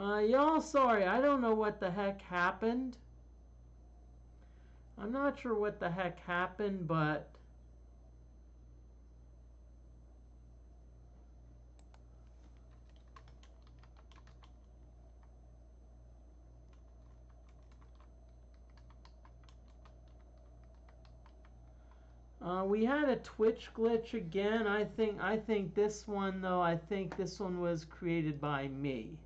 Y'all, sorry, I don't know what the heck happened. I'm not sure what the heck happened, but we had a Twitch glitch again. I think this one though. I think this one was created by me.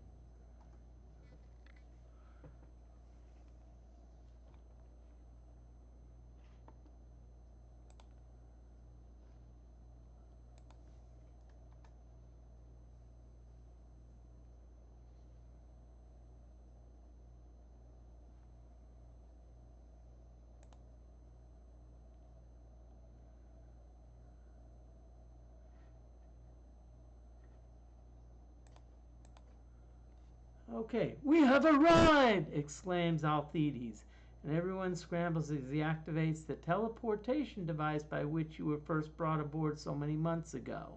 Okay, we have arrived! Exclaims Alcides, and everyone scrambles as he activates the teleportation device by which you were first brought aboard so many months ago.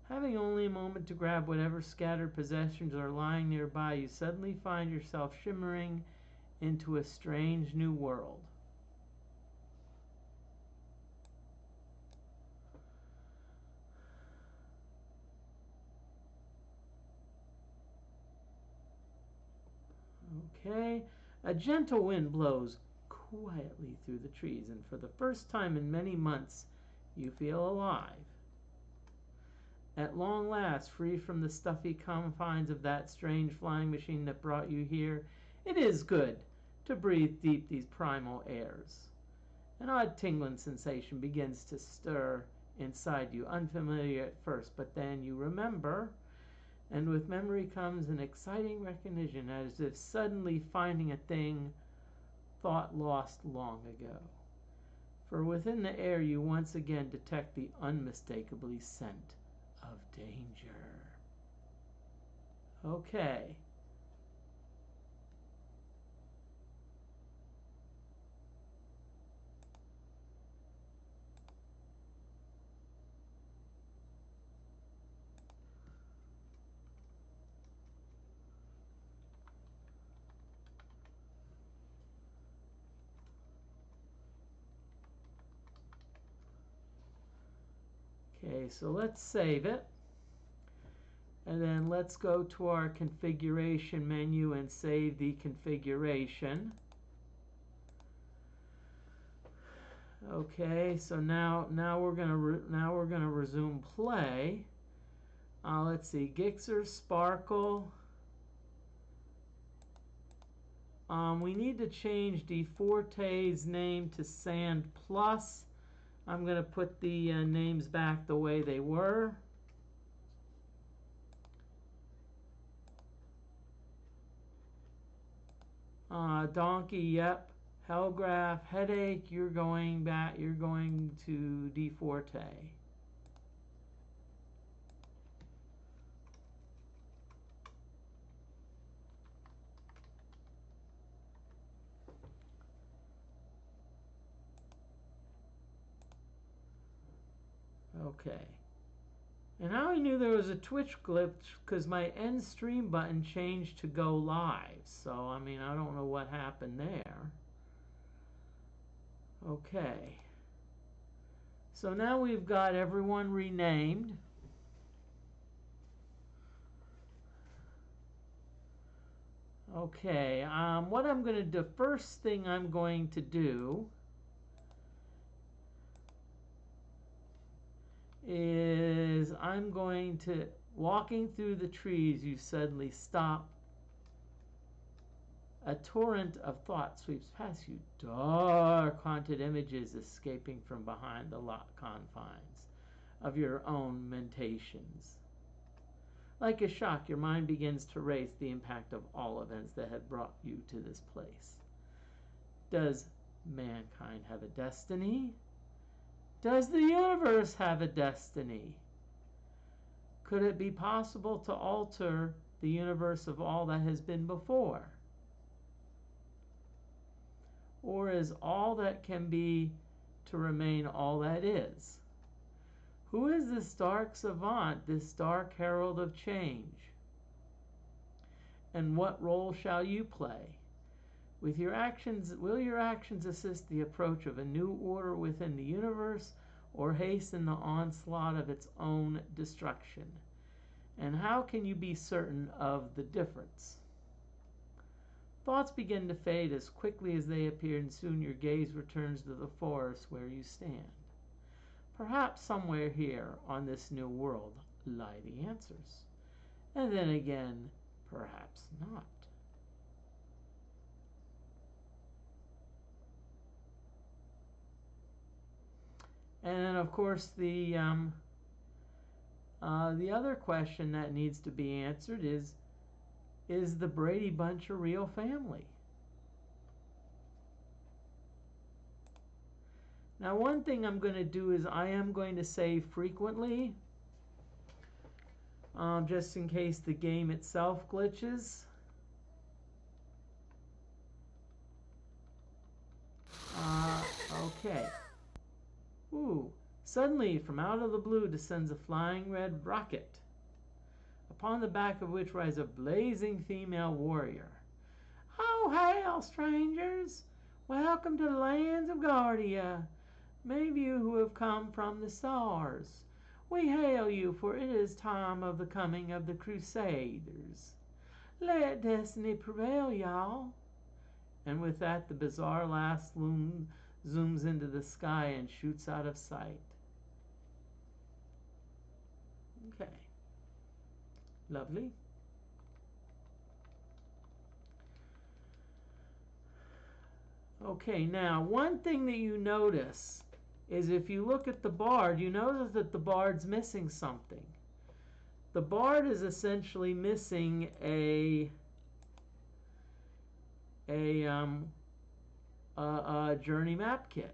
Having only a moment to grab whatever scattered possessions are lying nearby, you suddenly find yourself shimmering into a strange new world. Okay, a gentle wind blows quietly through the trees, and for the first time in many months, you feel alive. At long last, free from the stuffy confines of that strange flying machine that brought you here, it is good to breathe deep these primal airs. An odd tingling sensation begins to stir inside you, unfamiliar at first, but then you remember, and with memory comes an exciting recognition, as if suddenly finding a thing thought lost long ago. For within the air you once again detect the unmistakably scent of danger. Okay. Okay, so let's save it. And then let's go to our configuration menu and save the configuration. Okay, so now we're gonna resume play. Let's see, Gixxer, Sparkle. We need to change DFortae's name to Sand Plus. I'm going to put the names back the way they were. Donkey, yep. Hellgraph, Headache, you're going back. You're going to DFortae. Okay. And now I knew there was a Twitch glitch because my end stream button changed to go live. So, I mean, I don't know what happened there. Okay. So now we've got everyone renamed. Okay. What I'm going to do, first thing I'm going to do is I'm going to, walking through the trees, you suddenly stop. A torrent of thought sweeps past you, dark haunted images escaping from behind the locked confines of your own mentations. Like a shock, your mind begins to race the impact of all events that have brought you to this place. Does mankind have a destiny? Does the universe have a destiny? Could it be possible to alter the universe of all that has been before? Or is all that can be to remain all that is? Who is this dark savant, this dark herald of change? And what role shall you play? With your actions, will your actions assist the approach of a new order within the universe, or hasten the onslaught of its own destruction? And how can you be certain of the difference? Thoughts begin to fade as quickly as they appear, and soon your gaze returns to the forest where you stand. Perhaps somewhere here on this new world lie the answers. And then again, perhaps not. And then, of course, the other question that needs to be answered is the Brady Bunch a real family? Now, one thing I'm going to do is I am going to say frequently, just in case the game itself glitches. Okay. Ooh. Suddenly, from out of the blue descends a flying red rocket, upon the back of which rides a blazing female warrior. "Ho, hail, strangers! Welcome to the lands of Guardia. Many of you who have come from the stars. We hail you, for it is time of the coming of the Crusaders. Let destiny prevail, y'all." And with that, the bizarre lass zooms into the sky and shoots out of sight. Okay. Lovely. Okay, now one thing that you notice is if you look at the bard, you notice that the bard's missing something. The bard is essentially missing a journey map kit.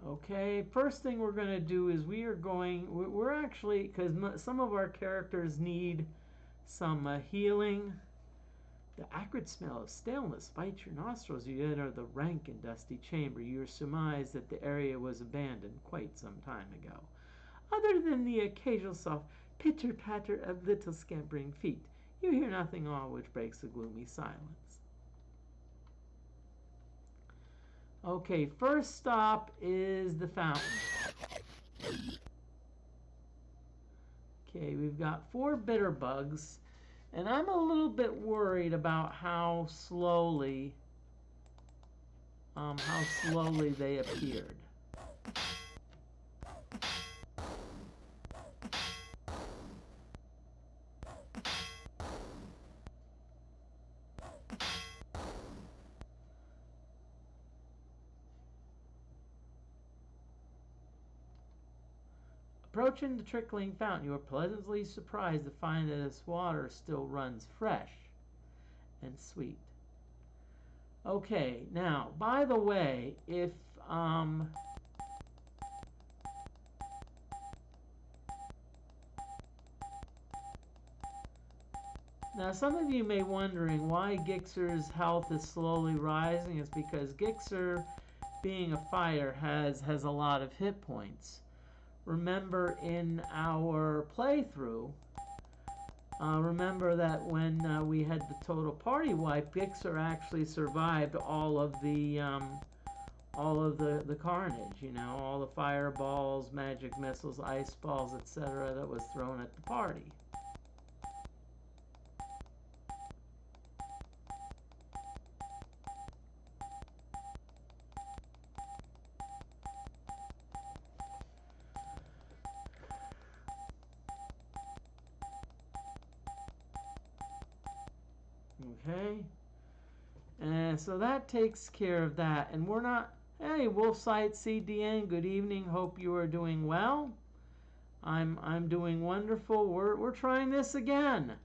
Okay, first thing we're going to do is we're actually, because some of our characters need some healing. The acrid smell of staleness bites your nostrils. You enter the rank and dusty chamber. You surmise that the area was abandoned quite some time ago. Other than the occasional soft pitter-patter of little scampering feet, you hear nothing all which breaks the gloomy silence. Okay, first stop is the fountain. Okay, we've got 4 bitter bugs, and I'm a little bit worried about how slowly they appeared. Approaching the trickling fountain, you are pleasantly surprised to find that its water still runs fresh and sweet. Okay, now, by the way, if now some of you may be wondering why Gixer's health is slowly rising. It's because Gixer, being a fighter, has a lot of hit points. Remember in our playthrough, remember that when we had the total party wipe, Gixer actually survived all of the carnage, you know, all the fireballs, magic missiles, ice balls, etc. that was thrown at the party. Okay, and so that takes care of that. And we're not, hey, Wolfsight CDN, good evening, hope you are doing well. I'm doing wonderful. We're trying this again.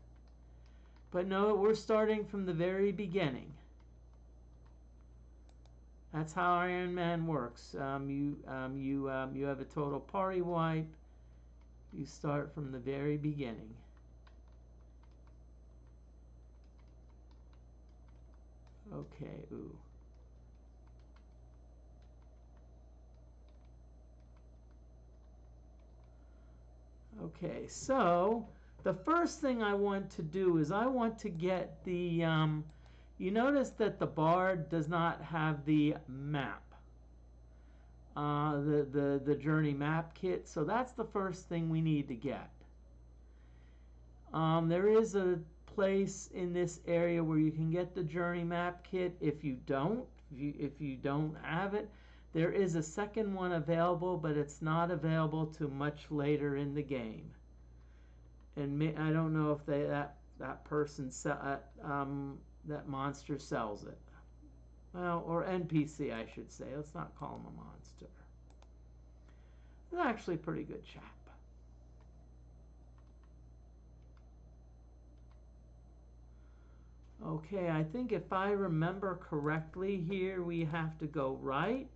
But no, we're starting from the very beginning. That's how Iron Man works. You have a total party wipe. You start from the very beginning. Okay, ooh. Okay, so the first thing I want to do is I want to get the, you notice that the bard does not have the map, the journey map kit, so that's the first thing we need to get. There is a place in this area where you can get the journey map kit. If you don't have it, there is a second one available, but it's not available till much later in the game. And I don't know if that person that monster sells it. Well, or NPC, I should say. Let's not call him a monster. He's actually a pretty good chap. Okay, I think if I remember correctly here, we have to go right.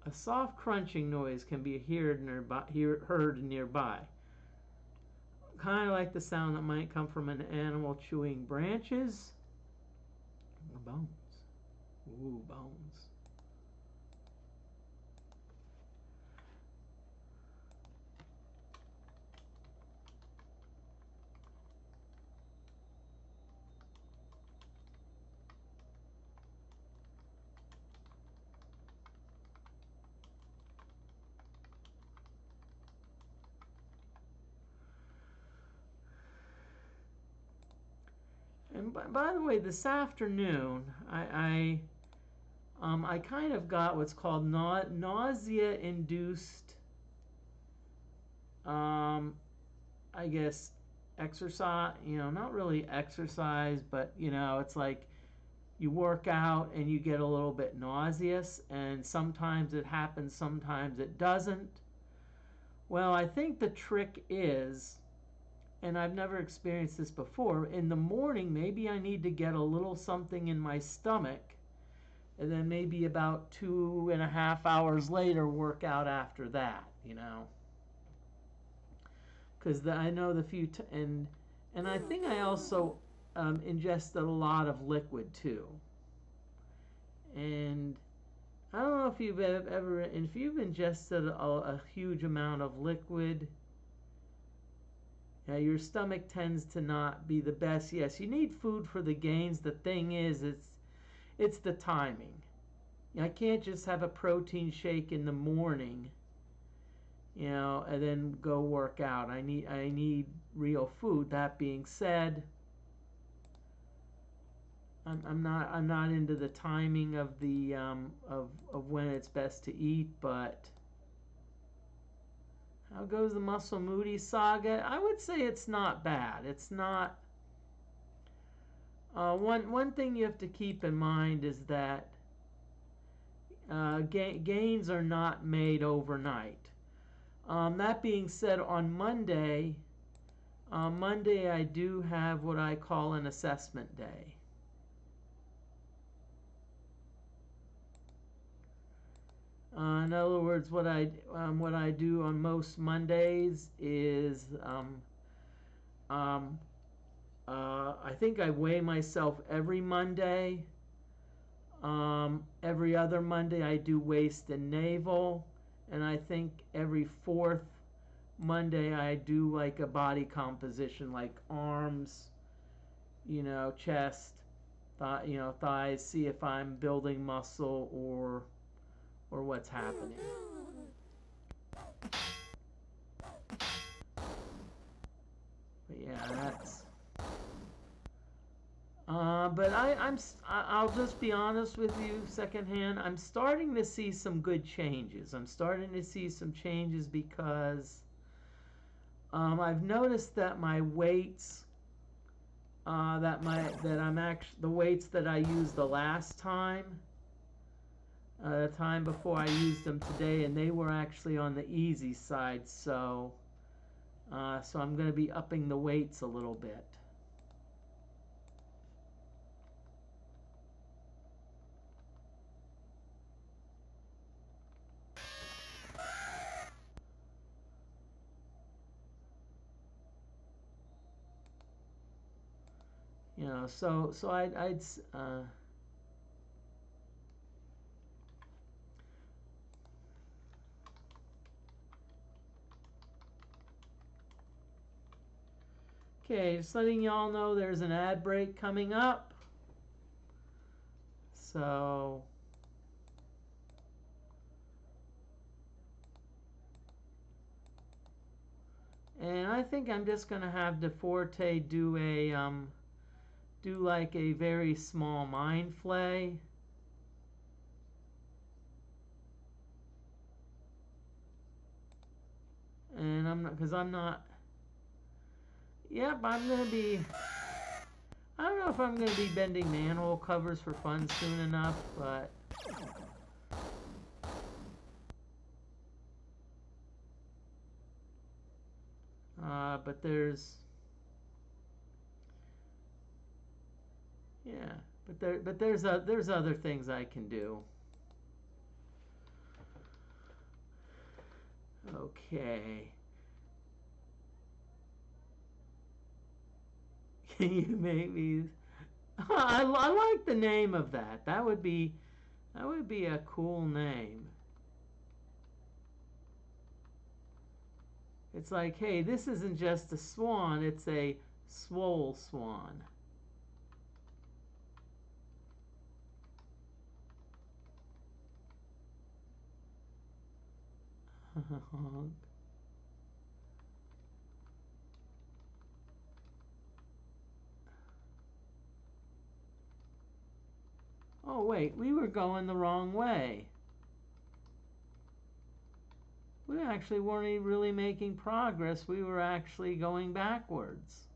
A soft crunching noise can be heard nearby. Kind of like the sound that might come from an animal chewing branches. Bones. Ooh, bones. And by the way, this afternoon, I kind of got what's called nausea-induced, I guess, exercise. Not really exercise, but it's like you work out and you get a little bit nauseous, and sometimes it happens, sometimes it doesn't. Well, I think the trick is, and I've never experienced this before, in the morning maybe I need to get a little something in my stomach, and then maybe about 2.5 hours later work out after that, because I know and I think I also ingested a lot of liquid too. And I don't know if you've ingested a huge amount of liquid, your stomach tends to not be the best. Yes, you need food for the gains. The thing is, it's the timing. I can't just have a protein shake in the morning, and then go work out. I need real food. That being said, I'm not into the timing of the of when it's best to eat, but how goes the Muscle Moody saga? I would say it's not bad. It's not. One thing you have to keep in mind is that gains are not made overnight. That being said, on Monday I do have what I call an assessment day. In other words, what I do on most Mondays is I think I weigh myself every Monday. Every other Monday I do waist and navel, and I think every fourth Monday I do like a body composition, like arms, chest, thighs, see if I'm building muscle or what's happening. But yeah, that's. But I'll just be honest with you, secondhand. I'm starting to see some good changes. I'm starting to see some changes because I've noticed that my weights, the weights that I used the last time, the time before I used them today, and they were actually on the easy side. So I'm going to be upping the weights a little bit. know, so I'd okay, just letting y'all know there's an ad break coming up. So and I think I'm just gonna have DeForte do a do like a very small mind flay. And I'm not, because I'm not. Yep, I'm gonna be. I don't know if I'm gonna be bending manhole covers for fun soon enough, but. But there's. Yeah, but there's other things I can do. Okay. Can you make me? I like the name of that. That would be a cool name. It's like, hey, this isn't just a swan, it's a swole swan. Oh, wait, we were going the wrong way. We actually weren't really making progress. We were actually going backwards.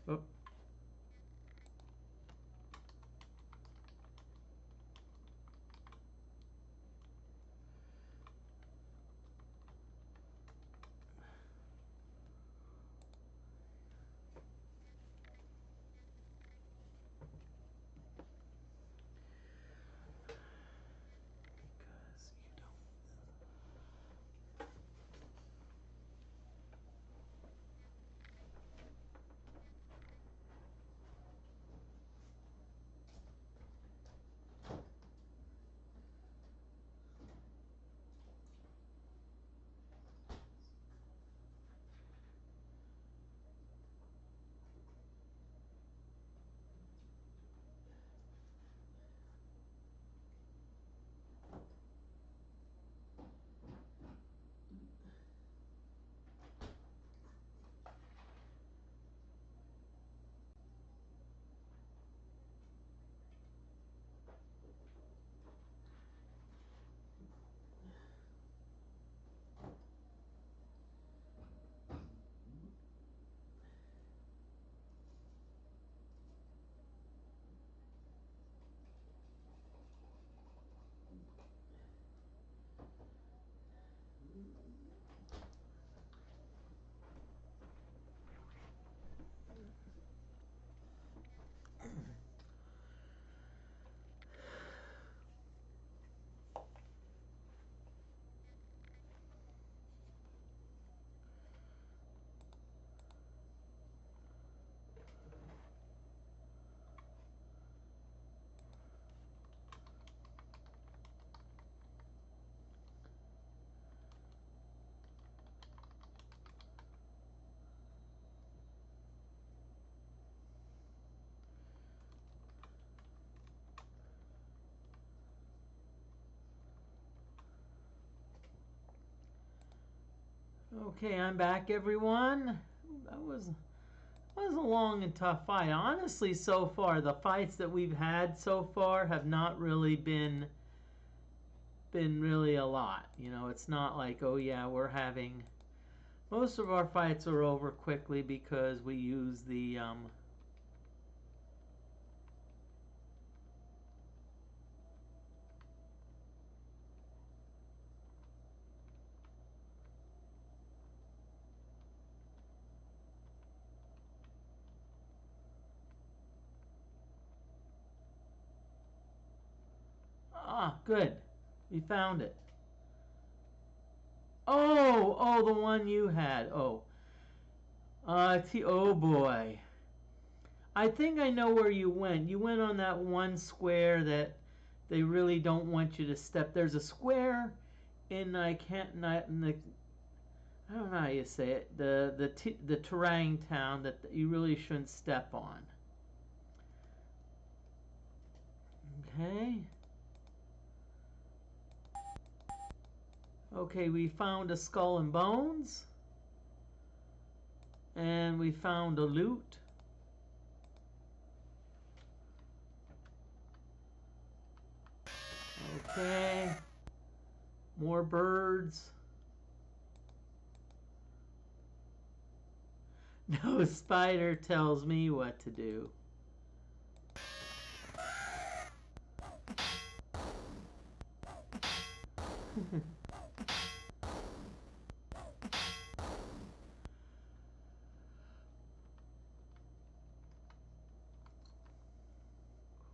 Oh. Okay, I'm back, everyone. That was a long and tough fight. Honestly, so far the fights that we've had so far have not really been really a lot. You know, it's not like, oh yeah, we're having. Most of our fights are over quickly because we use the good. We found it. Oh, the one you had. Oh. Oh boy. I think I know where you went. You went on that one square that they really don't want you to step. There's a square in I don't know how you say it. The terrain town that you really shouldn't step on. Okay. Okay, we found a skull and bones. And we found a loot. Okay. More birds. No spider tells me what to do.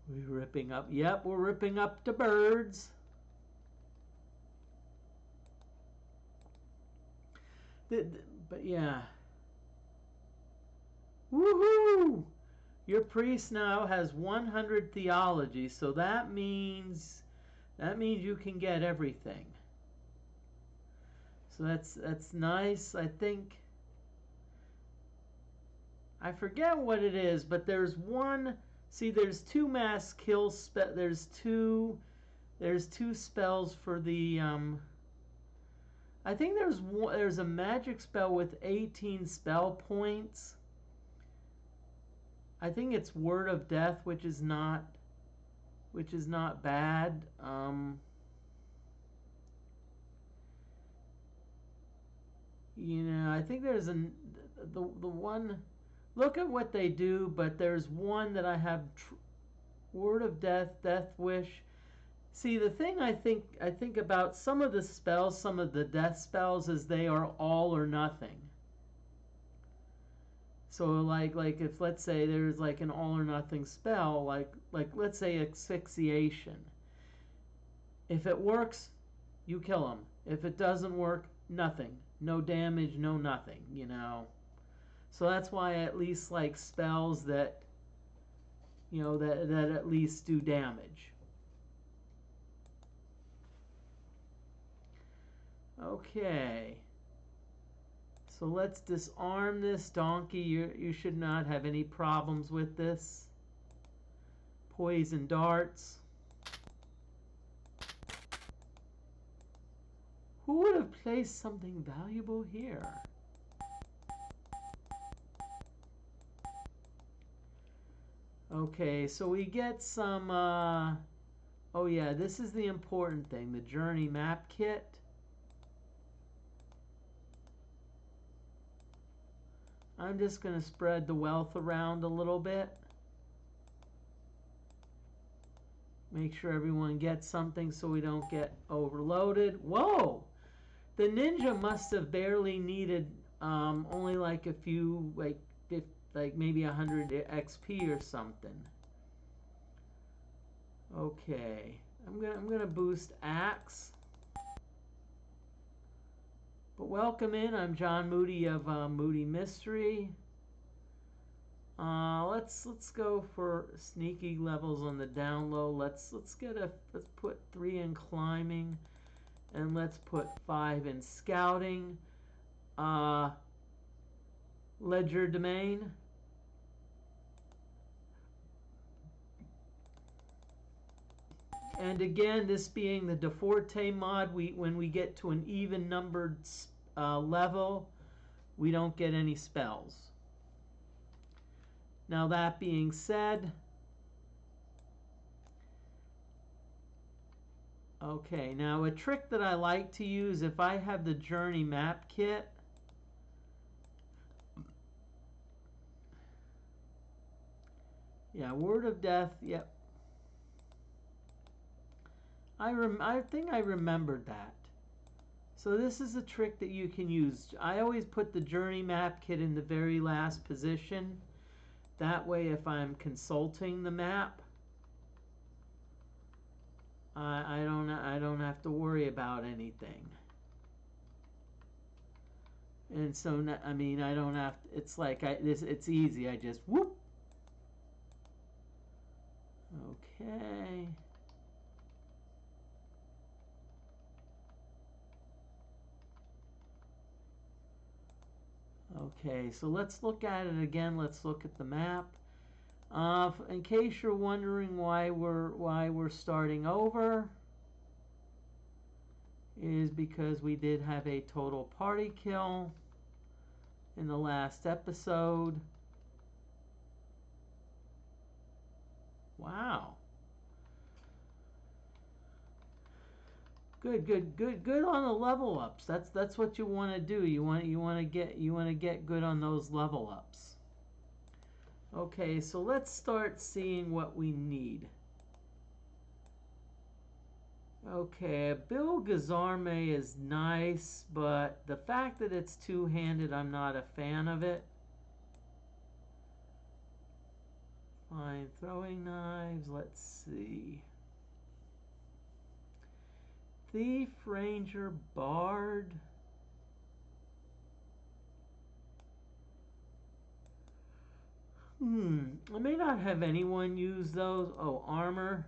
We're ripping up. Yep, we're ripping up the birds. But yeah. Woohoo! Your priest now has 100 theology, so that means you can get everything. So that's nice. I think I forget what it is, but there's one. See, there's two mass kill there's two spells for the I think there's a magic spell with 18 spell points. I think it's Word of Death, which is not bad. I think there's the one. Look at what they do, but there's one that I have Word of Death, Death Wish. See, the thing I think about some of the spells, some of the death spells, is they are all or nothing. So like if let's say there's like an all or nothing spell, like let's say asphyxiation. If it works, you kill them. If it doesn't work, nothing. No damage, no nothing, So that's why I at least like spells that that at least do damage. Okay. So let's disarm this donkey. You should not have any problems with this. Poison darts. Who would have placed something valuable here? Okay, so we get some, oh yeah, this is the important thing, the journey map kit. I'm just going to spread the wealth around a little bit. Make sure everyone gets something so we don't get overloaded. Whoa! The ninja must have barely needed only like a few, like maybe 100 XP or something. Okay, I'm gonna boost Axe. But welcome in. I'm John Moody of Moody Mystery. Let's go for sneaky levels on the down low. Let's put 3 in climbing, and let's put 5 in scouting. Ledger domain. And again, this being the DFortae mod, when we get to an even numbered level, we don't get any spells. Now that being said, okay, now a trick that I like to use if I have the journey map kit, yeah, Word of Death, yep. I think I remembered that. So this is a trick that you can use. I always put the journey map kit in the very last position. That way, if I'm consulting the map, I don't have to worry about anything. And so, I mean, I don't have to, it's like, it's easy. I just, whoop. Okay. Okay, so let's look at it again. Let's look at the map. In case you're wondering why we're starting over, is because we did have a total party kill in the last episode. Wow. Good on the level ups. That's what you want to do. You want to get good on those level ups. Okay, so let's start seeing what we need. Okay, Bill Gazarme is nice, but the fact that it's two-handed, I'm not a fan of it. Fine, throwing knives, let's see. Thief, Ranger, Bard. I may not have anyone use those. Oh, armor.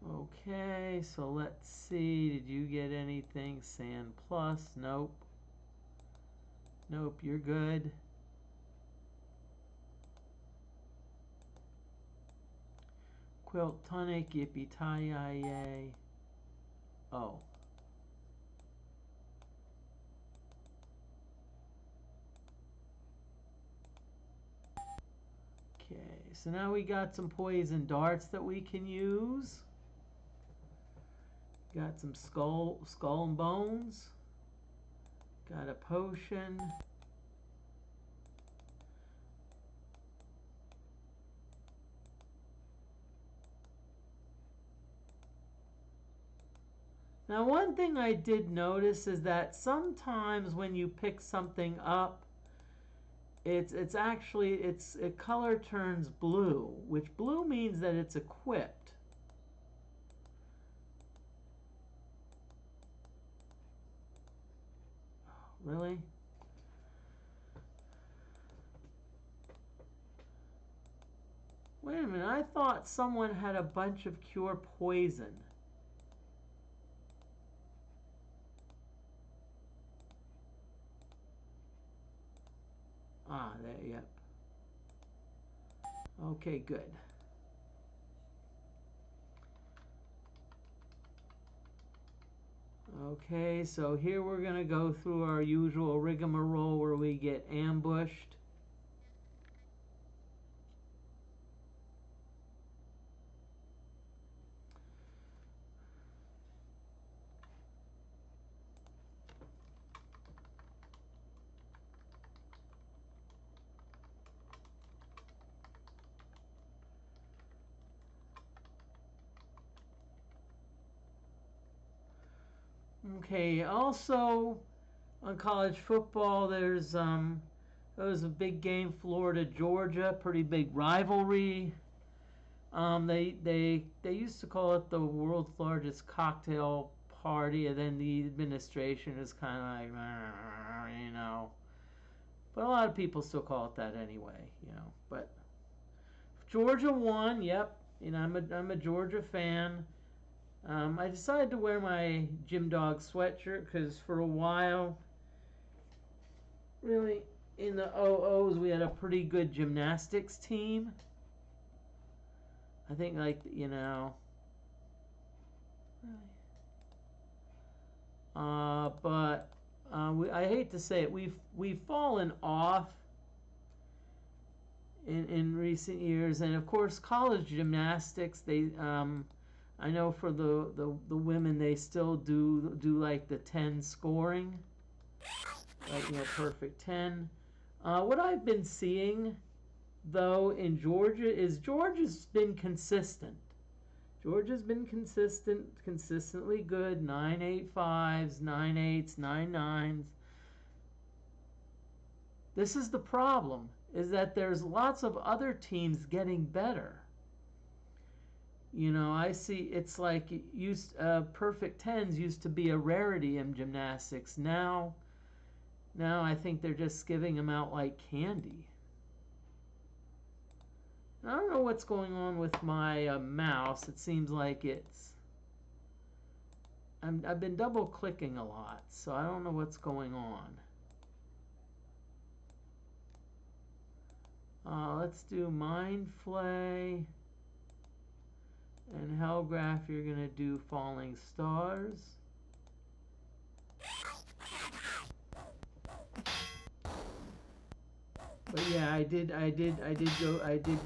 Okay, so let's see. Did you get anything? Sand plus? Nope. Nope, you're good. Quilt tonic, yippee tie yay. Oh. Okay, so now we got some poison darts that we can use. Got some skull and bones. Got a potion. Now, one thing I did notice is that sometimes when you pick something up, it's actually its color turns blue, which blue means that it's equipped. Really? Wait a minute, I thought someone had a bunch of cure poison. Ah, there, yep. Okay, good. Okay, so here we're going to go through our usual rigmarole where we get ambushed. Okay, also on college football, there's it was a big game, Florida Georgia, pretty big rivalry. They used to call it the world's largest cocktail party, and then the administration is kind of like, you know. But a lot of people still call it that anyway, you know. But Georgia won. Yep, you know I'm a Georgia fan. I decided to wear my Gym Dog sweatshirt because for a while, really, in the OOs, we had a pretty good gymnastics team. I think, like, you know, but I hate to say it, we've fallen off in recent years, and of course, college gymnastics, they I know for the women, they still do like the 10 scoring, like, you know, perfect 10. What I've been seeing, though, in Georgia is Georgia's been consistent. Georgia's been consistently good. 9.85s, 9.8s, 9.9s. This is the problem. is that there's lots of other teams getting better. You know, I see it's like perfect tens used to be a rarity in gymnastics. Now I think they're just giving them out like candy. I don't know what's going on with my mouse. It seems like I've been double clicking a lot, so I don't know what's going on. Let's do Mind Flay. And Hellgraph, you're going to do Falling Stars. But yeah, I did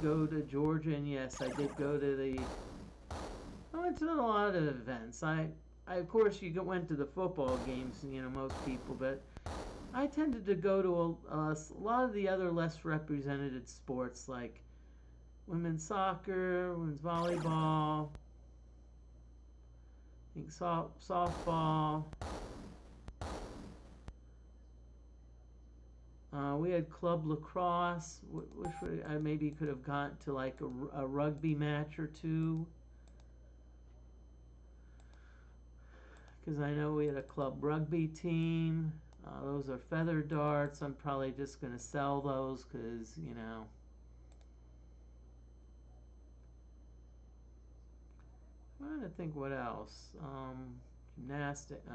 go to Georgia, and yes, I did go to I went to a lot of events. I of course you went to the football games, you know, most people, but I tended to go to a lot of the other less represented sports like women's soccer, women's volleyball, I think softball. We had club lacrosse, which I maybe could have gone to like a rugby match or two. Because I know we had a club rugby team. Those are feather darts. I'm probably just going to sell those because, you know. I'm trying to think what else. Gymnastics.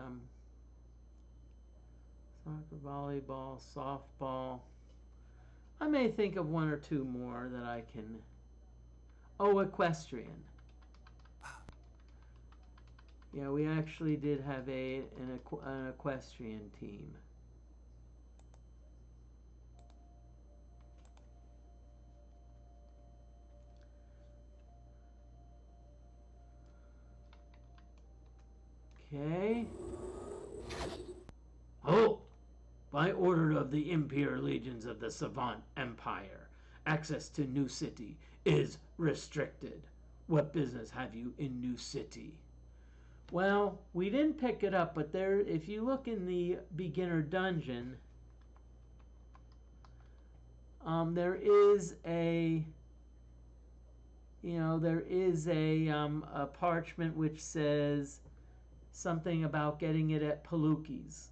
Soccer, volleyball, softball. I may think of one or two more that I can. Oh, equestrian. Yeah, we actually did have an equestrian team. Okay. Oh! By order of the Imperial Legions of the Savant Empire, access to New City is restricted. What business have you in New City? Well, we didn't pick it up, but there, if you look in the beginner dungeon, there is a parchment which says something about getting it at Palooki's.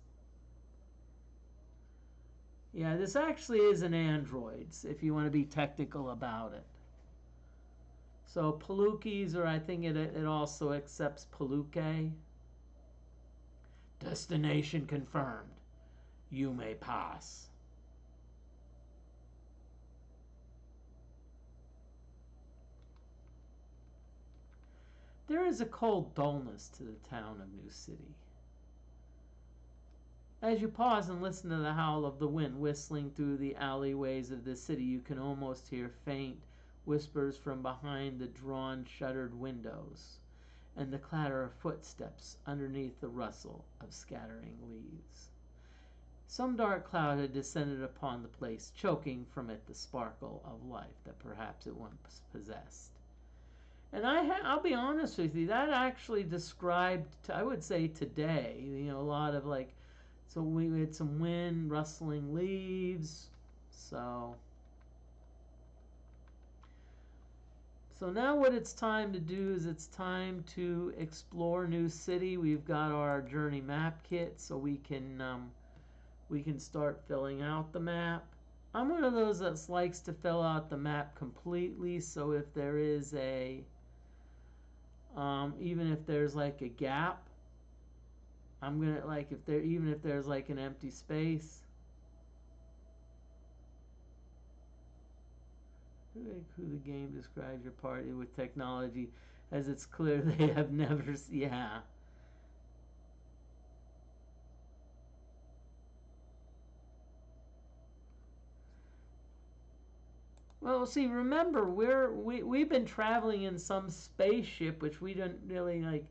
Yeah, this actually is an Android, if you want to be technical about it. So Palooki's, or I think it also accepts Palooke. Destination confirmed. You may pass. There is a cold dullness to the town of New City. As you pause and listen to the howl of the wind whistling through the alleyways of the city, you can almost hear faint whispers from behind the drawn shuttered windows and the clatter of footsteps underneath the rustle of scattering leaves. Some dark cloud had descended upon the place, choking from it the sparkle of life that perhaps it once possessed. And I'll be honest with you, that actually described, I would say today, you know, a lot of like, so we had some wind, rustling leaves, so now what it's time to do is it's time to explore New City. We've got our journey map kit, so we can start filling out the map. I'm one of those that likes to fill out the map completely, so if there is even if there's like a gap, I'm gonna like even if there's like an empty space. Who the game describes your party with technology as it's clear they have never yeah. Well, see, remember we've been traveling in some spaceship which we didn't really like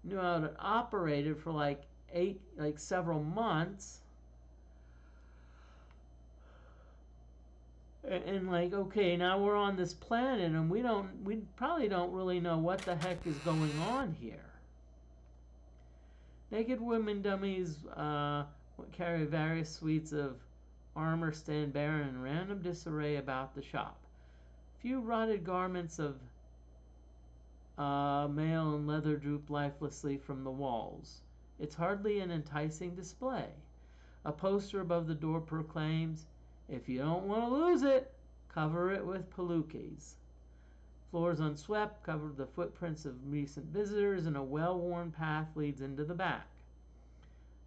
knew how to operate it for like several months. And like, okay, now we're on this planet and we probably don't really know what the heck is going on here. Naked women dummies carry various suites of armor stand barren in random disarray about the shop. Few rotted garments of mail and leather droop lifelessly from the walls. It's hardly an enticing display. A poster above the door proclaims, "If you don't want to lose it, cover it with palukes." Floors unswept cover the footprints of recent visitors, and a well-worn path leads into the back.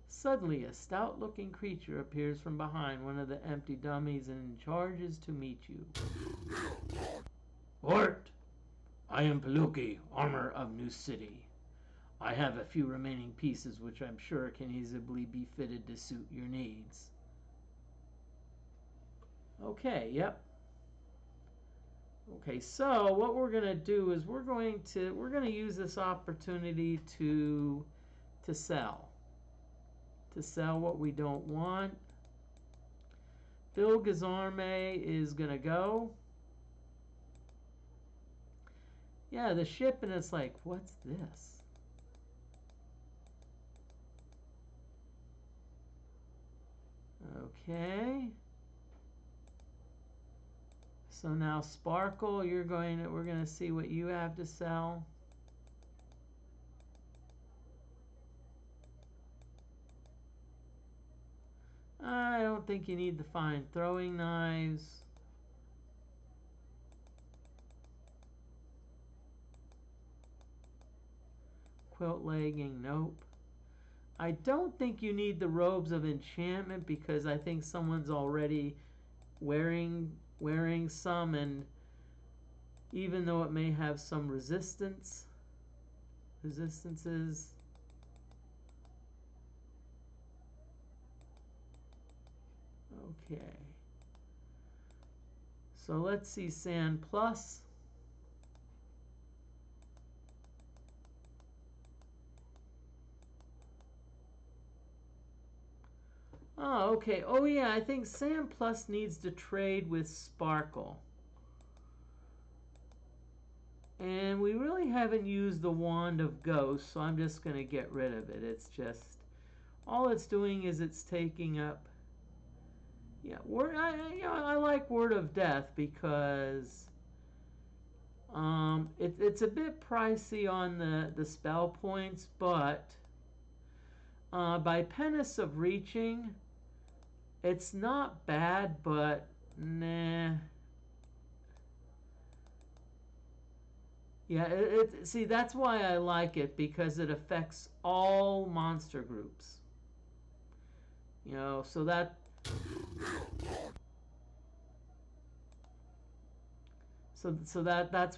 Suddenly, a stout-looking creature appears from behind one of the empty dummies and charges to meet you. "Fort! I am Paluki, armor of New City. I have a few remaining pieces which I'm sure can easily be fitted to suit your needs." Okay, yep. Okay, so what we're going to do is we're going to use this opportunity to sell what we don't want. Phil Gazarme is going to go. Yeah, the ship, and it's like, what's this? Okay. So now Sparkle, we're going to see what you have to sell. I don't think you need to find throwing knives. Quilt legging, nope. I don't think you need the robes of enchantment because I think someone's already wearing some, and even though it may have some resistances. Okay. So let's see Sand Plus. Oh, okay. Oh, yeah, I think Sand Plus needs to trade with Sparkle. And we really haven't used the Wand of Ghosts, so I'm just going to get rid of it. It's just, all it's doing is it's taking up, yeah, I like Word of Death because it's a bit pricey on the spell points, but by Penance of Reaching, it's not bad, but nah. Yeah, see, that's why I like it, because it affects all monster groups. You know, so that's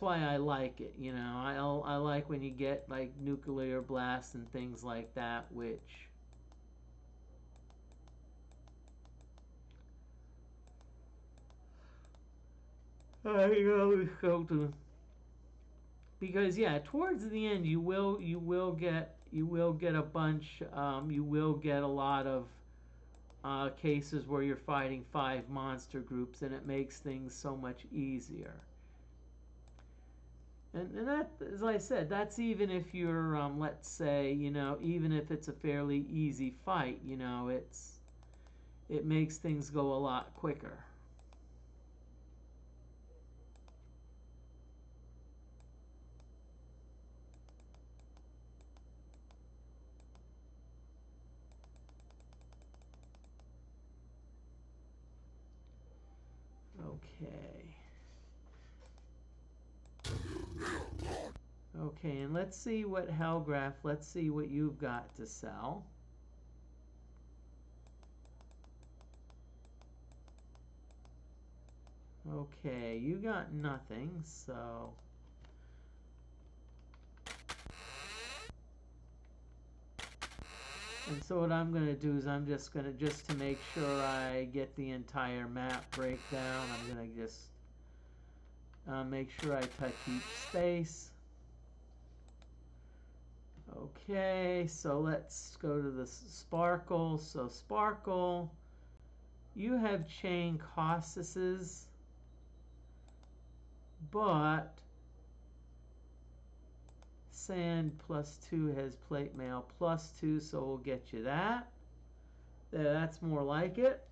why I like it. You know, I like when you get like nuclear blasts and things like that, which you always go to. Because yeah, towards the end you will get a bunch. You will get a lot of cases where you're fighting 5 monster groups, and it makes things so much easier. And that, as I said, that's even if you're let's say, you know, even if it's a fairly easy fight, you know, it makes things go a lot quicker. Okay. Okay, and let's see what Hellgraph, let's see what you've got to sell. Okay, you got nothing, so and so what I'm going to do is I'm just going to, just to make sure I get the entire map breakdown, I'm going to just make sure I touch each space. Okay, so let's go to the Sparkle. So Sparkle, you have chain caucuses, but Sand +2 has plate mail +2, so we'll get you that. There, that's more like it.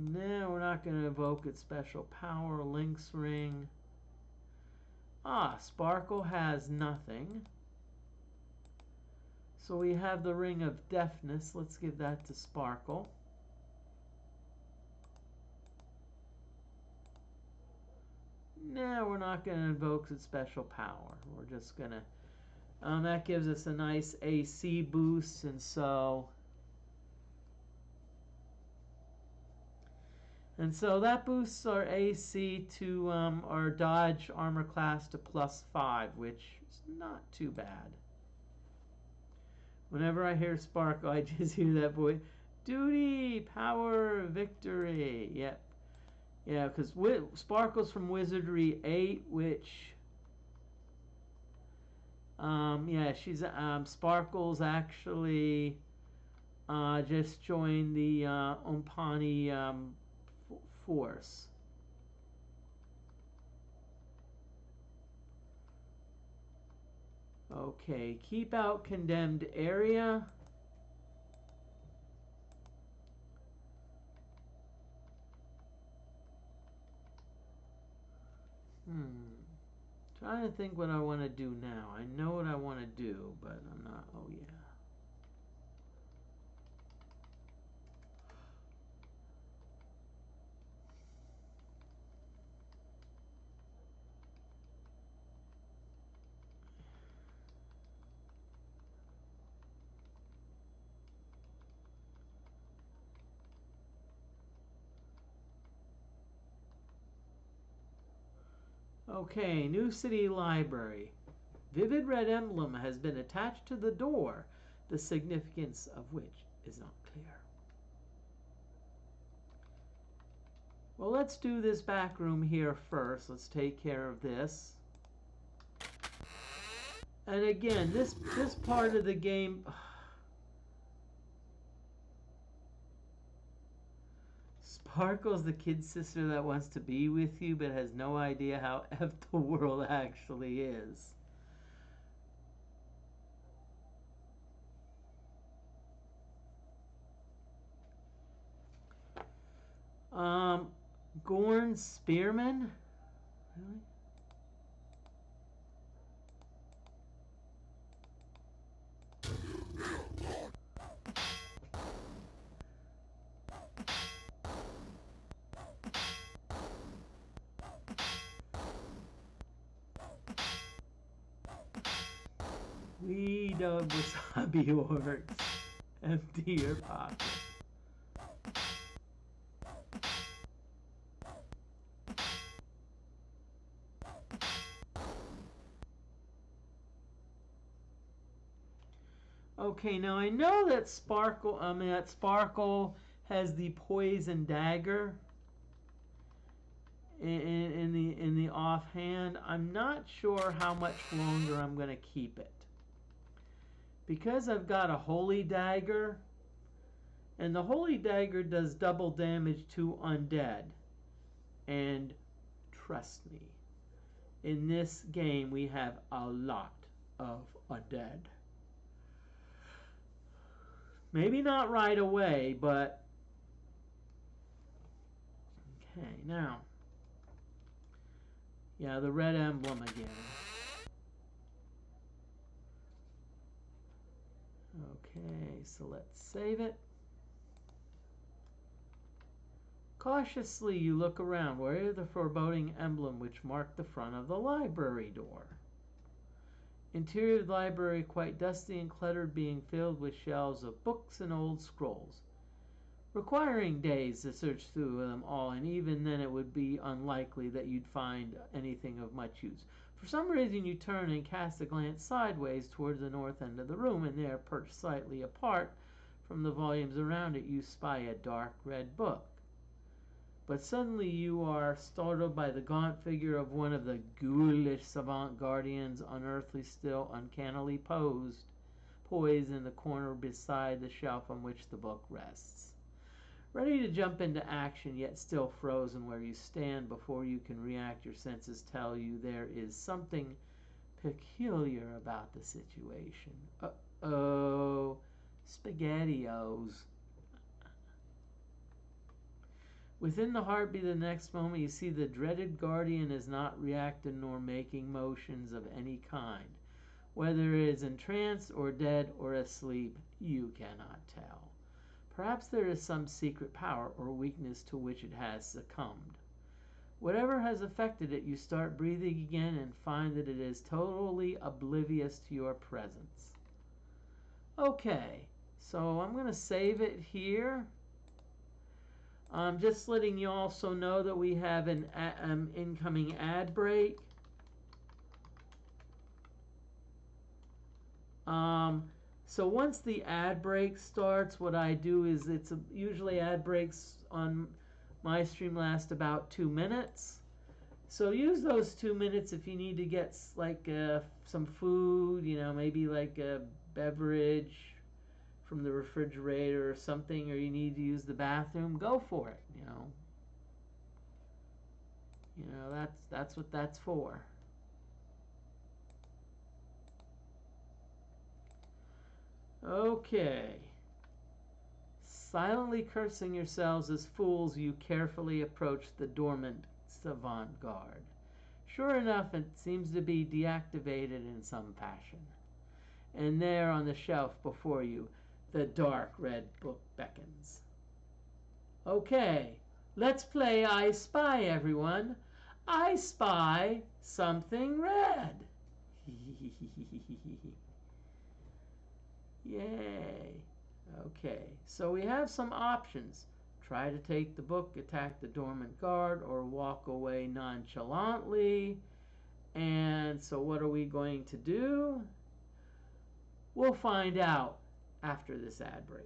No, we're not going to invoke its special power. Link's ring. Sparkle has nothing. So we have the ring of deafness. Let's give that to Sparkle. No, we're not going to invoke its special power. We're just going to... that gives us a nice AC boost, and so... that boosts our AC to our dodge armor class to +5, which is not too bad. Whenever I hear Sparkle, I just hear that voice. Duty, power, victory. Yep. Yeah, because Sparkle's from Wizardry 8, which... yeah, she's... Sparkle's actually... just joined the Ompani force. Okay, keep out condemned area. Trying to think what I want to do now. I know what I want to do, but I'm not... Oh, yeah. Okay, New City Library. Vivid red emblem has been attached to the door, the significance of which is not clear. Well, let's do this back room here first. Let's take care of this. And again, this part of the game... Sparkle's the kid sister that wants to be with you but has no idea how effed the world actually is. Gorn Spearman? Really? We don't wasabi orcs. Empty your pocket. Okay, now I know that Sparkle has the poison dagger in the offhand. I'm not sure how much longer I'm going to keep it. Because I've got a holy dagger, and the holy dagger does double damage to undead. And trust me, in this game we have a lot of undead. Maybe not right away, but... Okay, now... Yeah, the red emblem again. Okay, so let's save it. Cautiously you look around. Where are the foreboding emblem which marked the front of the library door? Interior of the library quite dusty and cluttered, being filled with shelves of books and old scrolls. Requiring days to search through them all, and even then it would be unlikely that you'd find anything of much use. For some reason you turn and cast a glance sideways towards the north end of the room, and there, perched slightly apart from the volumes around it, you spy a dark red book. But suddenly you are startled by the gaunt figure of one of the ghoulish savant guardians, unearthly still, uncannily poised in the corner beside the shelf on which the book rests. Ready to jump into action, yet still frozen where you stand before you can react, your senses tell you there is something peculiar about the situation. Uh-oh, SpaghettiOs. Within the heartbeat of the next moment, you see the dreaded guardian is not reacting nor making motions of any kind. Whether it is entranced or dead or asleep, you cannot tell. Perhaps there is some secret power or weakness to which it has succumbed. Whatever has affected it, you start breathing again and find that it is totally oblivious to your presence. Okay, so I'm going to save it here. I'm just letting you also know that we have an incoming ad break. So once the ad break starts, what I do is usually ad breaks on my stream last about 2 minutes. So use those 2 minutes if you need to get like some food, maybe like a beverage from the refrigerator or something, or you need to use the bathroom. Go for it. That's what that's for. Okay. Silently cursing yourselves as fools, you carefully approach the dormant savant guard. Sure enough, it seems to be deactivated in some fashion. And there on the shelf before you, the dark red book beckons. Okay, let's play I Spy, everyone. I spy something red. Yay. Okay, so we have some options. Try to take the book, attack the dormant guard, or walk away nonchalantly. And so what are we going to do? We'll find out after this ad break.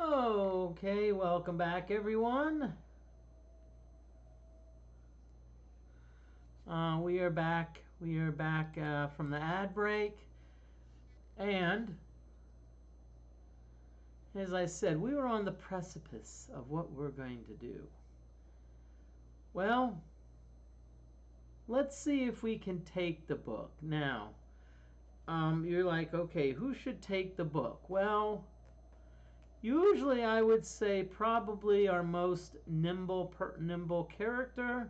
Okay, welcome back, everyone. We are back. We are back from the ad break. And as I said, we were on the precipice of what we're going to do. Well, let's see if we can take the book. Now, you're like, okay, who should take the book? Well, usually I would say probably our most nimble character,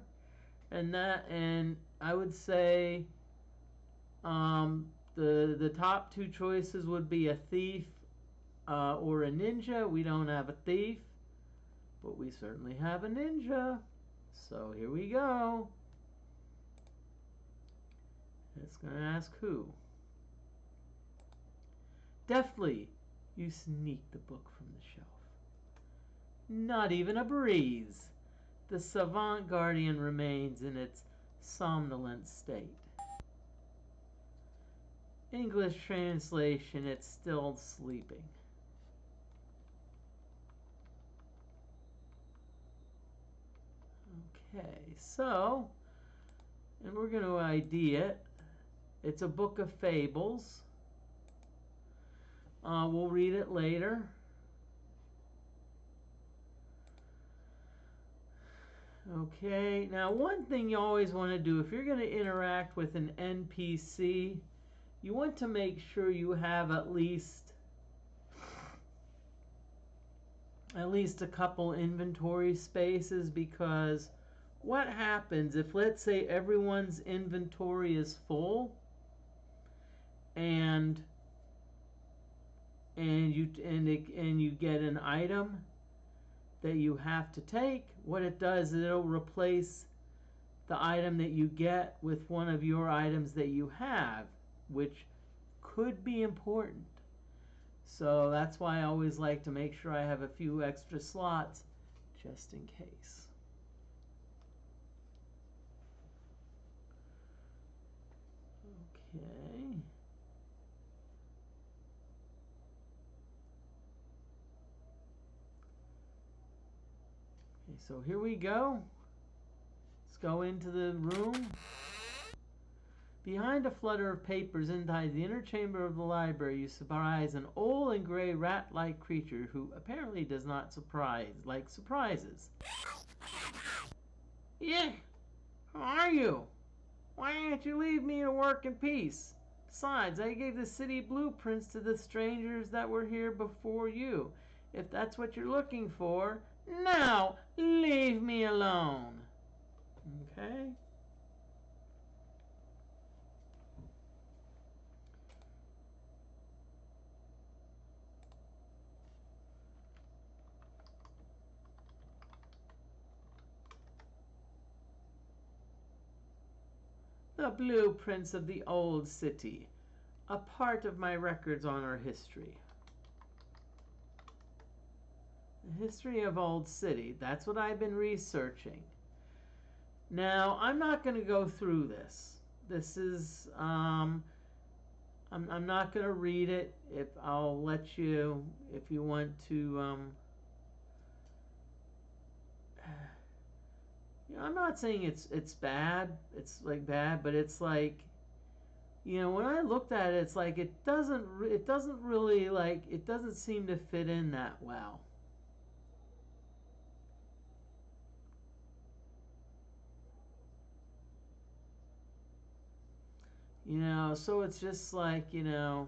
and I would say the top two choices would be a thief or a ninja. We don't have a thief, but we certainly have a ninja. So here we go. It's going to ask who. Deftly, you sneak the book from the shelf. Not even a breeze. The savant guardian remains in its somnolent state. English translation, it's still sleeping. Okay, so, and we're going to ID it. It's a book of fables. We'll read it later. Okay, now one thing you always want to do if you're going to interact with an NPC, you want to make sure you have at least a couple inventory spaces, because what happens if, let's say, everyone's inventory is full and you get an item that you have to take, what it does is it'll replace the item that you get with one of your items that you have, which could be important. So that's why I always like to make sure I have a few extra slots just in case. Okay. Okay, so here we go. Let's go into the room. Behind a flutter of papers inside the inner chamber of the library, you surprise an old and gray rat-like creature who apparently does not like surprises. Yeah, who are you? Why can't you leave me to work in peace? Besides, I gave the city blueprints to the strangers that were here before you. If that's what you're looking for, now leave me alone. Okay? The blueprints of the old city, a part of my records on our history. The history of Old City, that's what I've been researching. Now, I'm not going to go through this. This is, I'm not going to read it. I'll let you, if you want to, I'm not saying it's bad. It's like bad, but it's like, when I looked at it, it's like it doesn't really, like, it doesn't seem to fit in that well. So it's just like, and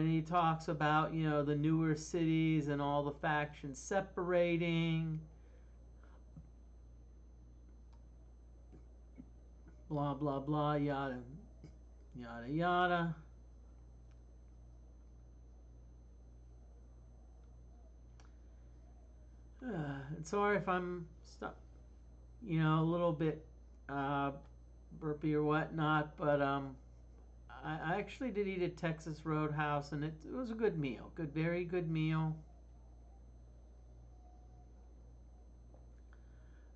he talks about, the newer cities and all the factions separating. Blah, blah, blah, yada, yada, yada. And sorry if I'm a little bit burpy or whatnot, but I actually did eat at Texas Roadhouse, and it was a good meal. Very good meal.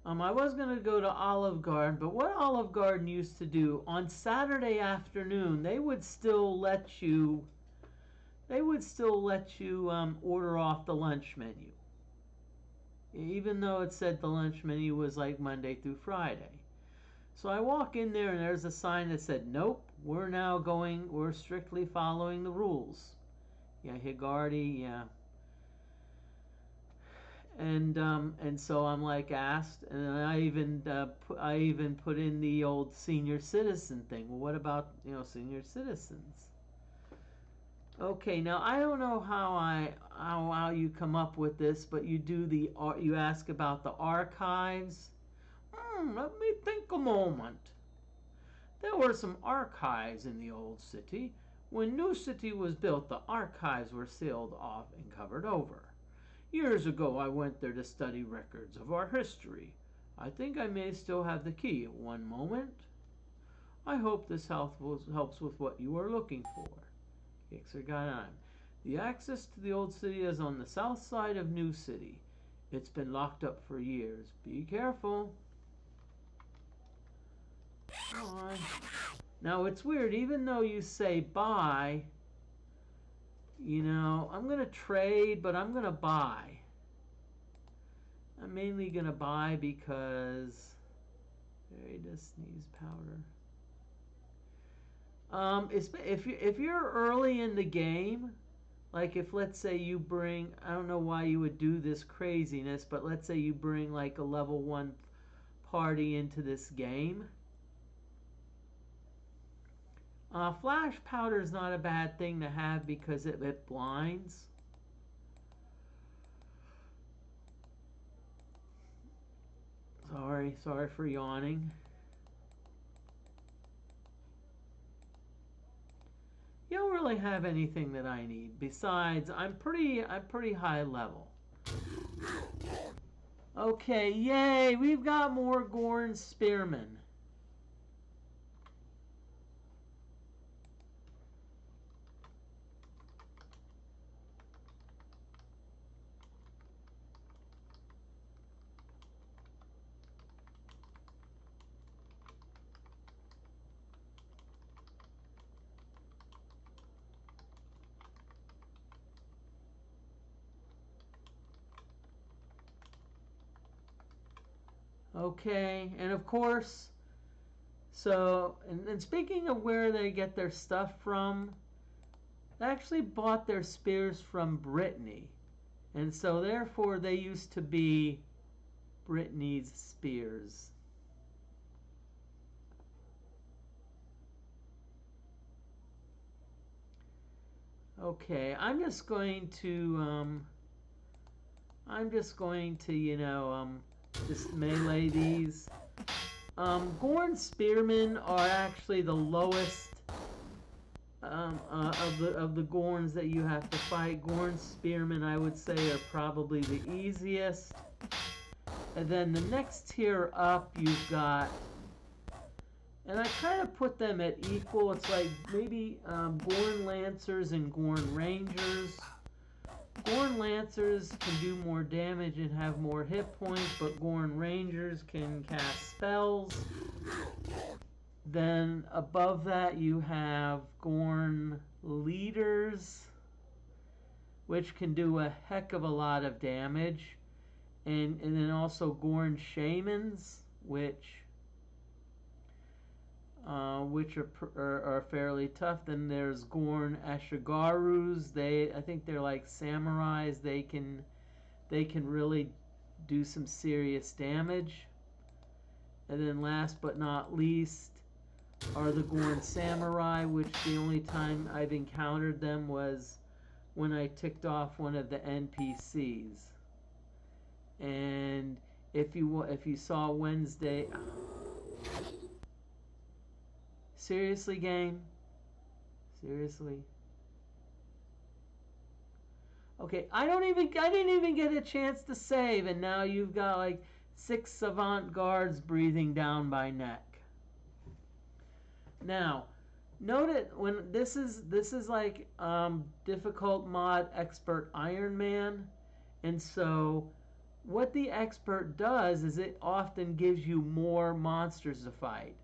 I was going to go to Olive Garden, but what Olive Garden used to do, on Saturday afternoon, they would still let you order off the lunch menu. Even though it said the lunch menu was like Monday through Friday. So I walk in there and there's a sign that said, nope, we're strictly following the rules. Yeah, Higardi, yeah. And so I'm like asked, and I even put in the old senior citizen thing. Well, what about, senior citizens? Okay, now I don't know how you come up with this, but you ask about the archives. Let me think a moment. There were some archives in the old city. When New City was built, the archives were sealed off and covered over. Years ago I went there to study records of our history. I think I may still have the key. One moment. I hope this helps with what you are looking for. Gixer got on. The access to the old city is on the south side of New City. It's been locked up for years. Be careful. Bye. Now it's weird, even though you say buy, you know, I'm going to trade, but I'm going to buy. I'm mainly going to buy because very does sneeze powder. If you're early in the game, like if let's say you bring, I don't know why you would do this craziness, but let's say you bring like a level 1 party into this game. Flash powder is not a bad thing to have because it blinds. Sorry for yawning. You don't really have anything that I need. Besides, I'm pretty high level. Okay, yay! We've got more Gorn Spearmen. Okay, and of course, so, and speaking of where they get their stuff from, they actually bought their spears from Brittany. And so therefore they used to be Brittany's spears. Okay, I'm just going to, you know, just melee these. Gorn Spearmen are actually the lowest of the Gorns that you have to fight. Gorn Spearmen, I would say, are probably the easiest. And then the next tier up, you've got, and I kind of put them at equal. It's like maybe Gorn Lancers and Gorn Rangers. Gorn Lancers can do more damage and have more hit points, but Gorn Rangers can cast spells. Then above that you have Gorn Leaders, which can do a heck of a lot of damage. And then also Gorn Shamans, which are fairly tough. Then there's Gorn Ashigarus. I think they're like samurais. They can really do some serious damage. And then last but not least are the Gorn Samurai, which the only time I've encountered them was when I ticked off one of the NPCs. And if you saw Wednesday, seriously, game? Seriously? Okay, I didn't even get a chance to save, and now you've got like 6 Savant Guards breathing down my neck. Now, note it when this is like difficult mod expert Iron Man, and so what the expert does is it often gives you more monsters to fight.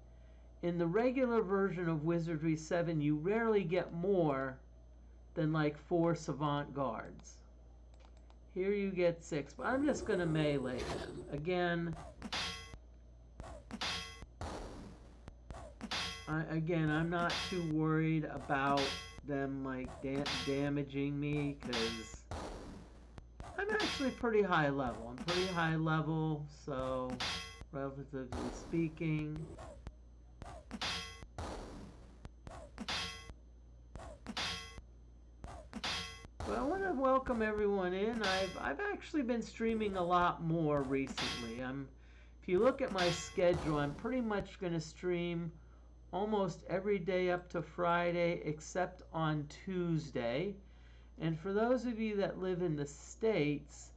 In the regular version of Wizardry 7, you rarely get more than like 4 Savant Guards. Here you get 6, but I'm just going to melee them. Again, I'm not too worried about them like damaging me because I'm actually pretty high level. I'm pretty high level, so relatively speaking. But I want to welcome everyone in. I've actually been streaming a lot more recently. If you look at my schedule, I'm pretty much going to stream almost every day up to Friday except on Tuesday. And for those of you that live in the States,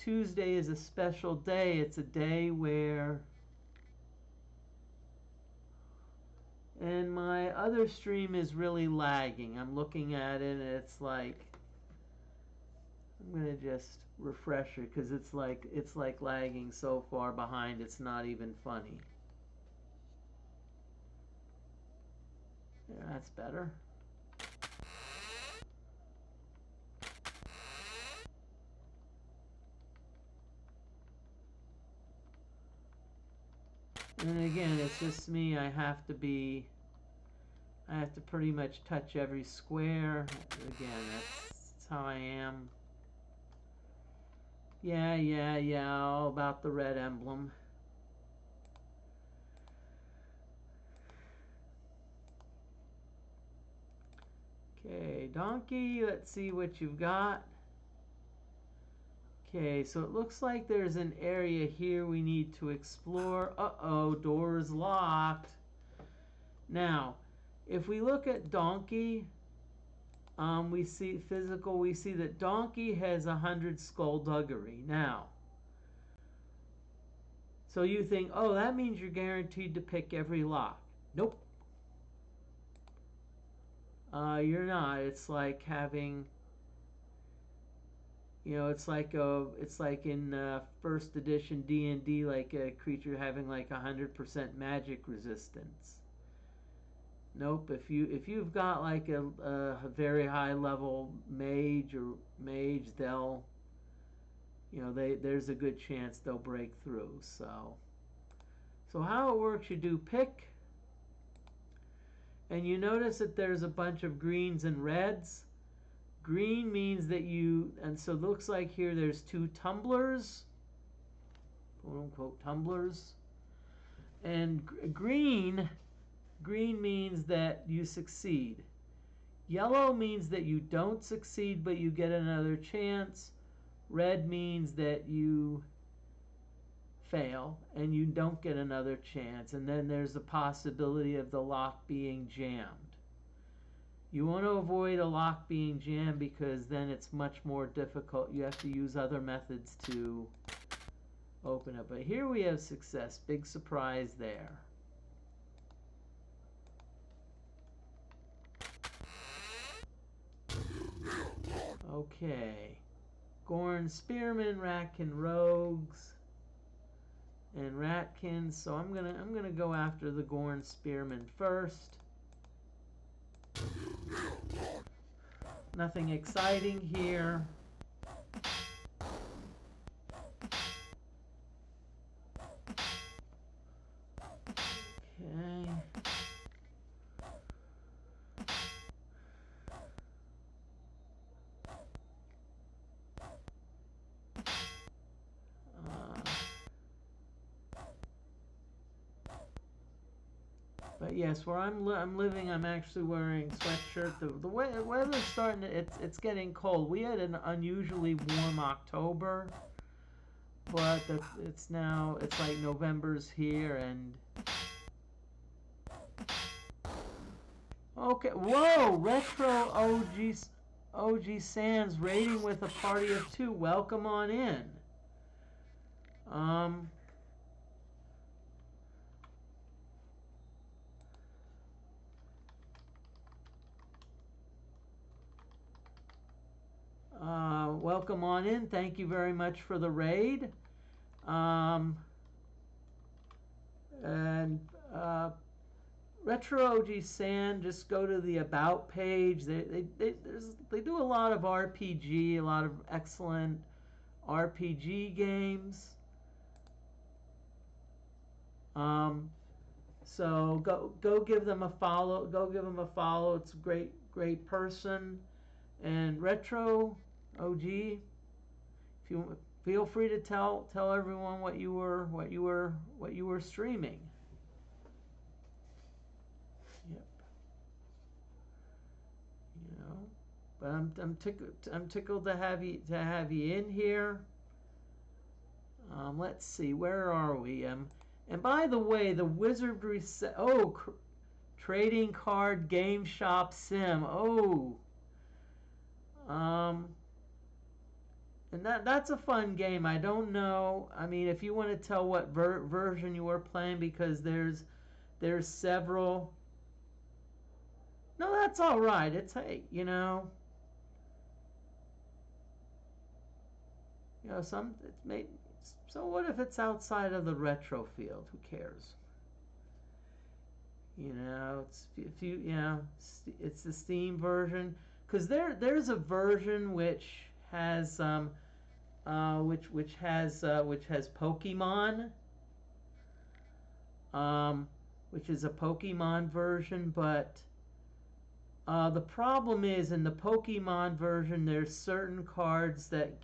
Tuesday is a special day. It's a day where, and my other stream is really lagging. I'm looking at it and it's like, I'm gonna just refresh it because it's like lagging so far behind it's not even funny. Yeah, that's better. And again, it's just me. I have to pretty much touch every square. Again, that's how I am. Yeah, all about the red emblem. Okay, donkey, let's see what you've got. Okay, so it looks like there's an area here we need to explore. Uh-oh, door is locked. Now, if we look at donkey, we see physical, we see that donkey has 100 skullduggery. Now, so you think, oh, that means you're guaranteed to pick every lock. Nope. You're not. It's like having, you know, it's like in first edition D&D, like a creature having like 100% magic resistance. Nope. If you've got like a very high level mage, they'll, you know, there's a good chance they'll break through. So how it works, you do pick, and you notice that there's a bunch of greens and reds. Green means that and so it looks like here there's 2 tumblers, quote unquote tumblers, and green means that you succeed. Yellow means that you don't succeed but you get another chance. Red means that you fail and you don't get another chance, and then there's the possibility of the lock being jammed. You want to avoid a lock being jammed because then it's much more difficult. You have to use other methods to open it. But here we have success. Big surprise there. Okay. Gorn Spearmen, Ratkin Rogues, and Ratkins. So I'm gonna go after the Gorn Spearmen first. Nothing exciting here. Okay. But yes, where I'm living, I'm actually wearing sweatshirt. The weather's starting to, it's getting cold. We had an unusually warm October, but it's like November's here, and okay, whoa, retro OG Sands raiding with a party of 2. Welcome on in. Welcome on in. Thank you very much for the raid. Retro OG Sand, just go to the About page. They do a lot of RPG, a lot of excellent RPG games. So go give them a follow. Go give them a follow. It's a great person. And Retro OG, if you feel free to tell everyone what you were streaming. Yep. You know, but I'm tickled to have you in here. Let's see, where are we? And by the way, the Wizardry trading card game shop sim. And that's a fun game. I don't know. I mean, if you want to tell what version you were playing, because there's several. No, that's all right. It's, hey, some it's made. So what if it's outside of the retro field? Who cares? It's if you it's the Steam version, because there's a version which has which has Pokemon, which is a Pokemon version, but the problem is in the Pokemon version there's certain cards that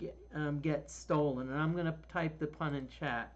get stolen, and I'm gonna type the pun in chat.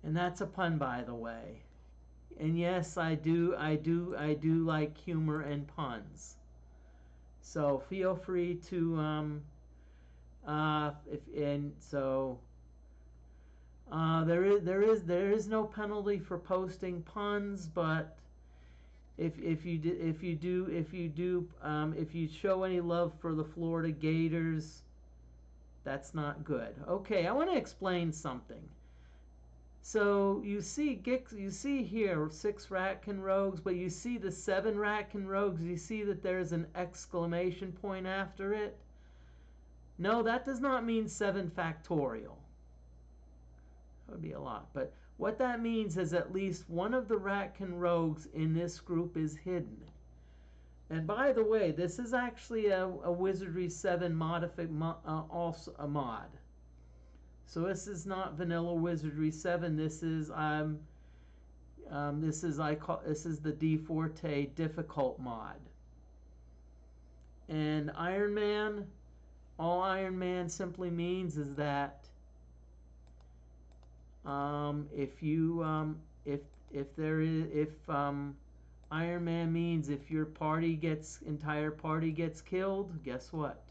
And that's a pun, by the way. And yes, I do like humor and puns. So feel free to if and so there is no penalty for posting puns, but if you show any love for the Florida Gators, that's not good. Okay, I want to explain something. So you see here 6 Ratkin Rogues, but you see the 7 Ratkin Rogues, you see that there's an exclamation point after it? No, that does not mean 7 factorial. That would be a lot. But what that means is at least one of the Ratkin Rogues in this group is hidden. And by the way, this is actually a Wizardry 7 also a mod. So this is not vanilla Wizardry 7. This is the DFortae difficult mod. And Iron Man, all Iron Man simply means is that Iron Man means if your entire party gets killed, guess what?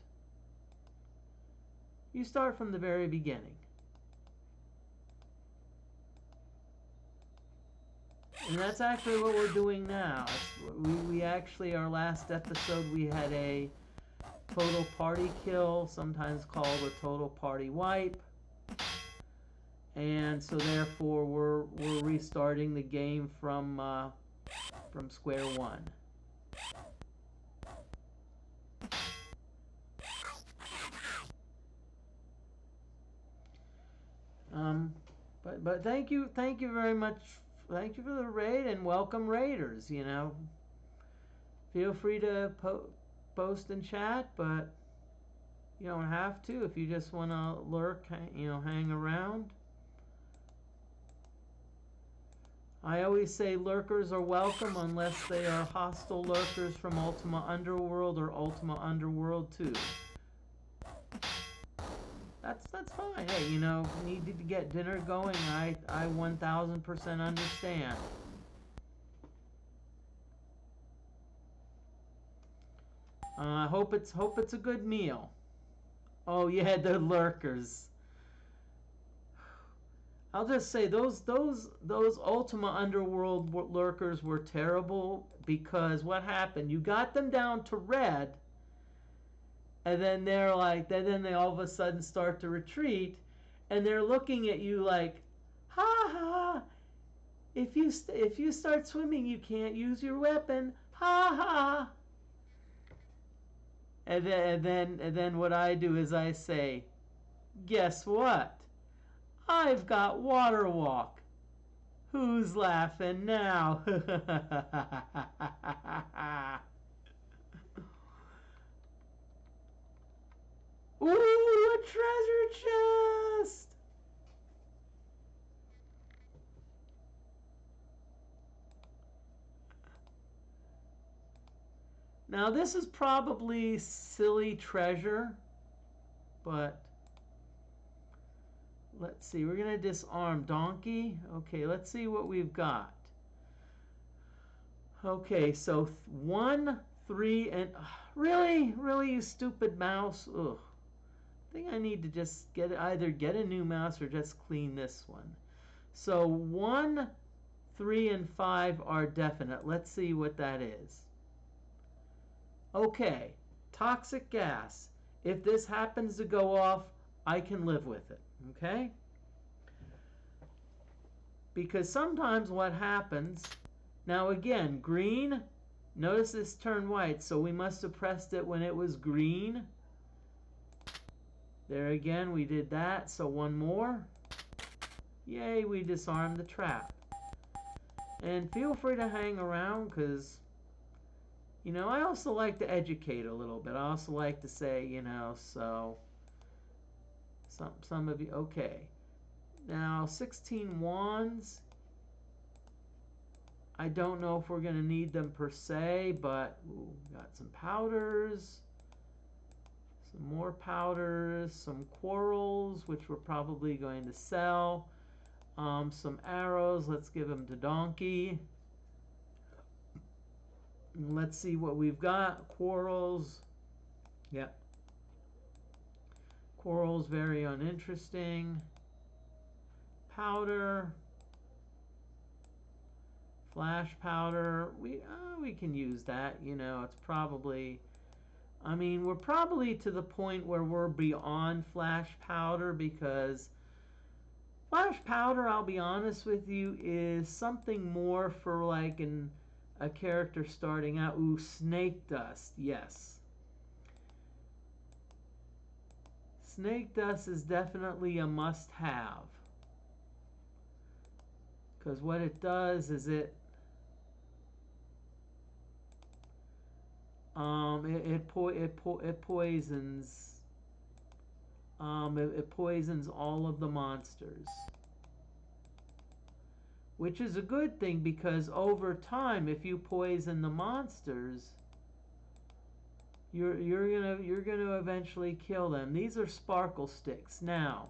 You start from the very beginning. And that's actually what we're doing now. We actually, our last episode, we had a total party kill, sometimes called a total party wipe. And so therefore we're restarting the game from square one. But thank you very much. Thank you for the raid, and welcome raiders. Feel free to post and chat, but you don't have to if you just want to lurk, hang around. I always say lurkers are welcome unless they are hostile lurkers from Ultima Underworld or Ultima Underworld 2. That's fine. Hey, needed to get dinner going. I 1000% understand. Hope it's a good meal. Oh yeah, the lurkers. I'll just say those Ultima Underworld lurkers were terrible, because what happened? You got them down to red, and then they're like, then they all of a sudden start to retreat, and they're looking at you like, ha ha. If you start swimming, you can't use your weapon. Ha ha. And then what I do is I say, guess what? I've got water walk. Who's laughing now? Ooh, Now this is probably silly treasure, but let's see. We're going to disarm donkey. Okay, let's see what we've got. Okay, so 1, 3, and really, you stupid mouse. Ugh. I think I need to just either get a new mouse or just clean this one. So 1, 3, and 5 are definite. Let's see what that is. Okay, toxic gas. If this happens to go off, I can live with it. Okay? Because sometimes what happens, now again, green, notice this turned white, so we must have pressed it when it was green. There again, we did that, so one more. Yay, we disarmed the trap. And feel free to hang around, because, you know, I also like to educate a little bit. I also like to say, you know, so some of you, okay. Now, 16 wands. I don't know if we're going to need them per se, but got some powders, some more powders, some quarrels, which we're probably going to sell. Some arrows, let's give them to donkey. And let's see what we've got. Quarrels. Yep. Quarrels, very uninteresting. Powder. Flash powder. We can use that. You know, it's probably, I mean, we're probably to the point where we're beyond flash powder, because flash powder, I'll be honest with you, is something more for like a character starting out. Ooh, snake dust, yes. Snake dust is definitely a must-have, because what it does is it poisons. It poisons all of the monsters, which is a good thing, because over time, if you poison the monsters, you're gonna eventually kill them. These are sparkle sticks. Now,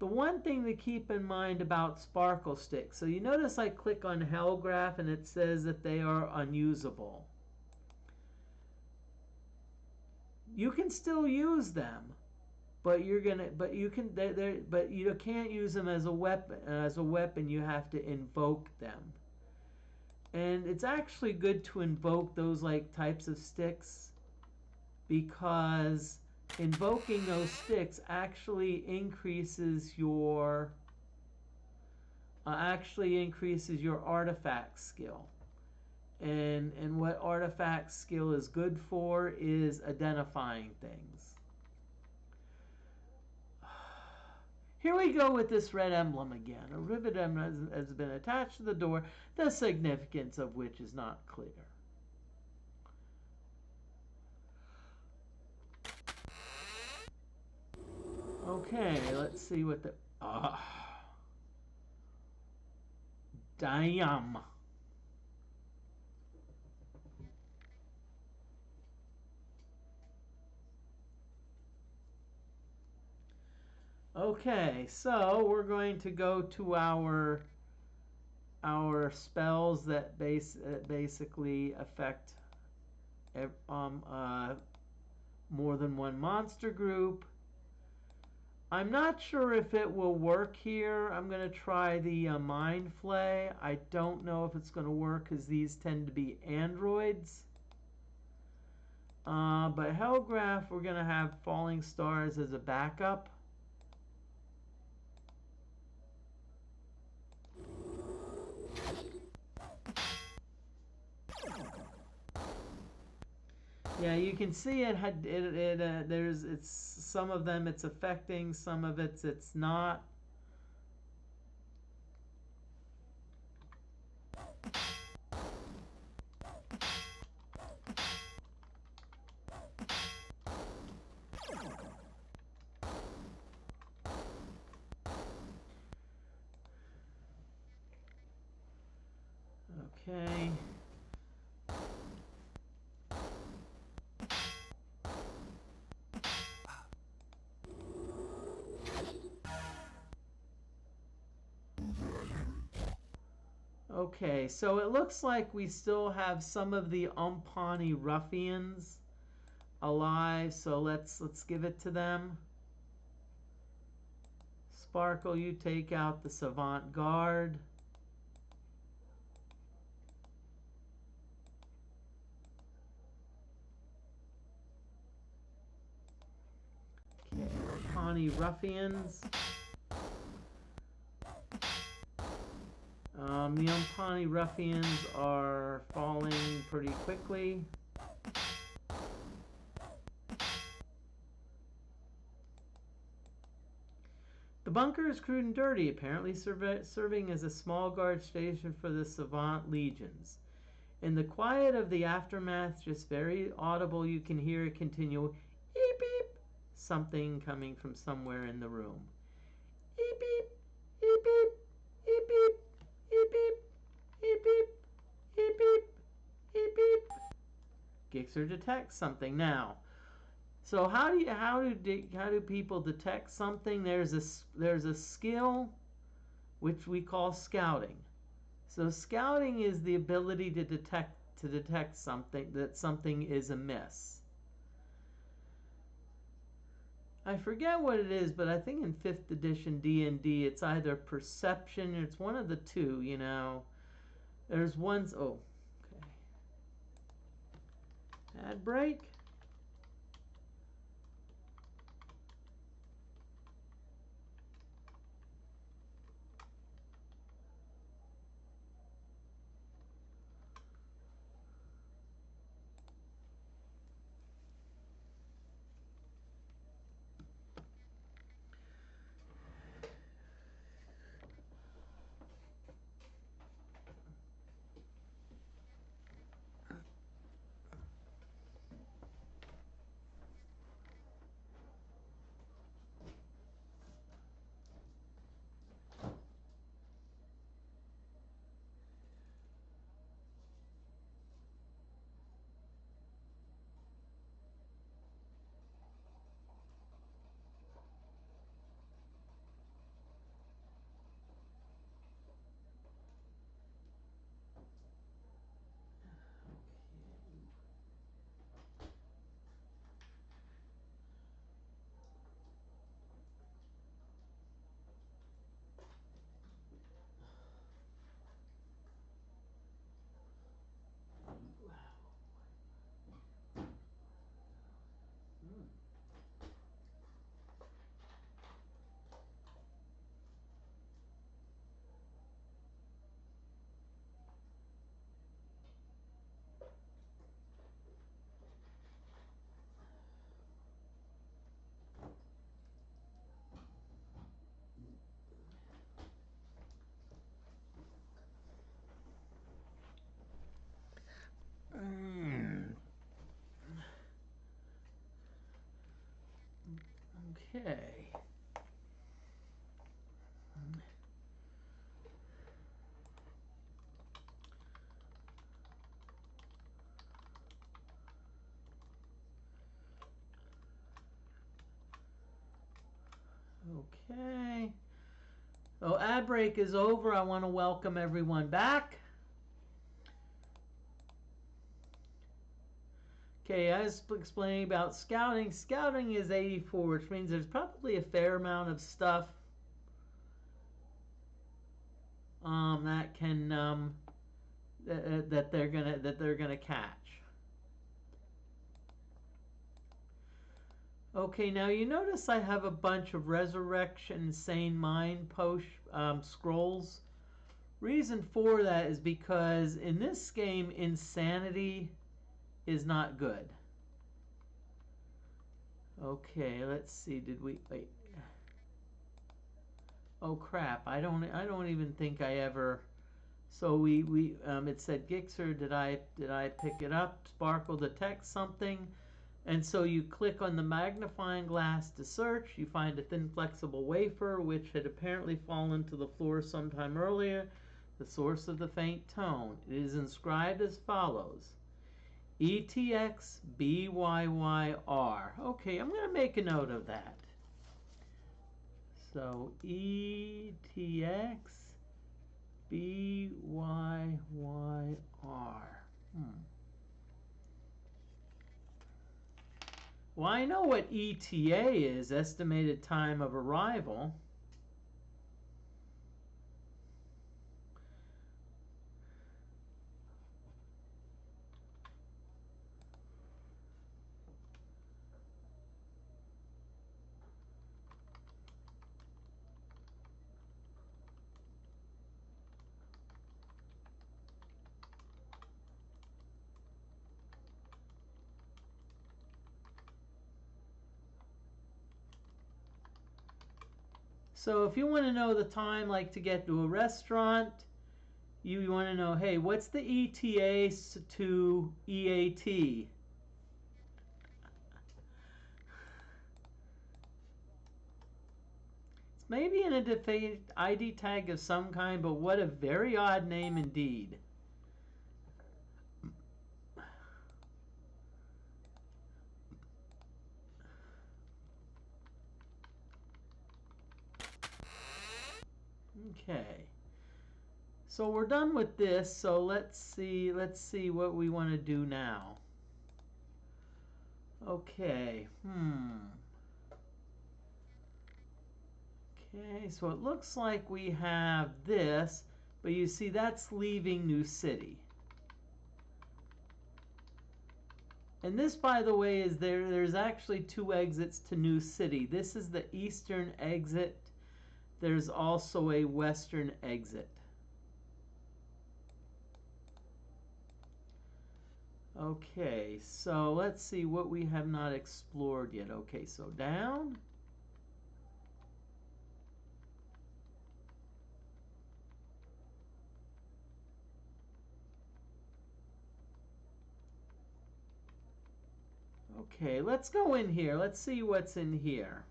the one thing to keep in mind about sparkle sticks, so you notice I click on Hellgraph and it says that they are unusable. You can still use them, but you can't use them as a weapon. As a weapon, you have to invoke them, and it's actually good to invoke those like types of sticks, because invoking those sticks actually increases your artifact skill. And what artifact skill is good for is identifying things. Here we go with this red emblem again. A rivet emblem has been attached to the door, the significance of which is not clear. Okay, let's see what the... damn. Okay, so we're going to go to our spells that basically affect more than one monster group. I'm not sure if it will work here. I'm going to try the Mind Flay. I don't know if it's going to work, because these tend to be androids. But Hellgraph, we're going to have Falling Stars as a backup. Yeah, you can see it's some of them it's affecting, some of it's not. Okay. Okay, so it looks like we still have some of the Umpani ruffians alive, so let's give it to them. Sparkle, you take out the Savant Guard. Okay, Umpani ruffians. The Umpani ruffians are falling pretty quickly. The bunker is crude and dirty, apparently serving as a small guard station for the Savant legions. In the quiet of the aftermath, just very audible, you can hear a continual beep beep, something coming from somewhere in the room. Beep beep, beep beep, beep beep, beep beep, beep beep, beep beep, beep beep. Gixxer detects something now. So how do people detect something? There's a skill which we call scouting. So scouting is the ability to detect something, that something is amiss. I forget what it is, but I think in 5th edition D&D it's either perception, it's one of the two, you know. There's one's okay. Ad break. Okay. Okay. So ad break is over. I want to welcome everyone back. Okay, I was explaining about scouting. Scouting is 84, which means there's probably a fair amount of stuff that can that they're gonna catch. Okay, now you notice I have a bunch of Resurrection Sane Mind scrolls. Reason for that is because in this game, insanity is not good. Okay, let's see. Did we wait? Oh crap! I don't even think I ever. So it said Gixxer. Did I pick it up? Sparkle detects something. And so you click on the magnifying glass to search. You find a thin flexible wafer, which had apparently fallen to the floor sometime earlier, the source of the faint tone. It is inscribed as follows: ETX BYYR. Okay, I'm going to make a note of that. So ETX B-Y-Y-R. Well, I know what ETA is, estimated time of arrival. So if you want to know the time, like to get to a restaurant, you want to know, hey, what's the ETA to EAT? It's maybe in a ID tag of some kind, but what a very odd name indeed. Okay. So we're done with this, so let's see what we want to do now. Okay. Okay, so it looks like we have this, but you see that's leaving New City. And this, by the way, is there's actually two exits to New City. This is the eastern exit. There's also a western exit. Okay, so let's see what we have not explored yet. Okay, so down. Okay, let's go in here. Let's see what's in here.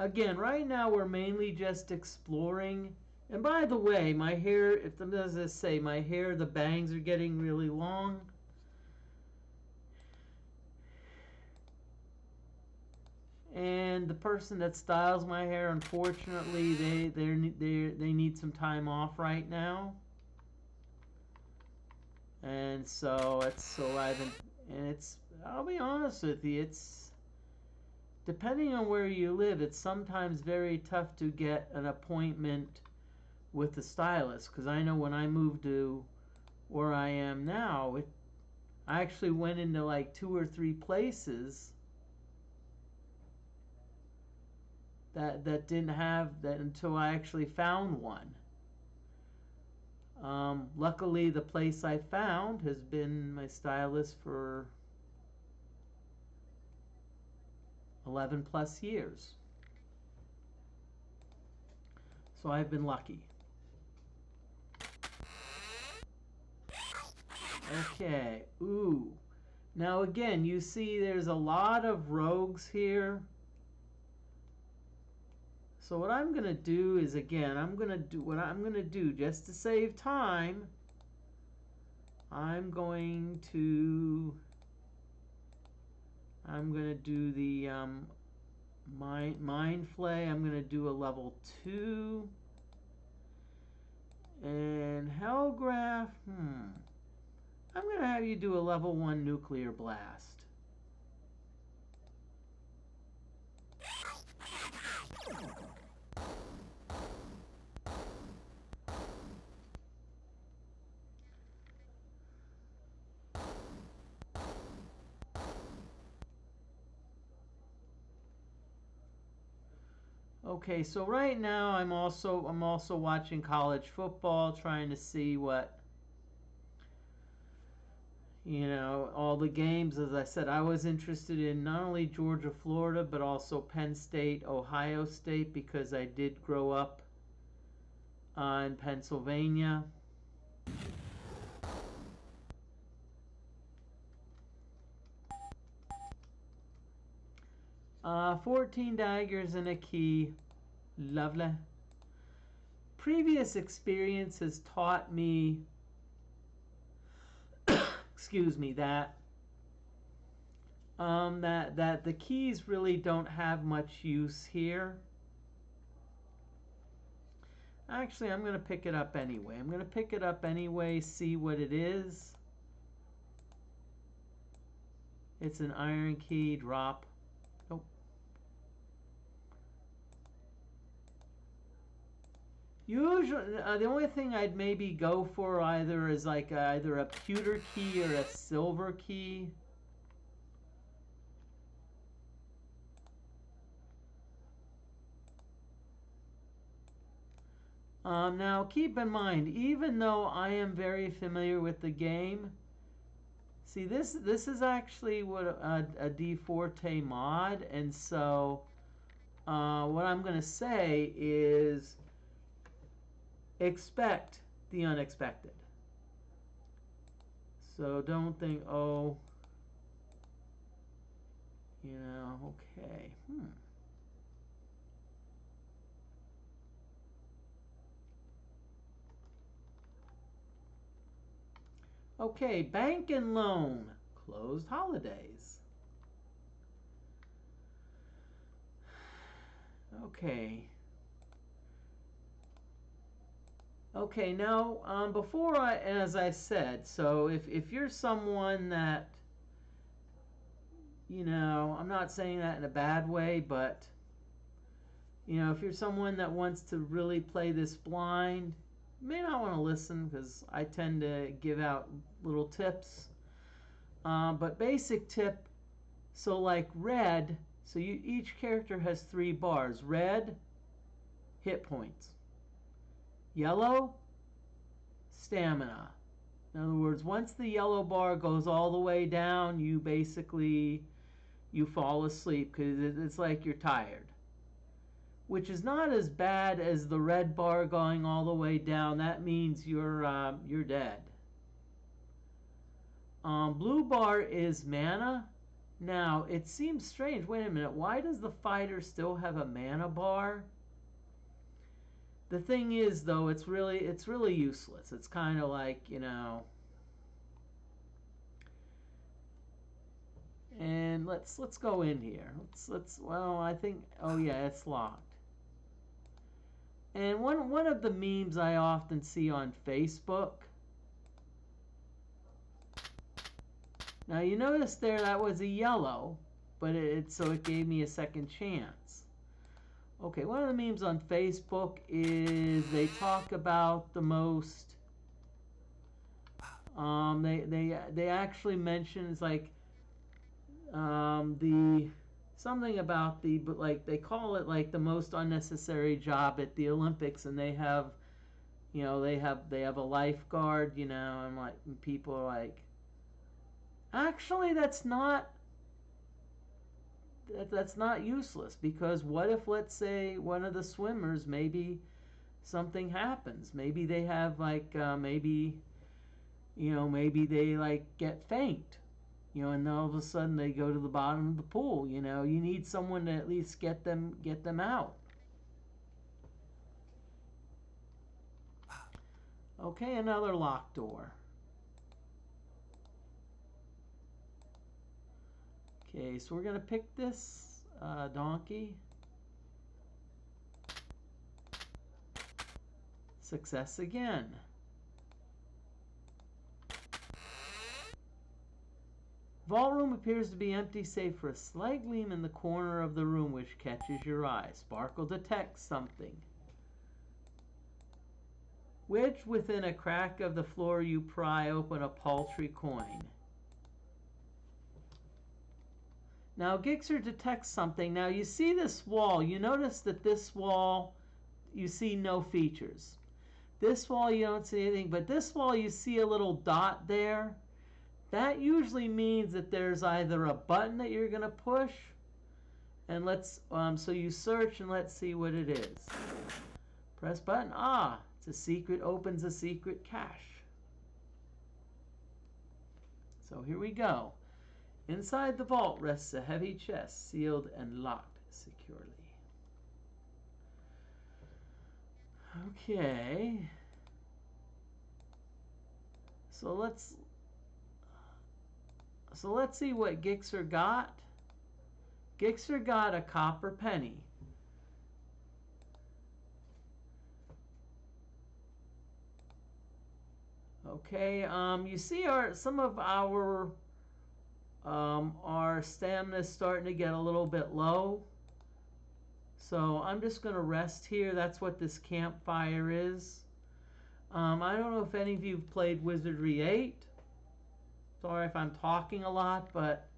Again, right now we're mainly just exploring. And by the way, my hair, as I say, my hair, the bangs are getting really long. And the person that styles my hair, unfortunately, they need some time off right now. And so I'll be honest with you, it's depending on where you live, it's sometimes very tough to get an appointment with the stylist, because I know when I moved to where I am now, I actually went into like 2 or 3 places that didn't have that until I actually found one. Luckily, the place I found has been my stylist for 11 plus years. So I've been lucky. Okay, ooh. Now again, you see there's a lot of rogues here. So what I'm going to do is, again, I'm going to do just to save time. I'm going to do the Mind Flay. I'm going to do a level 2. And Hellgraph, I'm going to have you do a level 1 Nuclear Blast. Okay, so right now I'm also watching college football, trying to see what, all the games. As I said, I was interested in not only Georgia, Florida, but also Penn State, Ohio State, because I did grow up in Pennsylvania. 14 daggers and a key. Lovely. Previous experience has taught me, excuse me, that the keys really don't have much use here. Actually, I'm going to pick it up anyway. I'm going to pick it up anyway, see what it is. It's an iron key drop. Nope. Usually, the only thing I'd maybe go for either is like either a pewter key or a silver key. Now, keep in mind, even though I am very familiar with the game, see, this is actually what a DFortae mod, and so what I'm going to say is expect the unexpected. So don't think, oh, you know, okay. Okay, bank and loan, closed holidays. Okay. Okay, now, as I said, so if you're someone that, you know, I'm not saying that in a bad way, but, you know, if you're someone that wants to really play this blind, you may not want to listen because I tend to give out little tips. But basic tip, so like red, so each character has 3 bars. Red, hit points. Yellow, stamina. In other words, once the yellow bar goes all the way down, you basically, you fall asleep because it's like you're tired. Which is not as bad as the red bar going all the way down. That means you're dead. Blue bar is mana. Now, it seems strange. Wait a minute. Why does the fighter still have a mana bar? The thing is, though, it's really useless. It's kind of like, you know. And let's go in here. Well, I think, oh yeah, it's locked. And one of the memes I often see on Facebook. Now you notice there that was a yellow, but so it gave me a second chance. Okay, one of the memes on Facebook is they talk about the most. They actually mention it's like the something about the, but like they call it like the most unnecessary job at the Olympics, and they have, you know, they have a lifeguard, you know, and like and people are like, actually that's not useless, because what if, let's say, one of the swimmers, maybe something happens, maybe they have like maybe they like get faint, you know, and all of a sudden they go to the bottom of the pool, you know, you need someone to at least get them out. Okay, another locked door. Okay, so we're gonna pick this donkey. Success again. Vault room appears to be empty save for a slight gleam in the corner of the room which catches your eye. Sparkle detects something, which within a crack of the floor you pry open a paltry coin. Now Gixxer detects something. Now you see this wall. You notice that this wall, you see no features. This wall you don't see anything, but this wall you see a little dot there. That usually means that there's either a button that you're going to push, and so you search and let's see what it is. Press button. Ah, it's a secret, opens a secret cache. So here we go. Inside the vault rests a heavy chest, sealed and locked securely. Okay. So let's see what Gixxer got. Gixxer got a copper penny. Okay, you see some of our stamina is starting to get a little bit low. So I'm just going to rest here. That's what this campfire is. I don't know if any of you have played Wizardry 8. Sorry if I'm talking a lot, but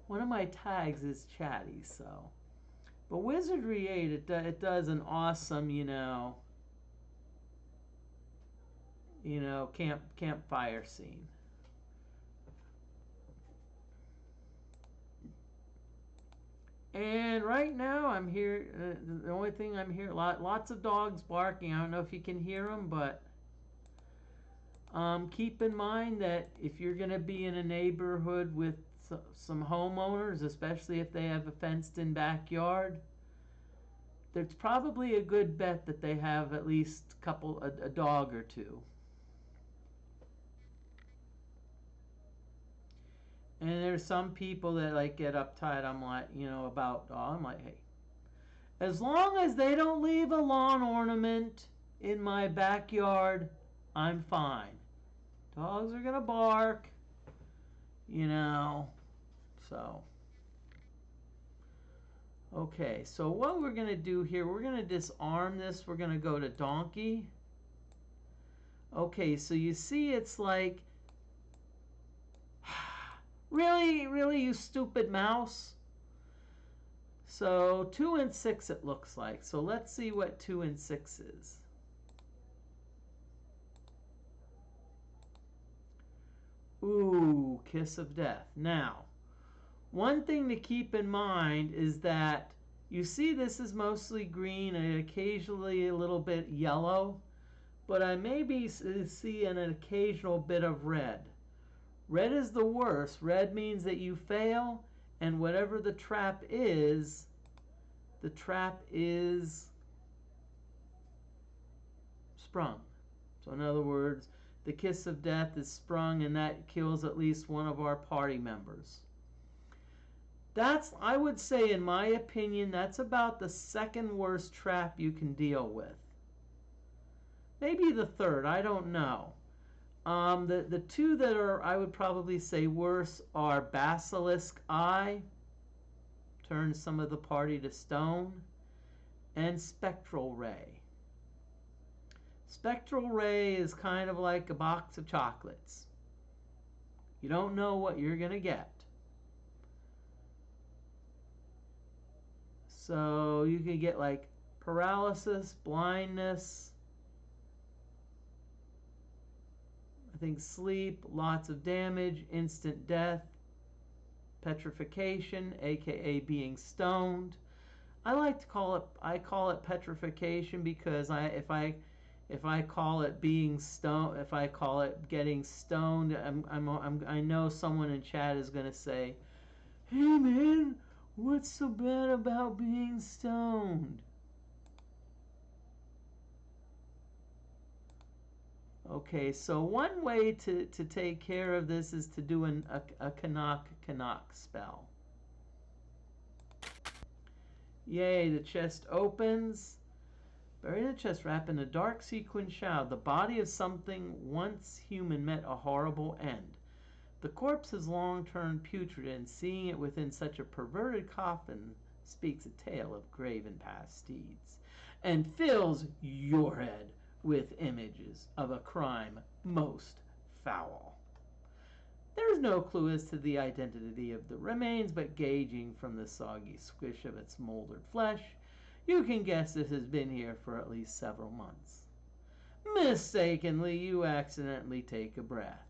one of my tags is chatty, so. But Wizardry 8, it does an awesome, campfire scene. And right now I'm here, the only thing I'm here, lots of dogs barking. I don't know if you can hear them, but keep in mind that if you're going to be in a neighborhood with some homeowners, especially if they have a fenced-in backyard, there's probably a good bet that they have at least a dog or two. And there's some people that like get uptight. I'm like, about dog. I'm like, hey, as long as they don't leave a lawn ornament in my backyard, I'm fine. Dogs are gonna bark, so. Okay, so what we're gonna do here, we're gonna disarm this. We're gonna go to donkey. Okay, so you see it's like, really, you stupid mouse? So 2 and 6 it looks like. So let's see what 2 and 6 is. Ooh, kiss of death. Now, one thing to keep in mind is that you see this is mostly green and occasionally a little bit yellow, but I maybe see an occasional bit of red. Red is the worst. Red means that you fail, and whatever the trap is sprung. So in other words, the kiss of death is sprung, and that kills at least one of our party members. That's, I would say, in my opinion, that's about the second worst trap you can deal with. Maybe the third, I don't know. The two that are, I would probably say, worse are Basilisk Eye, turns some of the party to stone, and Spectral Ray. Spectral Ray is kind of like a box of chocolates. You don't know what you're going to get. So you can get like paralysis, blindness, I think sleep, lots of damage, instant death, petrification, aka being stoned. I call it petrification because if I call it being stoned, if I call it getting stoned, I know someone in chat is going to say, "Hey man, what's so bad about being stoned?" Okay, so one way to take care of this is to do a Canuck spell. Yay, the chest opens. Buried in the chest, wrapped in a dark sequin shroud, the body of something once human met a horrible end. The corpse has long turned putrid, and seeing it within such a perverted coffin speaks a tale of graven past deeds, and fills your head with images of a crime most foul. There is no clue as to the identity of the remains, but gauging from the soggy squish of its moldered flesh, you can guess it has been here for at least several months. Mistakenly, you accidentally take a breath.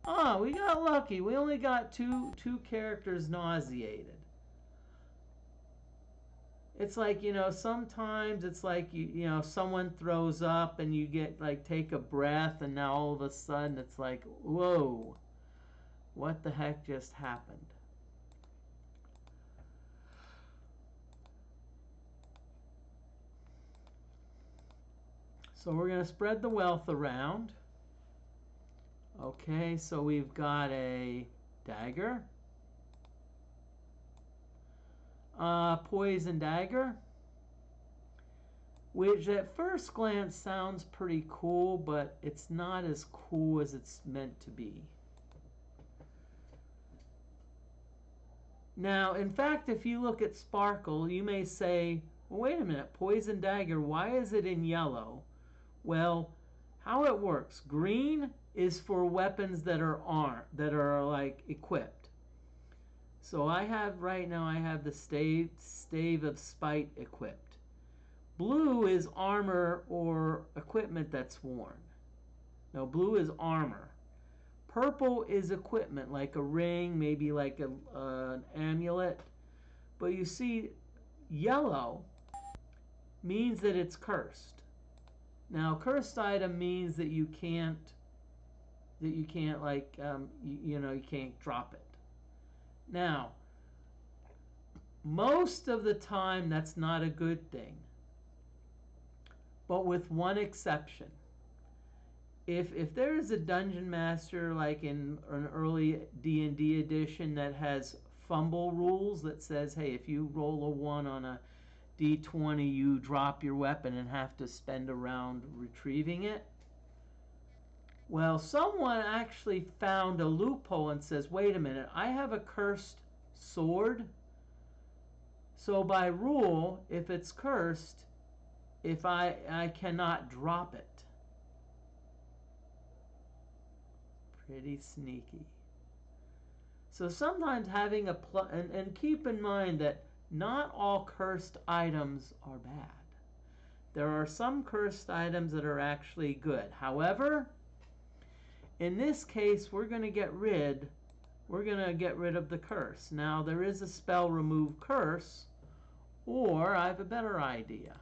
Ah, we got lucky. We only got two characters nauseated. It's like, sometimes it's like, someone throws up and you get, like, take a breath, and now all of a sudden it's like, whoa, what the heck just happened? So we're going to spread the wealth around. Okay, so we've got a dagger. Poison dagger. which at first glance sounds pretty cool, but it's not as cool as it's meant to be. Now, in fact, if you look at Sparkle, you may say, well, wait a minute, Poison Dagger, why is it in yellow? Well, how it works, green is for weapons that are like equipped. So I have right now, I have the Stave of Spite equipped. Blue is armor or equipment that's worn. No, blue is armor. Purple is equipment, like a ring, maybe like an amulet. But you see, yellow means that it's cursed. Now, cursed item means that you can't like, you can't drop it. Now, most of the time, that's not a good thing. But with one exception. If there is a dungeon master like in an early D&D edition that has fumble rules that says, hey, if you roll a 1 on a D20, you drop your weapon and have to spend a round retrieving it. Well, someone actually found a loophole and says, wait a minute, I have a cursed sword. So by rule, if it's cursed, if I cannot drop it. Pretty sneaky. So sometimes having a and keep in mind that not all cursed items are bad. There are some cursed items that are actually good. However, in this case, we're going to get rid of the curse. Now, there is a spell remove curse, or I have a better idea.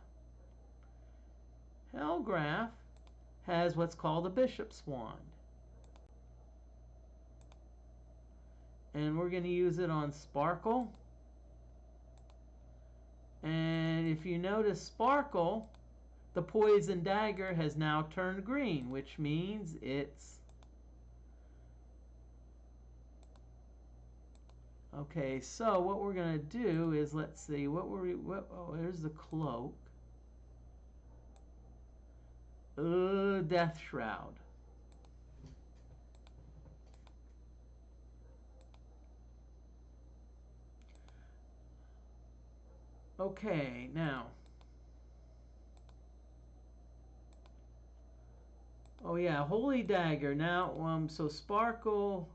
Hellgraph has what's called a bishop's wand. And we're going to use it on Sparkle. And if you notice Sparkle, the Poison Dagger has now turned green, which means it's... Okay, so what we're going to do is, let's see, oh, there's the cloak. Death Shroud. Okay, now. Oh yeah, Holy Dagger. Now, so Sparkle.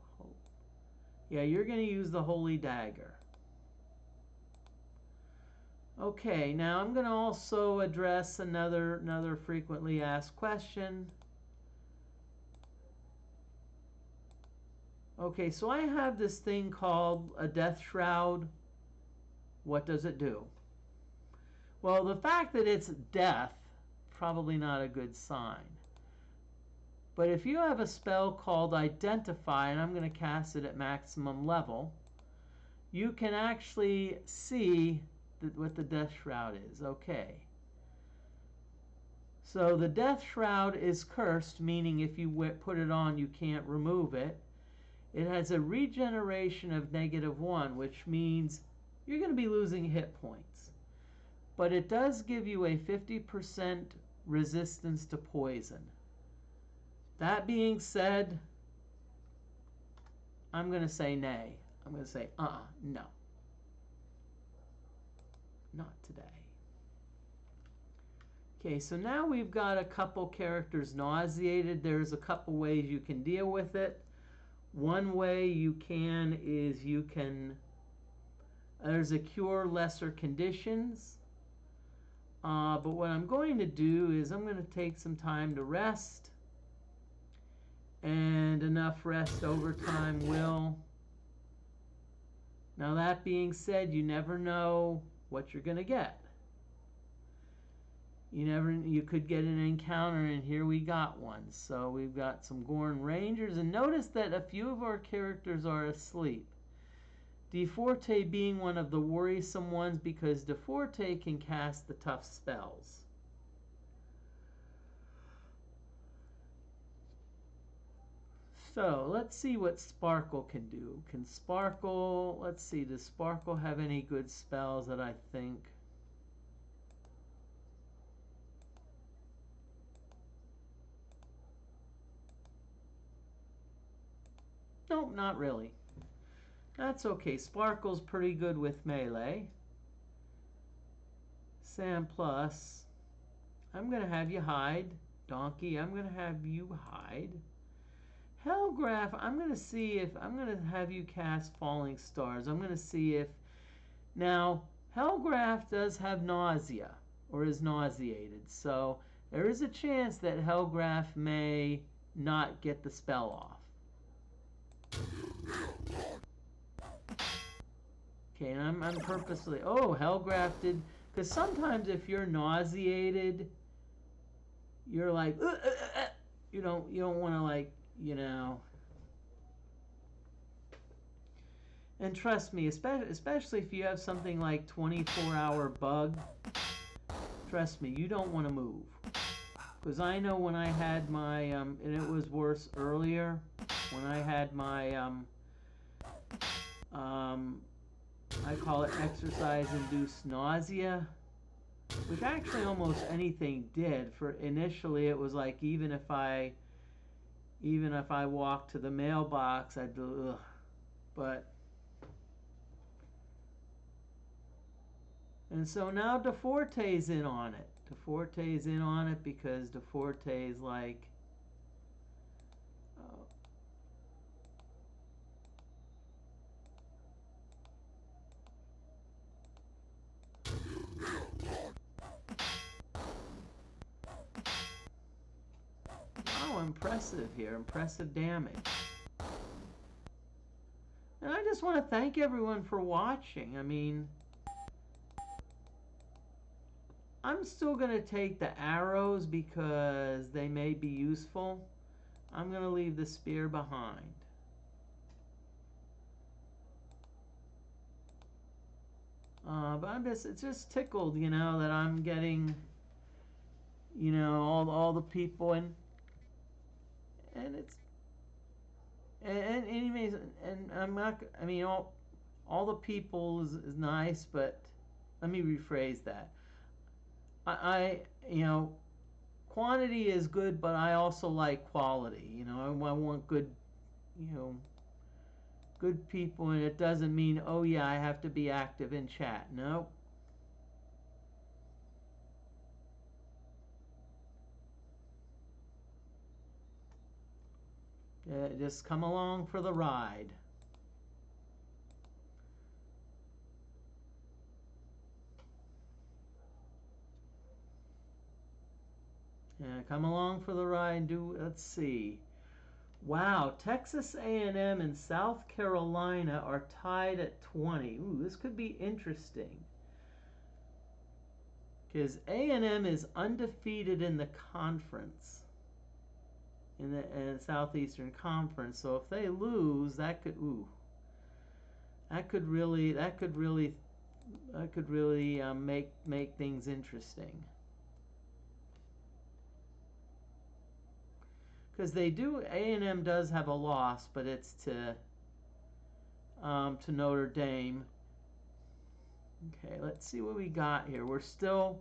Yeah, you're going to use the Holy Dagger. Okay, now I'm going to also address another frequently asked question. Okay, so I have this thing called a Death Shroud. What does it do? Well, the fact that it's death, probably not a good sign. But if you have a spell called Identify, and I'm going to cast it at maximum level, you can actually see what the Death Shroud is. Okay. So the Death Shroud is cursed, meaning if you put it on, you can't remove it. It has a regeneration of -1, which means you're going to be losing hit points. But it does give you a 50% resistance to poison. That being said, I'm going to say nay. I'm going to say, no. Not today. Okay, so now we've got a couple characters nauseated. There's a couple ways you can deal with it. One way you can is there's a cure lesser conditions. But what I'm going to do is I'm going to take some time to rest. And enough rest over time will. Now that being said, you never know what you're going to get. You could get an encounter, and here we got one. So we've got some Gorn Rangers, and notice that a few of our characters are asleep. DFortae being one of the worrisome ones because DFortae can cast the tough spells. So let's see what Sparkle can do. Can Sparkle, let's see, does Sparkle have any good spells that I think? Nope, not really. That's okay. Sparkle's pretty good with melee. Sam Plus, I'm going to have you hide. Donkey, I'm going to have you hide. Hellgraph, I'm going to have you cast Falling Stars. I'm going to see if, now, Hellgraph does have nausea, or is nauseated, so there is a chance that Hellgraph may not get the spell off. Okay, and I'm purposely, oh, Hellgraph did, because sometimes if you're nauseated, you're like, you don't want to, like, you know. And trust me, especially if you have something like 24-hour bug, trust me, you don't want to move. Because I know when I had my, and it was worse earlier, when I had my, I call it exercise-induced nausea, which actually almost anything did. For initially, it was like even if I walked to the mailbox, I'd do, ugh. But, and so now DFortae's in on it. DFortae's in on it because DFortae's like, wow, impressive here, impressive damage. And I just want to thank everyone for watching. I mean, I'm still going to take the arrows because they may be useful. I'm going to leave the spear behind. But it's just tickled, you know, that I'm getting, you know, all the people and it's and anyways, and I'm not, I mean, all the people is nice, but let me rephrase that. I you know, quantity is good, but I also like quality. You know, I want good, you know, good people, and it doesn't mean, oh yeah, I have to be active in chat. No. Just come along for the ride. Yeah, come along for the ride. Let's see. Wow, Texas A&M and South Carolina are tied at 20. Ooh, this could be interesting. Because A&M is undefeated in the conference, in the Southeastern Conference. So if they lose, that could really make things interesting. Because A&M does have a loss, but it's to Notre Dame. Okay, let's see what we got here. We're still,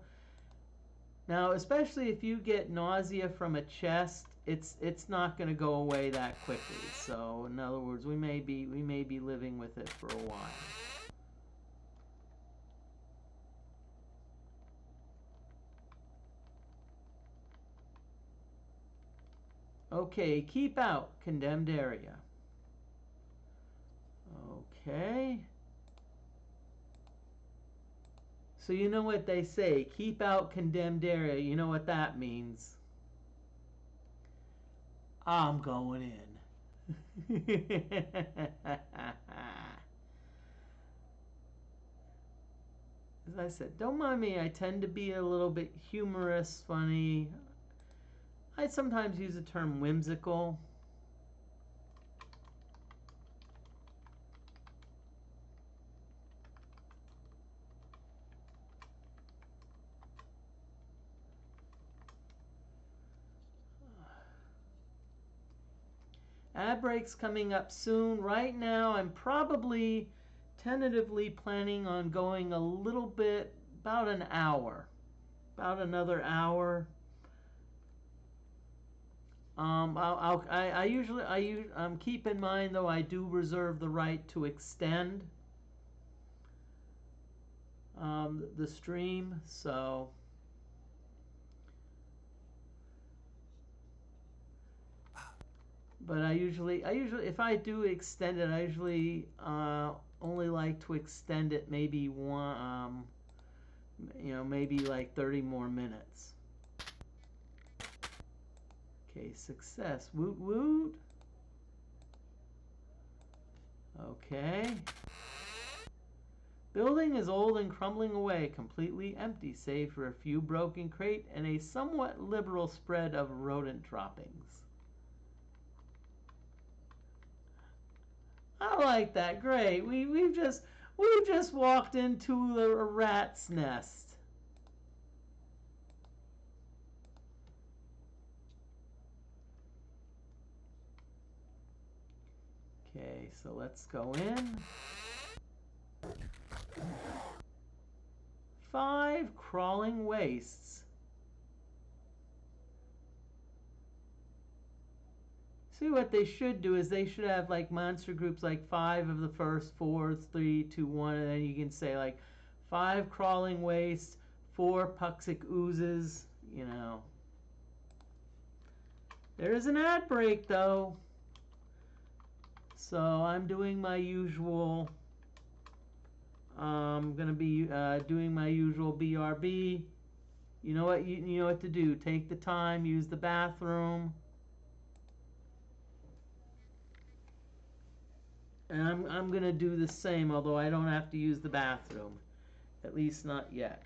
now, especially if you get nausea from a chest, it's not going to go away that quickly. So, in other words, we may be living with it for a while. Okay, keep out condemned area. Okay. So you know what they say, keep out condemned area. You know what that means. I'm going in. As I said, don't mind me. I tend to be a little bit humorous, funny. I sometimes use the term whimsical. Ad break's coming up soon. Right now, I'm probably tentatively planning on going a little bit, about an hour. About another hour. I usually keep in mind though I do reserve the right to extend the stream, so but I usually if I do extend it, I usually only like to extend it maybe one maybe like 30 more minutes. Okay, success. Woot woot. Okay. Building is old and crumbling away, completely empty, save for a few broken crate and a somewhat liberal spread of rodent droppings. I like that. Great. We've just walked into a rat's nest. Okay, so let's go in. 5 crawling wastes. See, what they should do is they should have like monster groups like 5 of the first, 4, 3, 2, 1, and then you can say like 5 crawling wastes, 4 puxic oozes, you know. There is an ad break though. So I'm doing my usual, I'm going to be doing my usual BRB. You know what you know what to do. Take the time, use the bathroom. And I'm going to do the same, although I don't have to use the bathroom. At least not yet.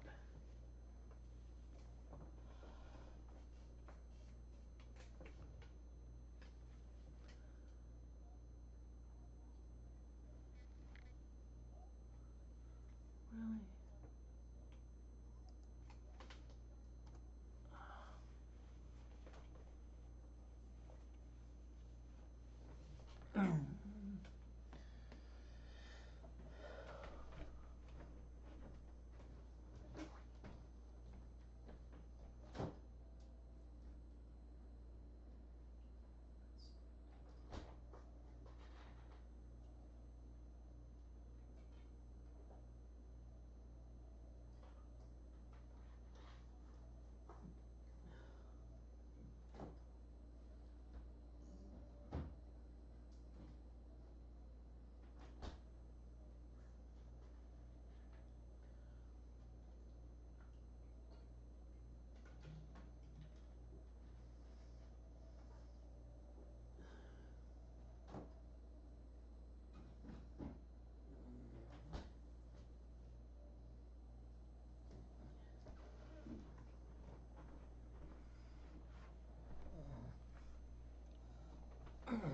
Really?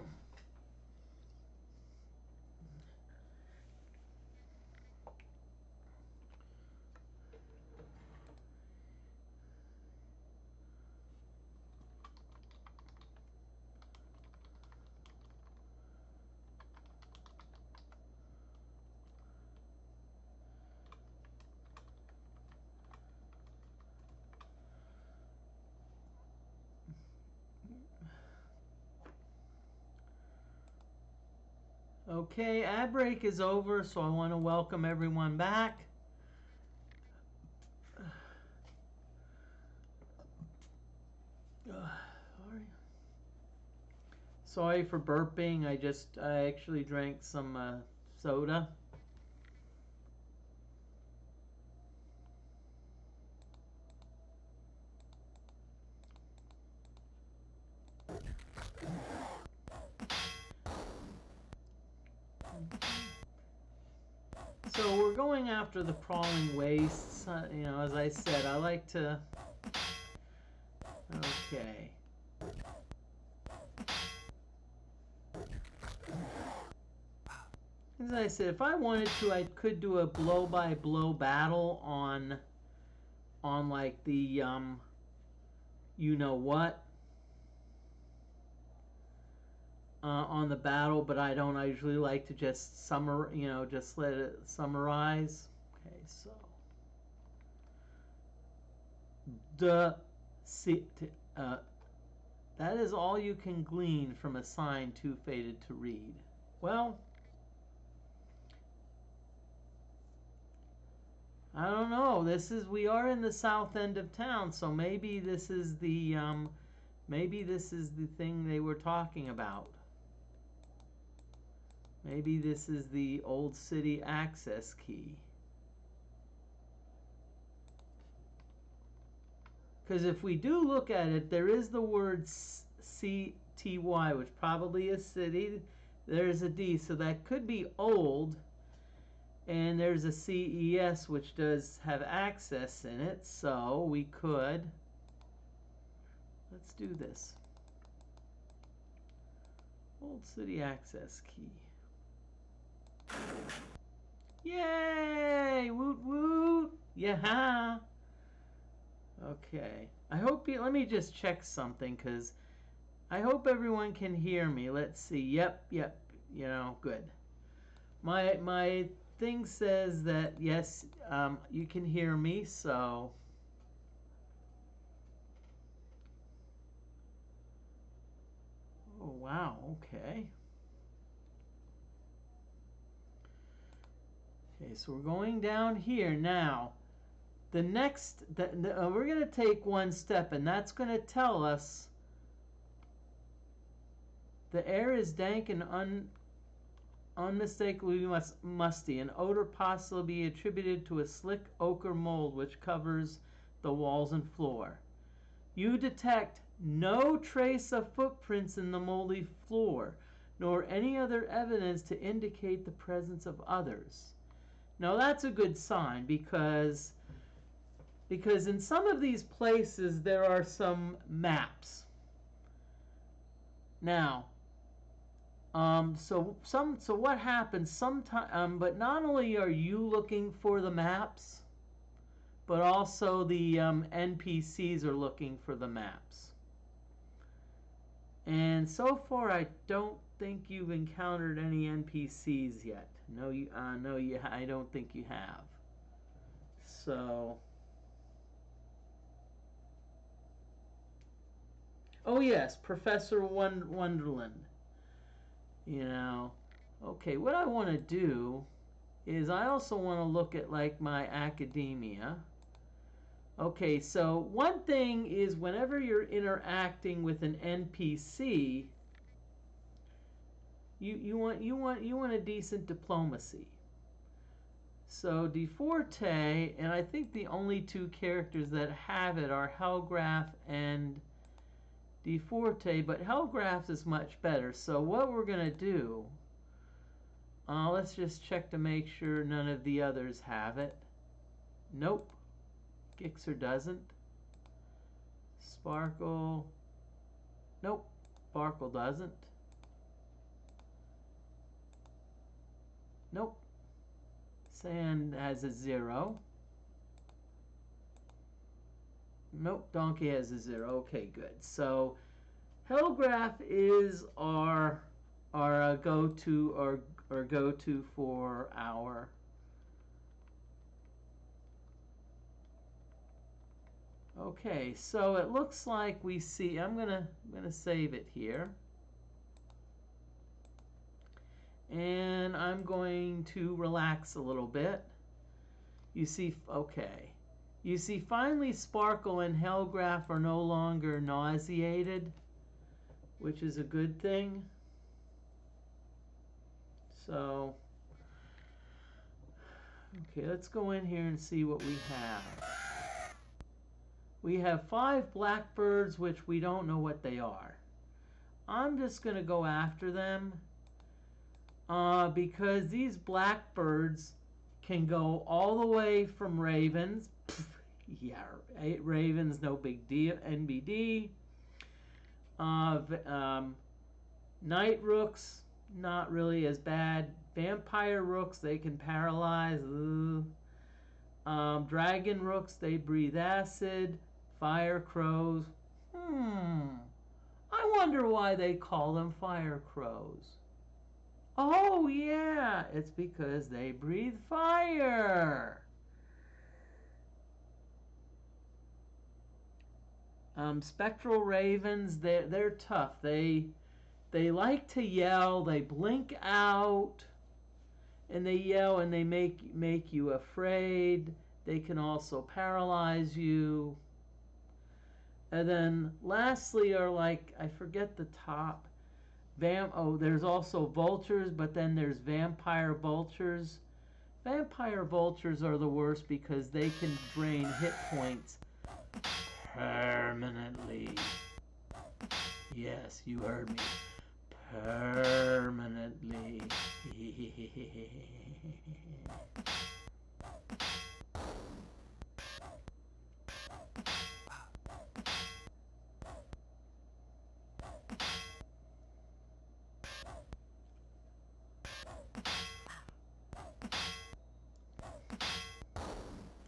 Okay, ad break is over, so I want to welcome everyone back. Sorry for burping. I actually drank some soda. So we're going after the crawling wastes. You know, as I said, I like to. Okay. As I said, if I wanted to, I could do a blow-by-blow battle on like the you know what. On the battle, but I don't. I usually like to just just let it summarize. Okay, so That is all you can glean from a sign too faded to read. Well, I don't know. We are in the south end of town, so maybe this is the thing they were talking about. Maybe this is the old city access key. Because if we do look at it, there is the word CTY, which probably is city. There's a D, so that could be old. And there's a CES, which does have access in it, so we could. Let's do this. Old city access key. Yay! Woot woot! Yeah! Okay. I hope you. Let me just check something, because I hope everyone can hear me. Let's see. Yep. You know, good. My thing says that yes, you can hear me. So. Oh wow. Okay. Okay. So we're going down here now. The next, we're going to take one step, and that's going to tell us the air is dank and unmistakably musty. An odor possibly be attributed to a slick ochre mold which covers the walls and floor. You detect no trace of footprints in the moldy floor, nor any other evidence to indicate the presence of others. Now that's a good sign, because in some of these places there are some maps. Now, so what happens sometimes? But not only are you looking for the maps, but also the NPCs are looking for the maps. And so far, I don't think you've encountered any NPCs yet. No, I don't think you have. So. Oh yes, Professor Wonderland. You know, okay, what I want to do is I also want to look at like my academia. Okay, so one thing is whenever you're interacting with an NPC, you want a decent diplomacy. So DFortae, and I think the only two characters that have it are Hellgraph and DFortae, but Hellgraph is much better. So what we're going to do, let's just check to make sure none of the others have it. Nope. Gixxer doesn't. Sparkle. Nope. Sparkle doesn't. Nope. Sand has a 0. Nope, Donkey has a 0. Okay, good. So Hellgraph is our go-to for our okay. So it looks like we see. I'm gonna save it here, and I'm going to relax a little bit. You see, okay. You see, finally Sparkle and Hellgraph are no longer nauseated, which is a good thing. So, okay, let's go in here and see what we have. We have 5 blackbirds, which we don't know what they are. I'm just going to go after them because these blackbirds can go all the way from ravens. Yeah, ravens, no big deal. NBD. Night rooks, not really as bad. Vampire rooks, they can paralyze. Dragon rooks, they breathe acid. Fire crows. I wonder why they call them fire crows. Oh yeah, it's because they breathe fire. Spectral ravens, they're tough. They like to yell. They blink out, and they yell, and they make you afraid. They can also paralyze you. And then lastly are like, I forget the top. There's also vultures, but then there's vampire vultures. Vampire vultures are the worst because they can drain hit points permanently. Yes, you heard me. Permanently.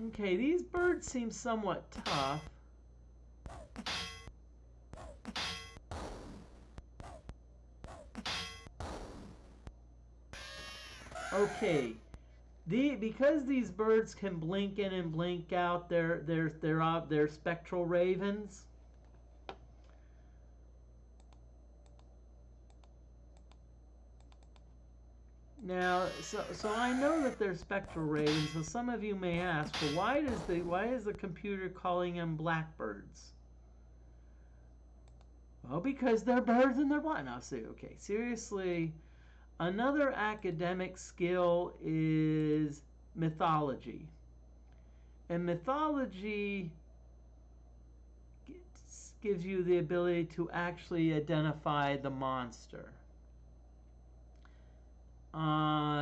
Okay, these birds seem somewhat tough. Okay, because these birds can blink in and blink out, they're spectral ravens. Now, so I know that they're spectral ravens. So some of you may ask, well, why is the computer calling them blackbirds? Well, because they're birds and they're blind. I'll say, okay, seriously. Another academic skill is mythology. And mythology gives you the ability to actually identify the monster.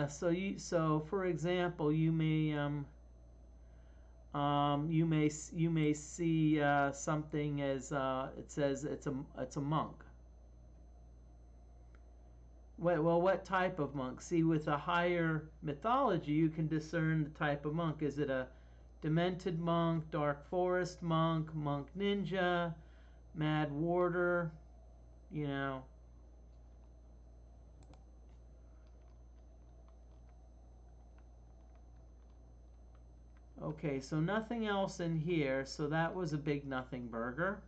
So for example, you may see something as it says it's a monk. What type of monk? See, with a higher mythology, you can discern the type of monk. Is it a demented monk, dark forest monk, monk ninja, mad warder? You know. Okay, so nothing else in here, so that was a big nothing burger.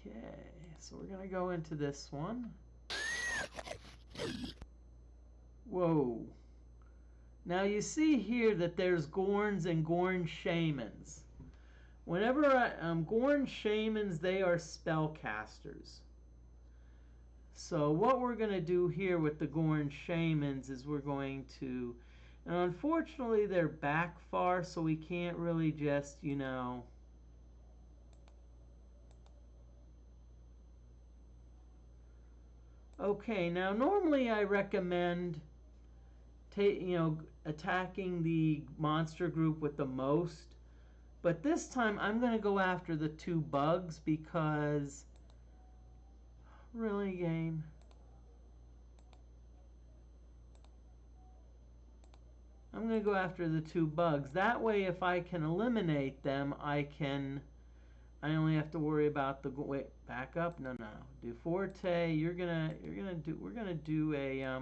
Okay, so we're going to go into this one. Whoa. Now you see here that there's Gorns and Gorn shamans. Whenever Gorn shamans, they are spellcasters. So what we're going to do here with the Gorn shamans is we're going to, and unfortunately they're back far, so we can't really just, you know, okay, now normally I recommend attacking the monster group with the most, but this time I'm going to go after the two bugs because really, game? I'm going to go after the two bugs. That way, if I can eliminate them, I only have to worry about the wait. Back up. No. DFortae, we're gonna do a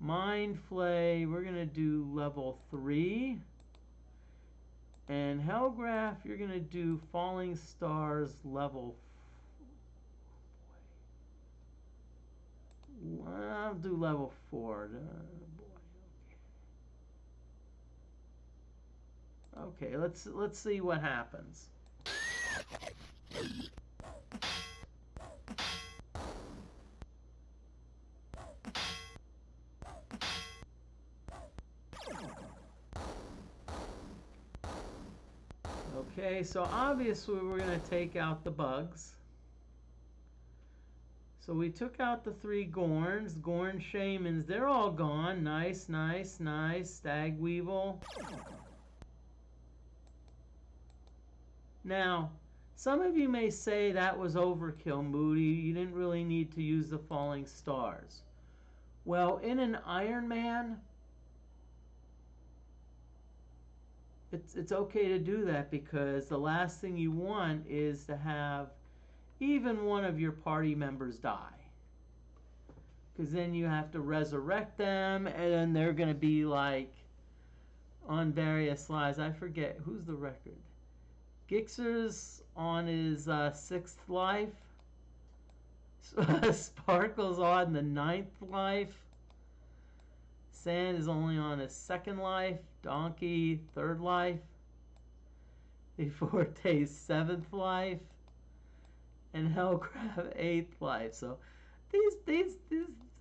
mind flay. We're gonna do level 3. And Hellgraph, you're gonna do falling stars level. I'll do level 4. Okay, let's see what happens. Okay, so obviously we're going to take out the bugs. So we took out the 3 Gorns, Gorn shamans, they're all gone. Nice. Stag Weevil. Now, some of you may say that was overkill, Moody. You didn't really need to use the falling stars. Well, in an Iron Man, it's okay to do that because the last thing you want is to have even one of your party members die. Because then you have to resurrect them and then they're going to be like, on various lives. I forget who's the record. Gixer's on his 6th life. Sparkle's on the 9th life. Sand is only on his 2nd life. Donkey 3rd life. DFortae's 7th life. And Hellcrab 8th life. So these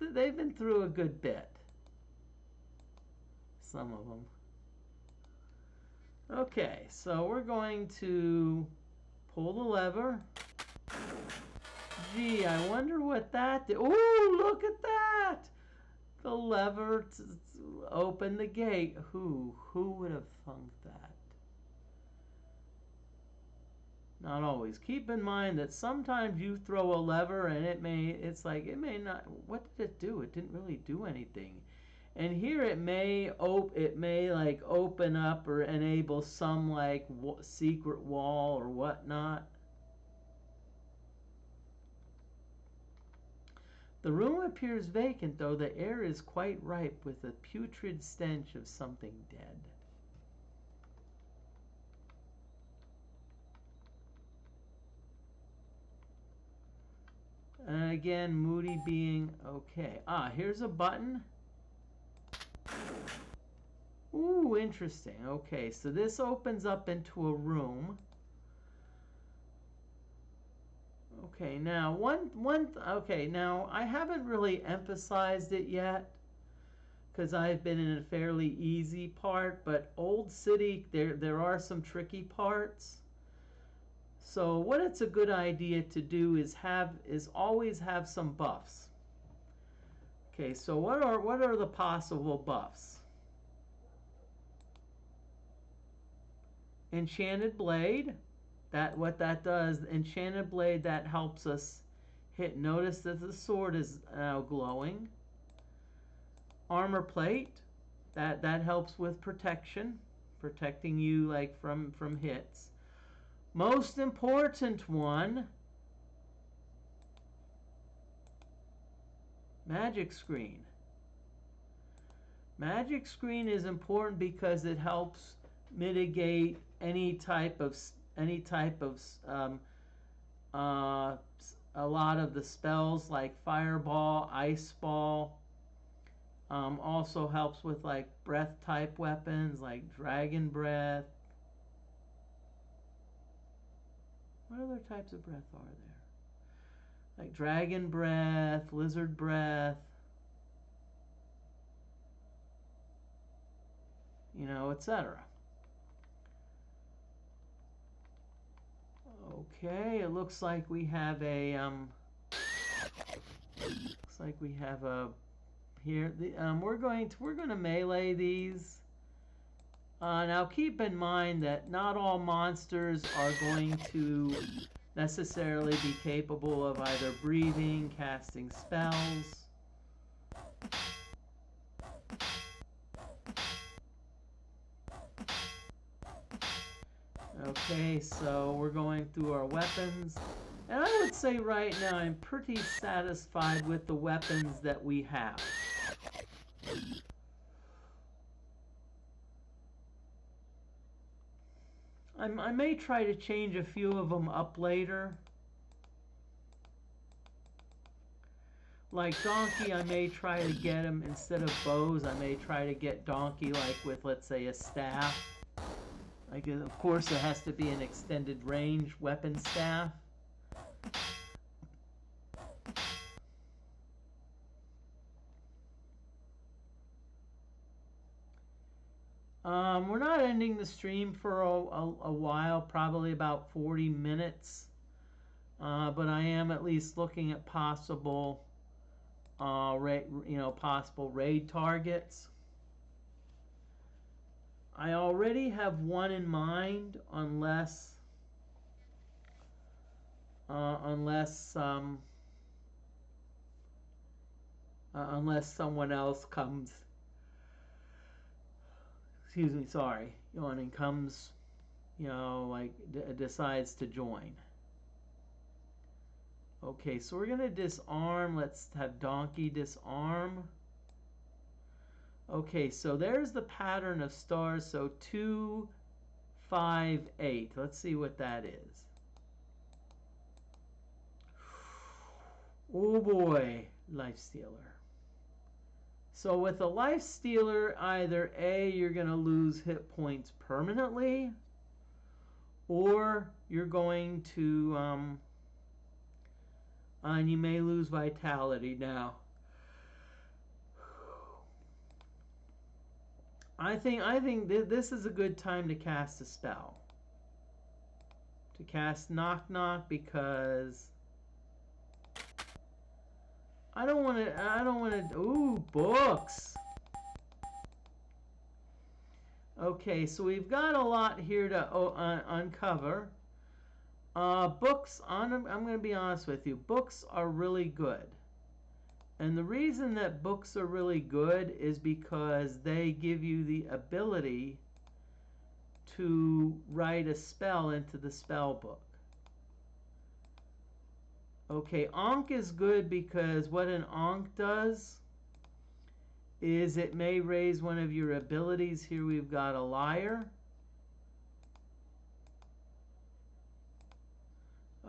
they've been through a good bit. Some of them. Okay, so we're going to pull the lever. Gee, I wonder what that did. Ooh, look at that! The lever to open the gate. Who would have thunk that? Not always. Keep in mind that sometimes you throw a lever and it may not. What did it do? It didn't really do anything. And here it may like open up or enable some like secret wall or whatnot. The room appears vacant, though the air is quite ripe with a putrid stench of something dead. And again, Moody being okay. Here's a button. Ooh, interesting. Okay, so this opens up into a room. Okay, now now I haven't really emphasized it yet because I've been in a fairly easy part, but Old City there are some tricky parts. So what it's a good idea to do is always have some buffs. Okay, so what are the possible buffs? Enchanted Blade. What that does, Enchanted Blade, that helps us hit. Notice that the sword is now glowing. Armor Plate, that helps with protection, protecting you like from hits. Most important one, Magic Screen. Magic Screen is important because it helps mitigate any type of a lot of the spells like Fireball, Ice Ball. Also helps with like breath type weapons like Dragon Breath. What other types of breath are there? Like Dragon Breath, Lizard Breath. Etc. Okay, it looks like we have a here. We're going to melee these. Now keep in mind that not all monsters are going to necessarily be capable of either breathing, casting spells. Okay, so we're going through our weapons. And I would say right now I'm pretty satisfied with the weapons that we have. I may try to change a few of them up later. Like Donkey, I may try to get him, instead of bows, I may try to get Donkey like with, let's say, a staff. Like, of course, it has to be an extended range weapon staff. We're not ending the stream for a while, probably about 40 minutes. But I am at least looking at possible, possible raid targets. I already have one in mind, unless someone else comes. Excuse me, sorry. And comes, decides to join. Okay, so we're gonna disarm. Let's have Donkey disarm. Okay, so there's the pattern of stars. So 2, 5, 8. Let's see what that is. Oh boy, life stealer. So with a life stealer, either A, you're going to lose hit points permanently, or you're going to, and you may lose vitality. Now, I think this is a good time to cast a spell. To cast Knock Knock, because I don't want to, ooh, books. Okay, so we've got a lot here to uncover. Books, I'm going to be honest with you, books are really good. And the reason that books are really good is because they give you the ability to write a spell into the spell book. Okay, Ankh is good because what an Ankh does is it may raise one of your abilities. Here we've got a liar.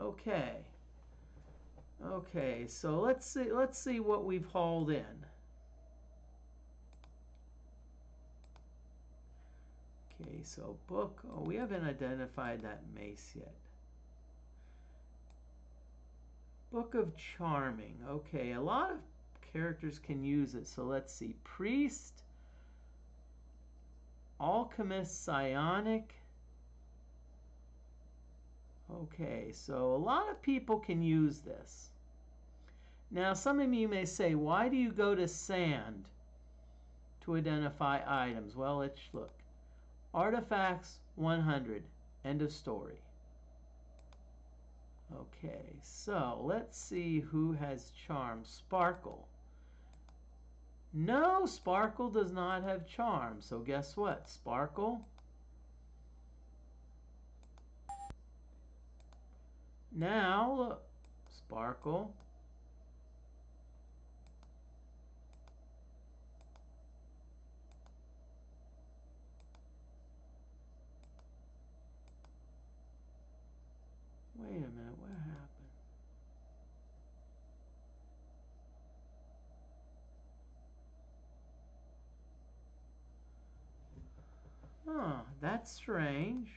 Okay. Okay, so let's see what we've hauled in. Okay, so book. Oh, we haven't identified that mace yet. Book of Charming. Okay, a lot of characters can use it. So let's see. Priest, Alchemist, Psionic. Okay, so a lot of people can use this. Now, some of you may say, why do you go to sand to identify items? Well, let's look. Artifacts 100. End of story. Okay, so let's see who has charm. Sparkle. No, Sparkle does not have charm. So guess what? Sparkle. Now, look. Sparkle. Wait a minute, what happened? Huh, that's strange.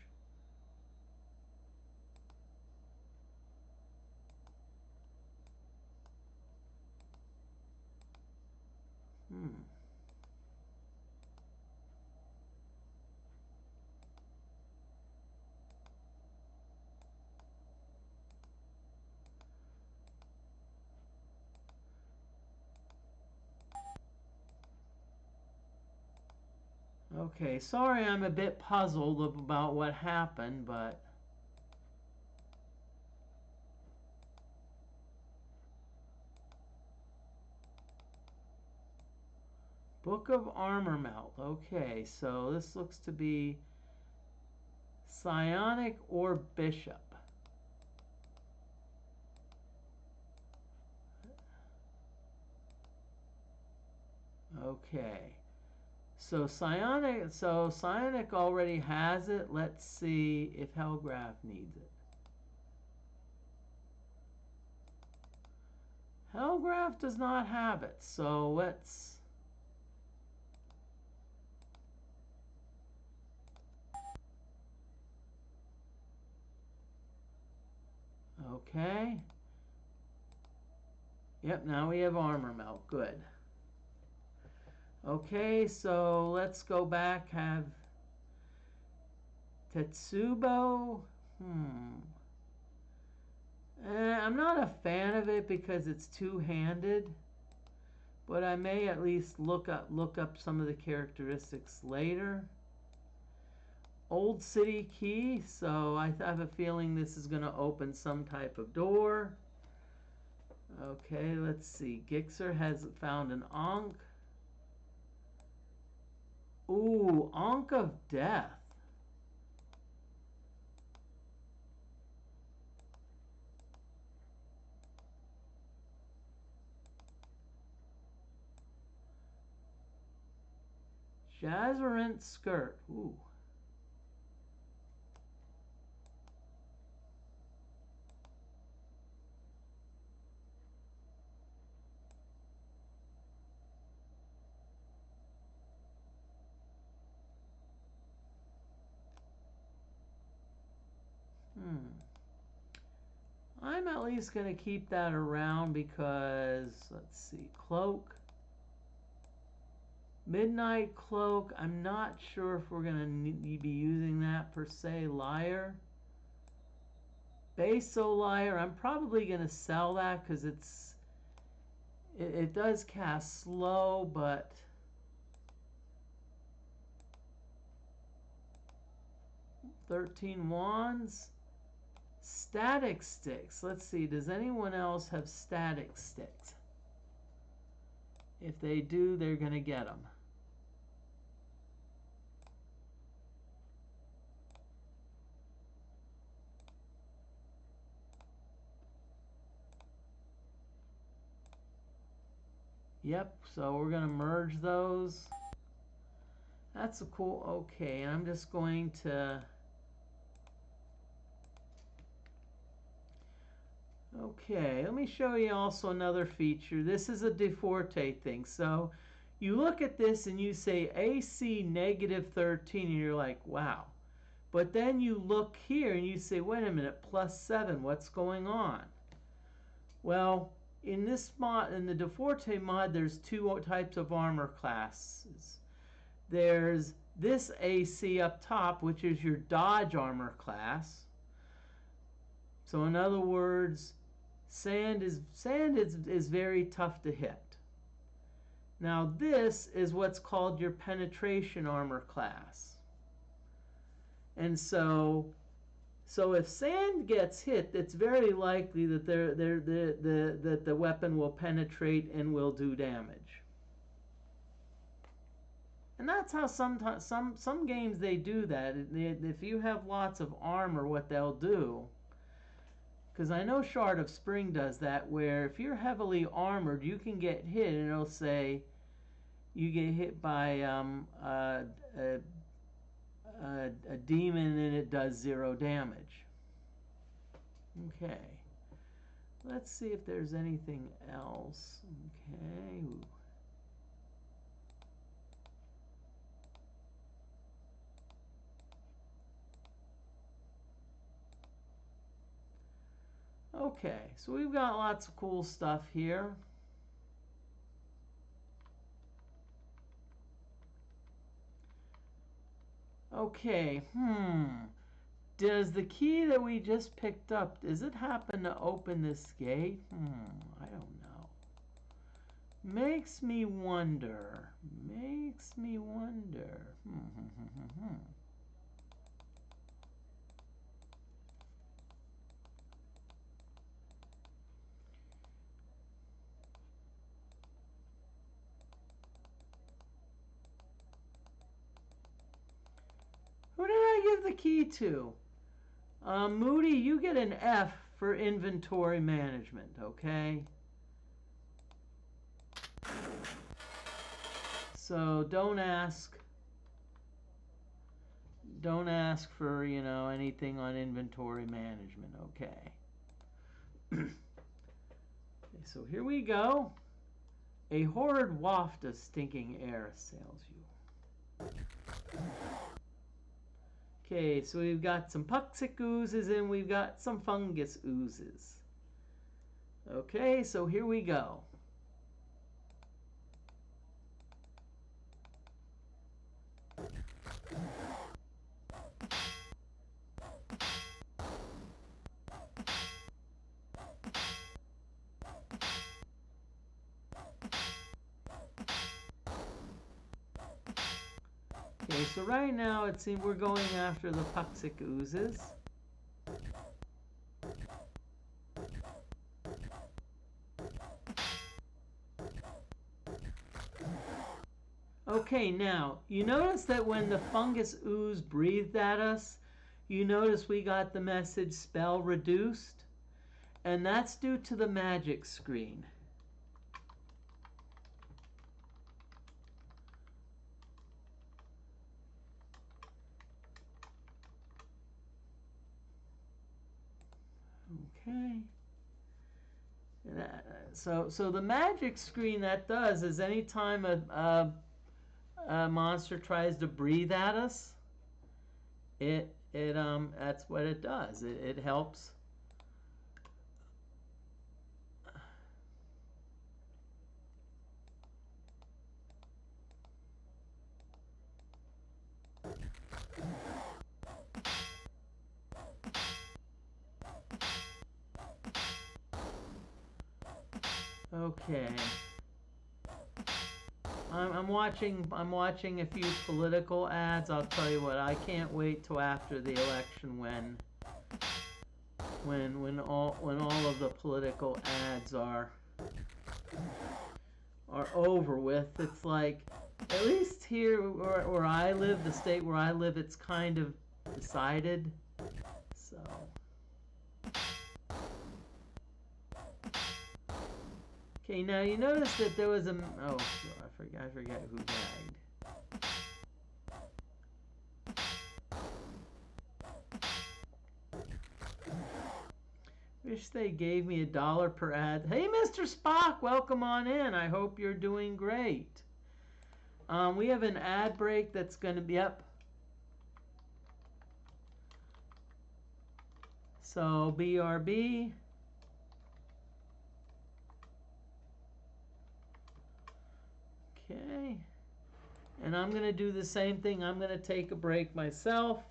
Okay, sorry I'm a bit puzzled about what happened, but... Book of Armor Melt. Okay, so this looks to be Psionic or Bishop. Okay. So Psionic already has it. Let's see if Hellgraph needs it. Hellgraph does not have it. So let's... Okay. Yep, now we have Armor Melt. Good. Okay, so let's go back. Have Tetsubo. I'm not a fan of it because it's two-handed, but I may at least look up some of the characteristics later. Old City Key, so I have a feeling this is going to open some type of door. Okay, let's see. Gixxer has found an Ankh. Ooh, Ankh of Death. Jazzerant skirt. Ooh. I'm at least going to keep that around because, let's see, cloak. Midnight cloak, I'm not sure if we're going to be using that per se. Lyre. Baso lyre, I'm probably going to sell that because it does cast slow, but 13 wands. Static sticks. Let's see, does anyone else have static sticks? If they do, they're going to get them. Yep, so we're going to merge those. That's a cool, okay, and I'm just going to, okay, let me show you also another feature. This is a DFortae thing. So you look at this and you say AC negative 13 and you're like, wow. But then you look here and you say, wait a minute, +7, what's going on? Well, in this mod, in the DFortae mod, there's two types of armor classes. There's this AC up top, which is your dodge armor class. So in other words, sand is very tough to hit. Now this is what's called your penetration armor class. And so if sand gets hit, it's very likely that that the weapon will penetrate and will do damage. And that's how sometimes some games they do that. If you have lots of armor, what they'll do, because I know Shard of Spring does that, where if you're heavily armored, you can get hit and it'll say you get hit by a demon and it does 0 damage. Okay. Let's see if there's anything else. Okay. Ooh. Okay, so we've got lots of cool stuff here. Okay, does the key that we just picked up, does it happen to open this gate? I don't know. Makes me wonder. Makes me wonder. Who did I give the key to? Moody, you get an F for inventory management, okay? So don't ask for, anything on inventory management, okay? Okay, so here we go. A horrid waft of stinking air assails you. Okay, so we've got some puxic oozes and we've got some fungus oozes. Okay, so here we go. Okay, so right now it seems we're going after the puxic oozes. Okay, now, you notice that when the fungus ooze breathed at us, you notice we got the message spell reduced, and that's due to the magic screen. Okay. So the magic screen that does is anytime a monster tries to breathe at us, that's what it does. It helps. Okay. I'm watching a few political ads. I'll tell you what, I can't wait till after the election when all of the political ads are over with. It's like, at least here where I live, the state where I live, it's kind of decided. So okay, now you notice that there was a I forget who died. Wish they gave me $1 per ad. Hey, Mr. Spock, welcome on in. I hope you're doing great. We have an ad break that's going to be up. So BRB. Okay. And I'm going to do the same thing. I'm going to take a break myself.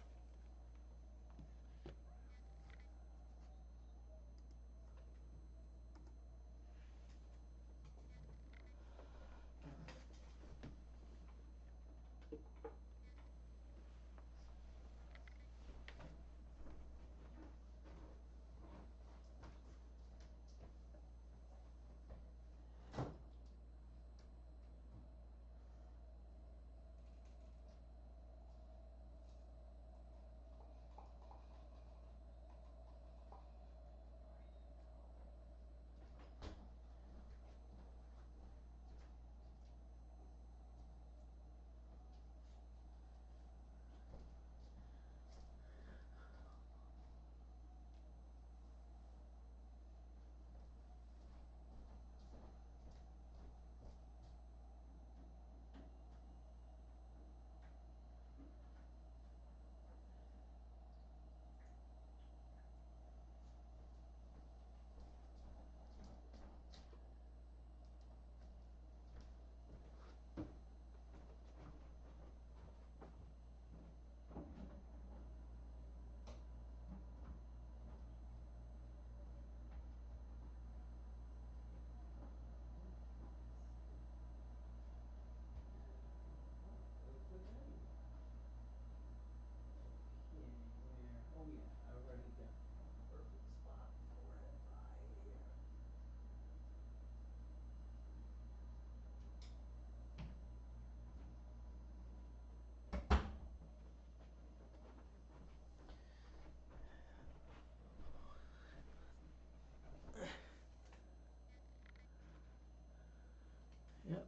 Yep.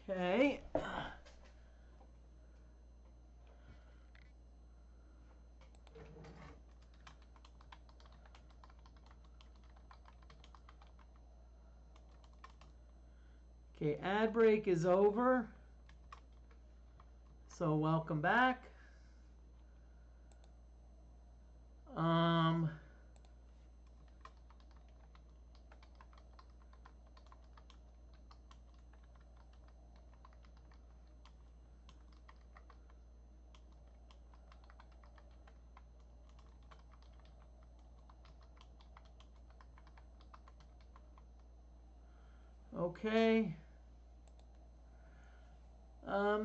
Okay. Okay, ad break is over. So welcome back. Okay.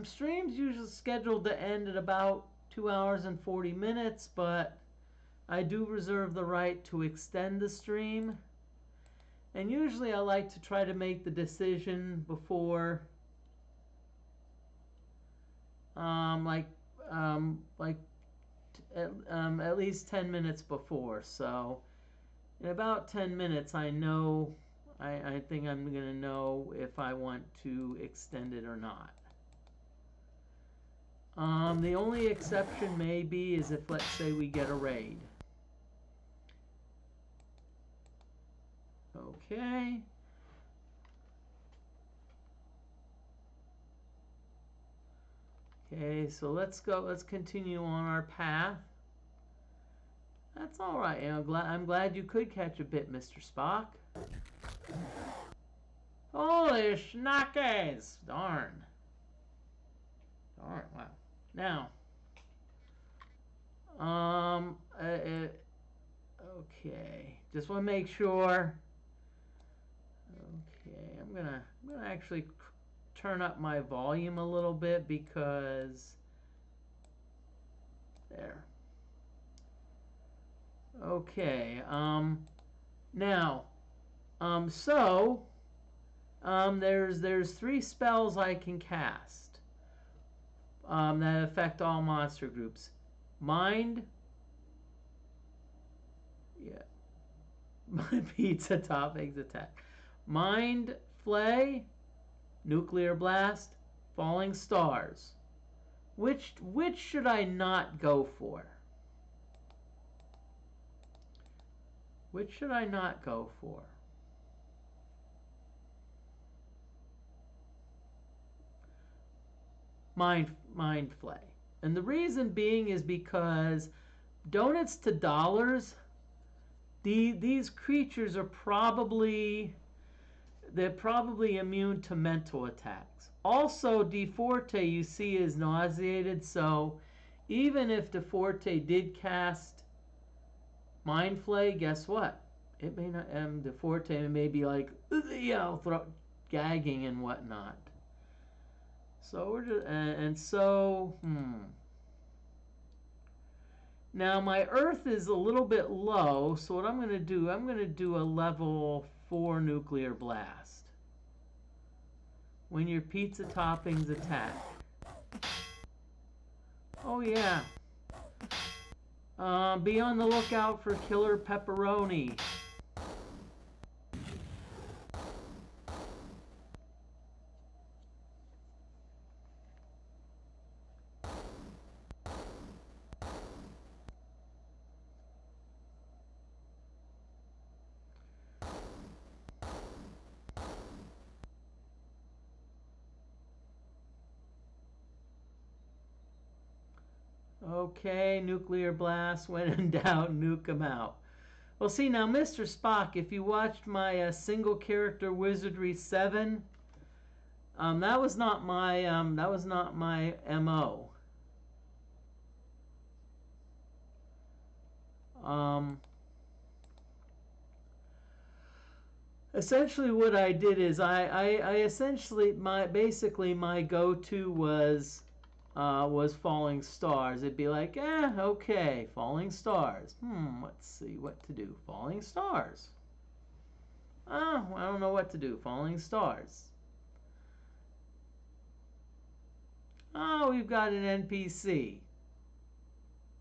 Stream's usually scheduled to end at about 2 hours and 40 minutes, but I do reserve the right to extend the stream. And usually I like to try to make the decision before, at least 10 minutes before. So in about 10 minutes, I think I'm going to know if I want to extend it or not. The only exception may be is if, let's say, we get a raid. Okay. Okay, so let's go. Let's continue on our path. That's all right. You know, I'm glad you could catch a bit, Mr. Spock. Holy schnackes! Darn. Darn. Wow. Now. Okay. Just want to make sure. Okay. I'm gonna actually turn up my volume a little bit because. There. Okay. Now. There's 3 spells I can cast. That affect all monster groups. Mind. Yeah. My pizza toppings attack. Mind Flay, Nuclear Blast, Falling Stars. Which should I not go for? Which should I not go for? Mind Flay. And the reason being is because donuts to dollars, these creatures are probably immune to mental attacks. Also, DFortae you see is nauseated, so even if DFortae did cast Mind Flay, guess what? It may not. DFortae may be like, yeah, gagging and whatnot. So we're just Now my Earth is a little bit low, so what I'm going to do a level 4 nuclear blast. When your pizza toppings attack. Oh yeah. Be on the lookout for killer pepperoni. Okay, nuclear blast. When in doubt, nuke him out. Well, see now, Mr. Spock, if you watched my single character Wizardry 7, that was not my MO. Essentially, what I did is I essentially my go-to was Falling Stars. It'd be like, okay, Falling Stars. Let's see what to do. Falling Stars. Oh, I don't know what to do. Falling Stars. Oh, we've got an NPC.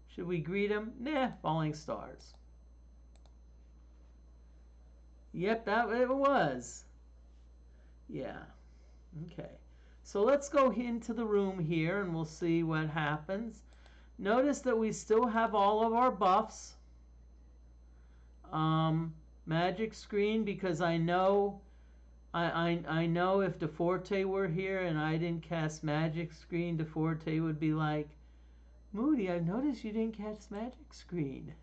Should we greet him? Nah, Falling Stars. Yep, that it was. Yeah. Okay. So let's go into the room here and we'll see what happens. Notice that we still have all of our buffs. Magic screen, because I know I know if DFortae were here and I didn't cast magic screen, DFortae would be like, Moody, I've noticed you didn't cast magic screen.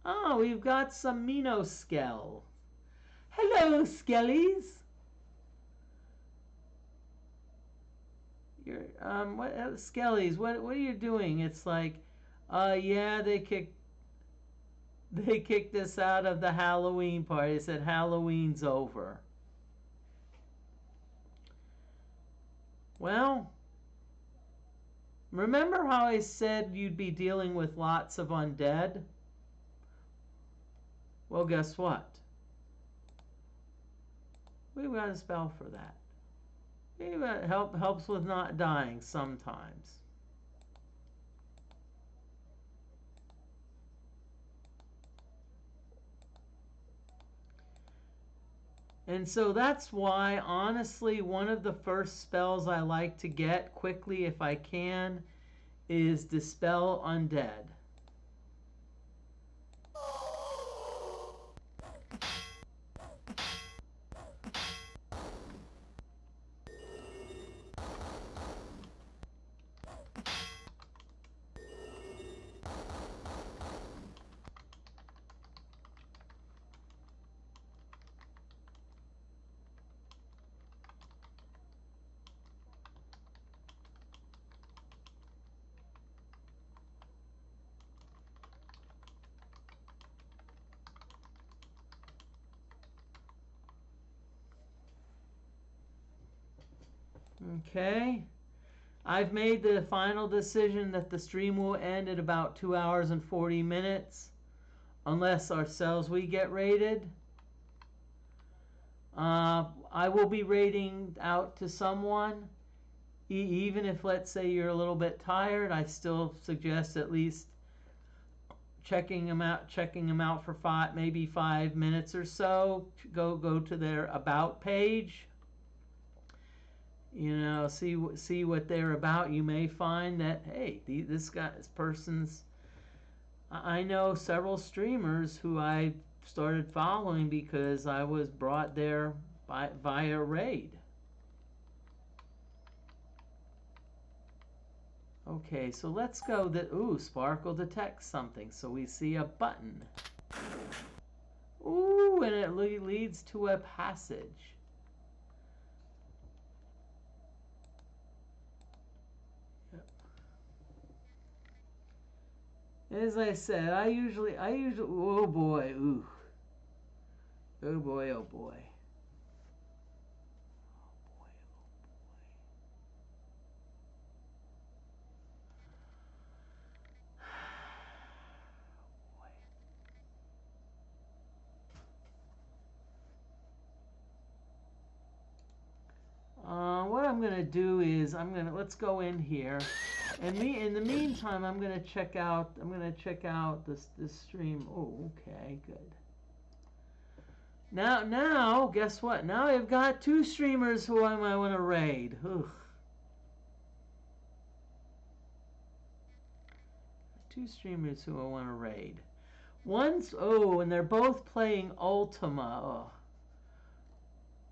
Oh, we've got some Minoskel. Hello, Skellies. You're what Skellies? What are you doing? It's like, yeah, they kicked us out of the Halloween party. They said Halloween's over. Well, remember how I said you'd be dealing with lots of undead? Well, guess what? We've got a spell for that. It helps with not dying sometimes. And so that's why, honestly, one of the first spells I like to get quickly if I can is Dispel Undead. Okay. I've made the final decision that the stream will end at about 2 hours and 40 minutes. Unless ourselves we get raided. I will be raiding out to someone. Even if, let's say, you're a little bit tired, I still suggest at least checking them out for maybe 5 minutes or so. Go to their about page. You know, see what they're about. You may find that, hey, this person's. I know several streamers who I started following because I was brought there via raid. Okay, so let's go Sparkle detects something. So we see a button. Ooh, and it leads to a passage. Yep. As I said, I usually, oh boy, ooh. Oh boy, oh boy. What I'm gonna do is let's go in here, and in the meantime I'm gonna check out this stream. Oh, okay, good. Now guess what? Now I've got 2 streamers who I might want to raid. Ugh. 2 streamers who I want to raid. And they're both playing Ultima. Oh.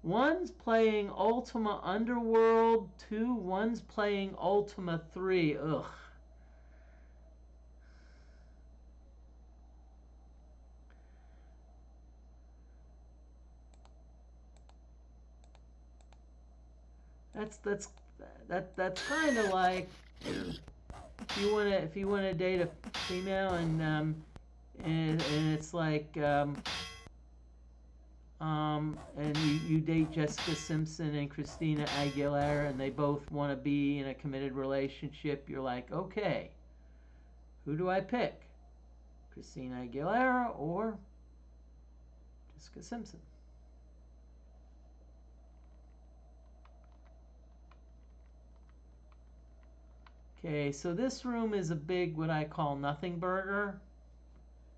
One's playing Ultima Underworld 2, one's playing Ultima 3. Ugh. That's kind of like if you want to date a female and it's like and you date Jessica Simpson and Christina Aguilera, and they both want to be in a committed relationship. You're like, okay, who do I pick? Christina Aguilera or Jessica Simpson? Okay, so this room is a big, what I call nothing burger.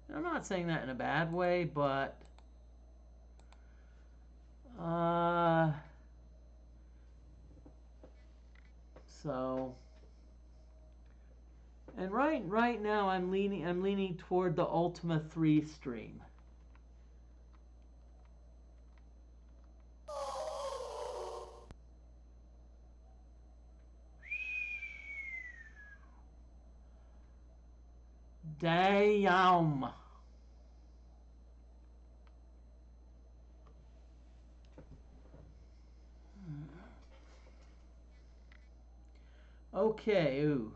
And I'm not saying that in a bad way, but so, and right now I'm leaning toward the Ultima 3 stream. Damn. Okay, ooh.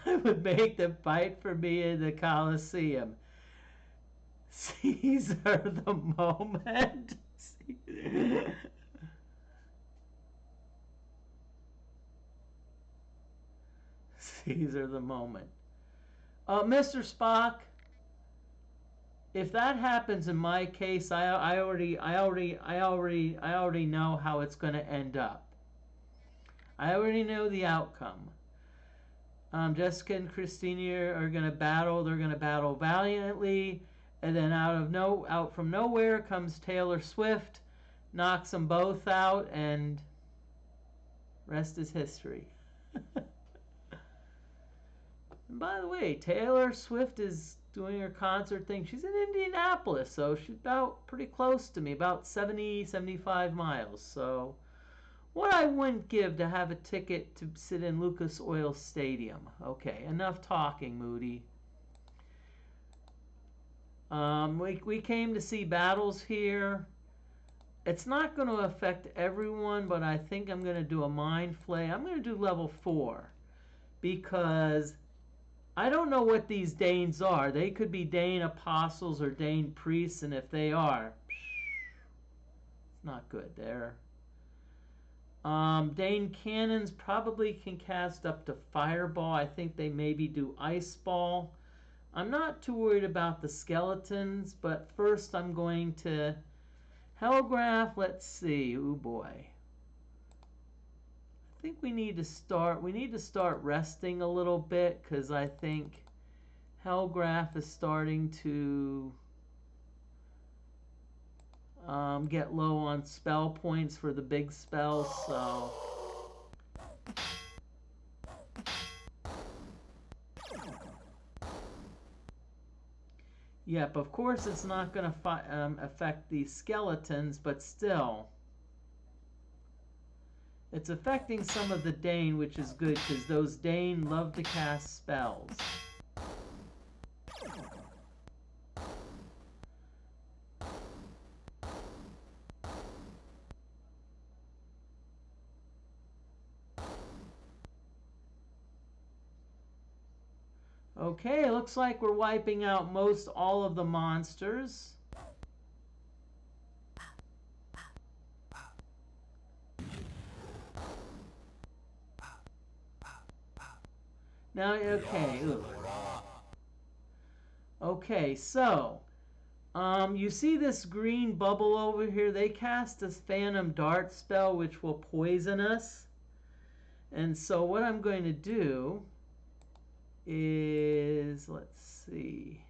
I would make them fight for me in the Coliseum. Caesar the moment. Caesar the moment. Mr. Spock, if that happens in my case, I already know how it's going to end up. I already know the outcome. Jessica and Christina are going to battle. They're going to battle valiantly, and then out from nowhere comes Taylor Swift, knocks them both out, and rest is history. And by the way, Taylor Swift is doing her concert thing. She's in Indianapolis, so she's about pretty close to me, about 70, 75 miles. So what I wouldn't give to have a ticket to sit in Lucas Oil Stadium. Okay, enough talking, Moody. We came to see battles here. It's not going to affect everyone, but I think I'm going to do a mind flay. I'm going to do level 4 because I don't know what these Danes are. They could be Dane apostles or Dane priests, and if they are, it's not good there. Dane cannons probably can cast up to Fireball. I think they maybe do Ice Ball. I'm not too worried about the skeletons, but first I'm going to Hellgraph. Let's see. Oh boy. I think we need to start resting a little bit because I think Hellgraph is starting to get low on spell points for the big spells, so yep, of course it's not going to affect the skeletons, but still it's affecting some of the Dane, which is good because those Dane love to cast spells. Okay, looks like we're wiping out most all of the monsters. Now, okay. Ooh. Okay, so you see this green bubble over here? They cast this Phantom Dart spell, which will poison us. And so what I'm going to do is, let's see.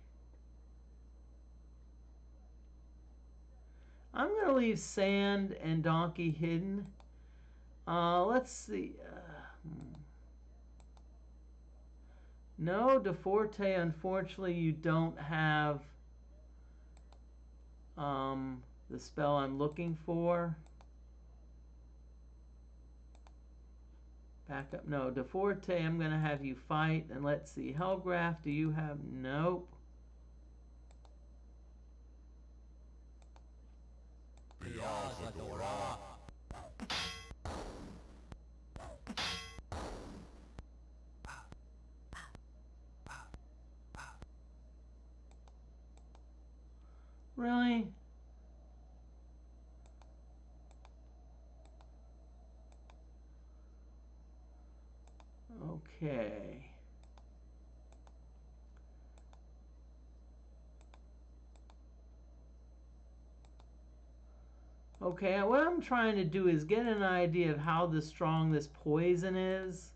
I'm going to leave Sand and Donkey hidden. Let's see. No, DeFortae, unfortunately, you don't have the spell I'm looking for. Back up. No, DeFortae, I'm going to have you fight. And let's see. Hellgraph, do you have? Nope. Really? Okay. Okay, what I'm trying to do is get an idea of how strong this poison is.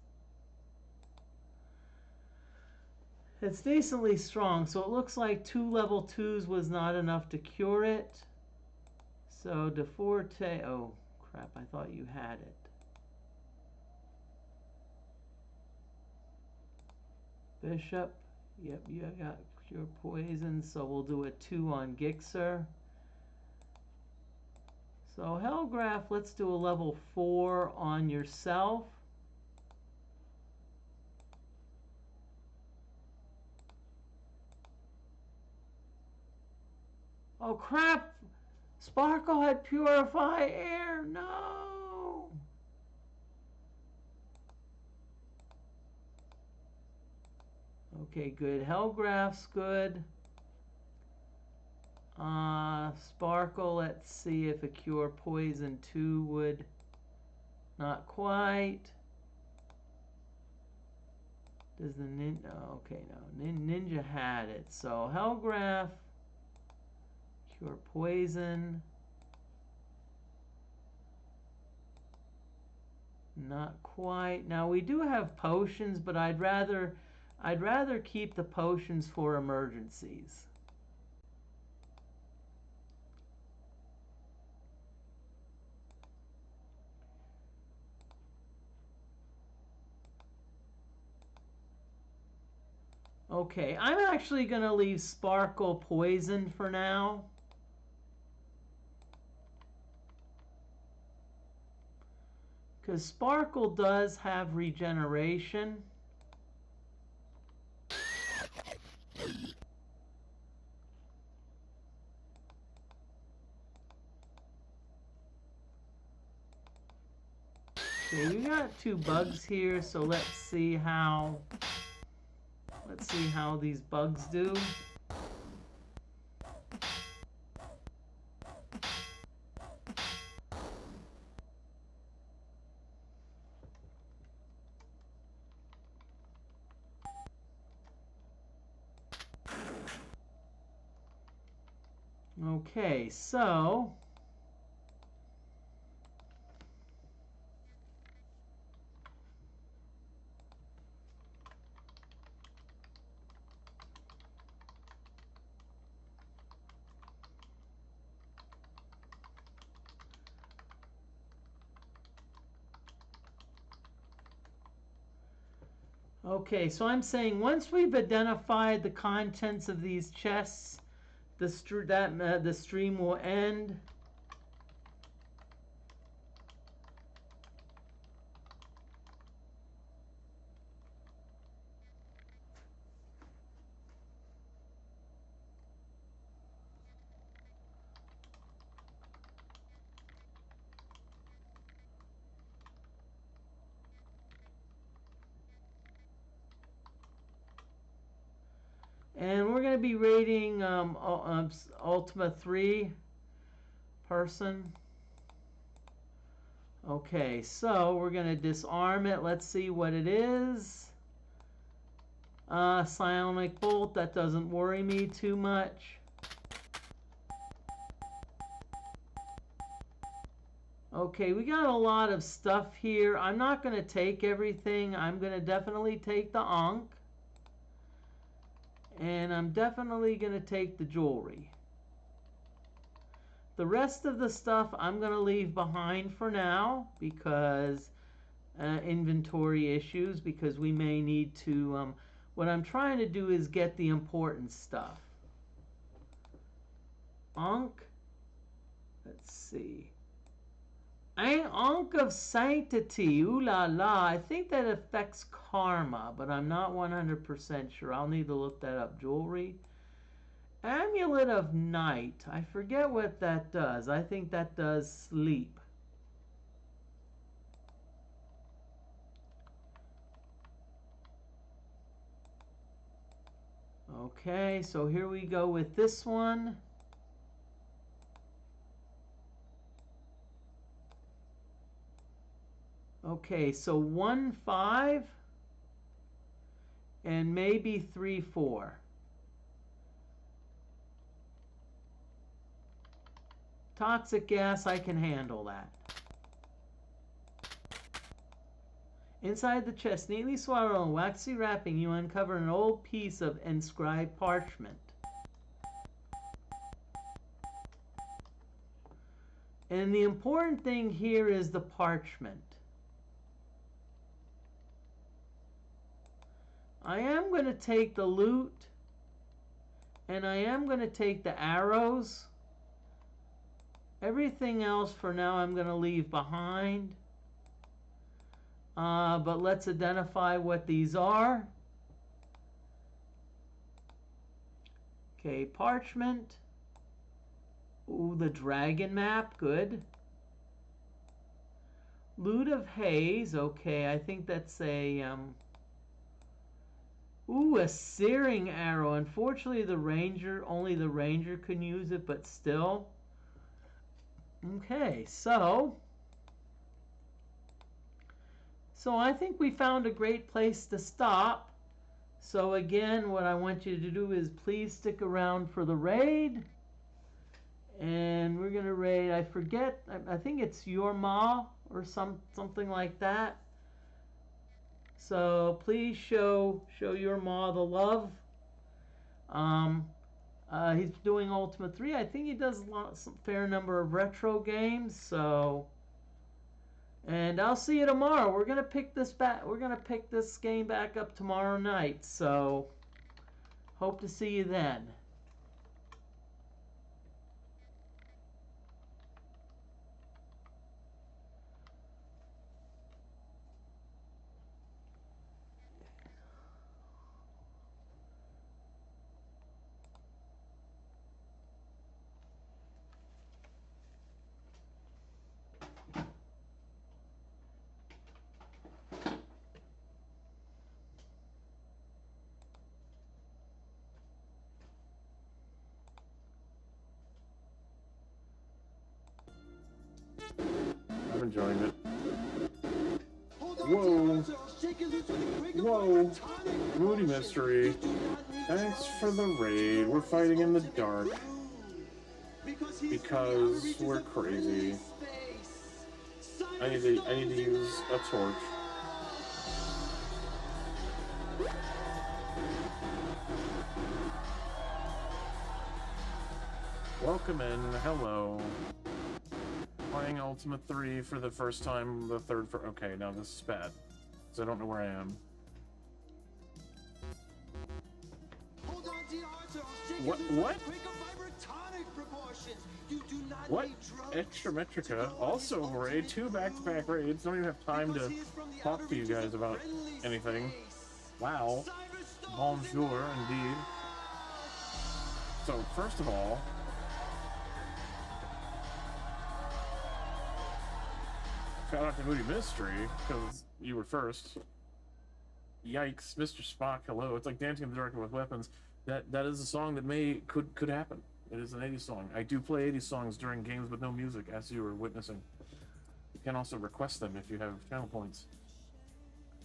It's decently strong, so it looks like 2 level 2s was not enough to cure it. So DeFortae, oh crap, I thought you had it. Bishop, yep, you got cure poison, so we'll do a 2 on Gixxer. So Hellgraph, let's do a level 4 on yourself. Oh crap! Sparkle had Purify Air! No! Okay, good. Hellgraph's good. Sparkle, let's see if a Cure Poison 2 would. Not quite. Does the ninja? Oh, okay, no. Ninja had it. So Hellgraph, Cure Poison. Not quite. Now we do have potions, but I'd rather keep the potions for emergencies. Okay, I'm actually going to leave Sparkle poisoned for now. Because Sparkle does have regeneration. Okay, we got 2 bugs here, so let's see how these bugs do. Okay, so I'm saying once we've identified the contents of these chests, the stream will end. And we're going to be rating Ultima 3 person. Okay, so we're going to disarm it. Let's see what it is. Psionic Bolt, that doesn't worry me too much. Okay, we got a lot of stuff here. I'm not going to take everything. I'm going to definitely take the Ankh. And I'm definitely going to take the jewelry. The rest of the stuff I'm going to leave behind for now because inventory issues, because we may need to... what I'm trying to do is get the important stuff. Ankh. Let's see. Ankh of Sanctity. Ooh la la. I think that affects karma, but I'm not 100% sure. I'll need to look that up. Jewelry. Amulet of Night. I forget what that does. I think that does sleep. Okay, so here we go with this one. Okay, so 1, 5, and maybe 3, 4. Toxic gas, I can handle that. Inside the chest, neatly swaddled in waxy wrapping, you uncover an old piece of inscribed parchment. And the important thing here is the parchment. I am going to take the loot, and I am going to take the arrows. Everything else for now I'm going to leave behind. But let's identify what these are. Okay, parchment. Ooh, the dragon map, good. Loot of Haze, okay, I think that's a... Ooh, a searing arrow. Unfortunately, only the ranger can use it, but still. Okay, so I think we found a great place to stop. So again, what I want you to do is please stick around for the raid. And we're going to raid, I forget, I think it's Your Ma or something like that. So please show Your Ma the love. He's doing Ultima 3. I think he does a fair number of retro games. So, and I'll see you tomorrow. We're gonna pick this game back up tomorrow night. So, Hope to see you then. I'm enjoying it. Whoa! Whoa! Moody Mystery. Thanks for the raid. We're fighting in the dark. Because we're crazy. I need to use a torch. Welcome in. Hello. Playing Ultimate 3 for the first time, the third for... Okay, now this is bad. So I don't know where I am. What? What? Extrametrica, also a raid, 2 back-to-back raids. Don't even have time to talk to you guys about anything. Wow. Bonjour, indeed. So, first of all... Shout out to Moody Mystery, because you were first. Yikes, Mr. Spock, hello. It's like Dancing in the Dark with Weapons. That is a song that could happen. It is an 80s song. I do play 80s songs during games with no music, as you were witnessing. You can also request them if you have channel points.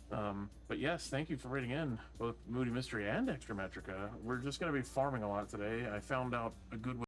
But yes, thank you for raiding in, both Moody Mystery and Extrametrica. We're just going to be farming a lot today. I found out a good way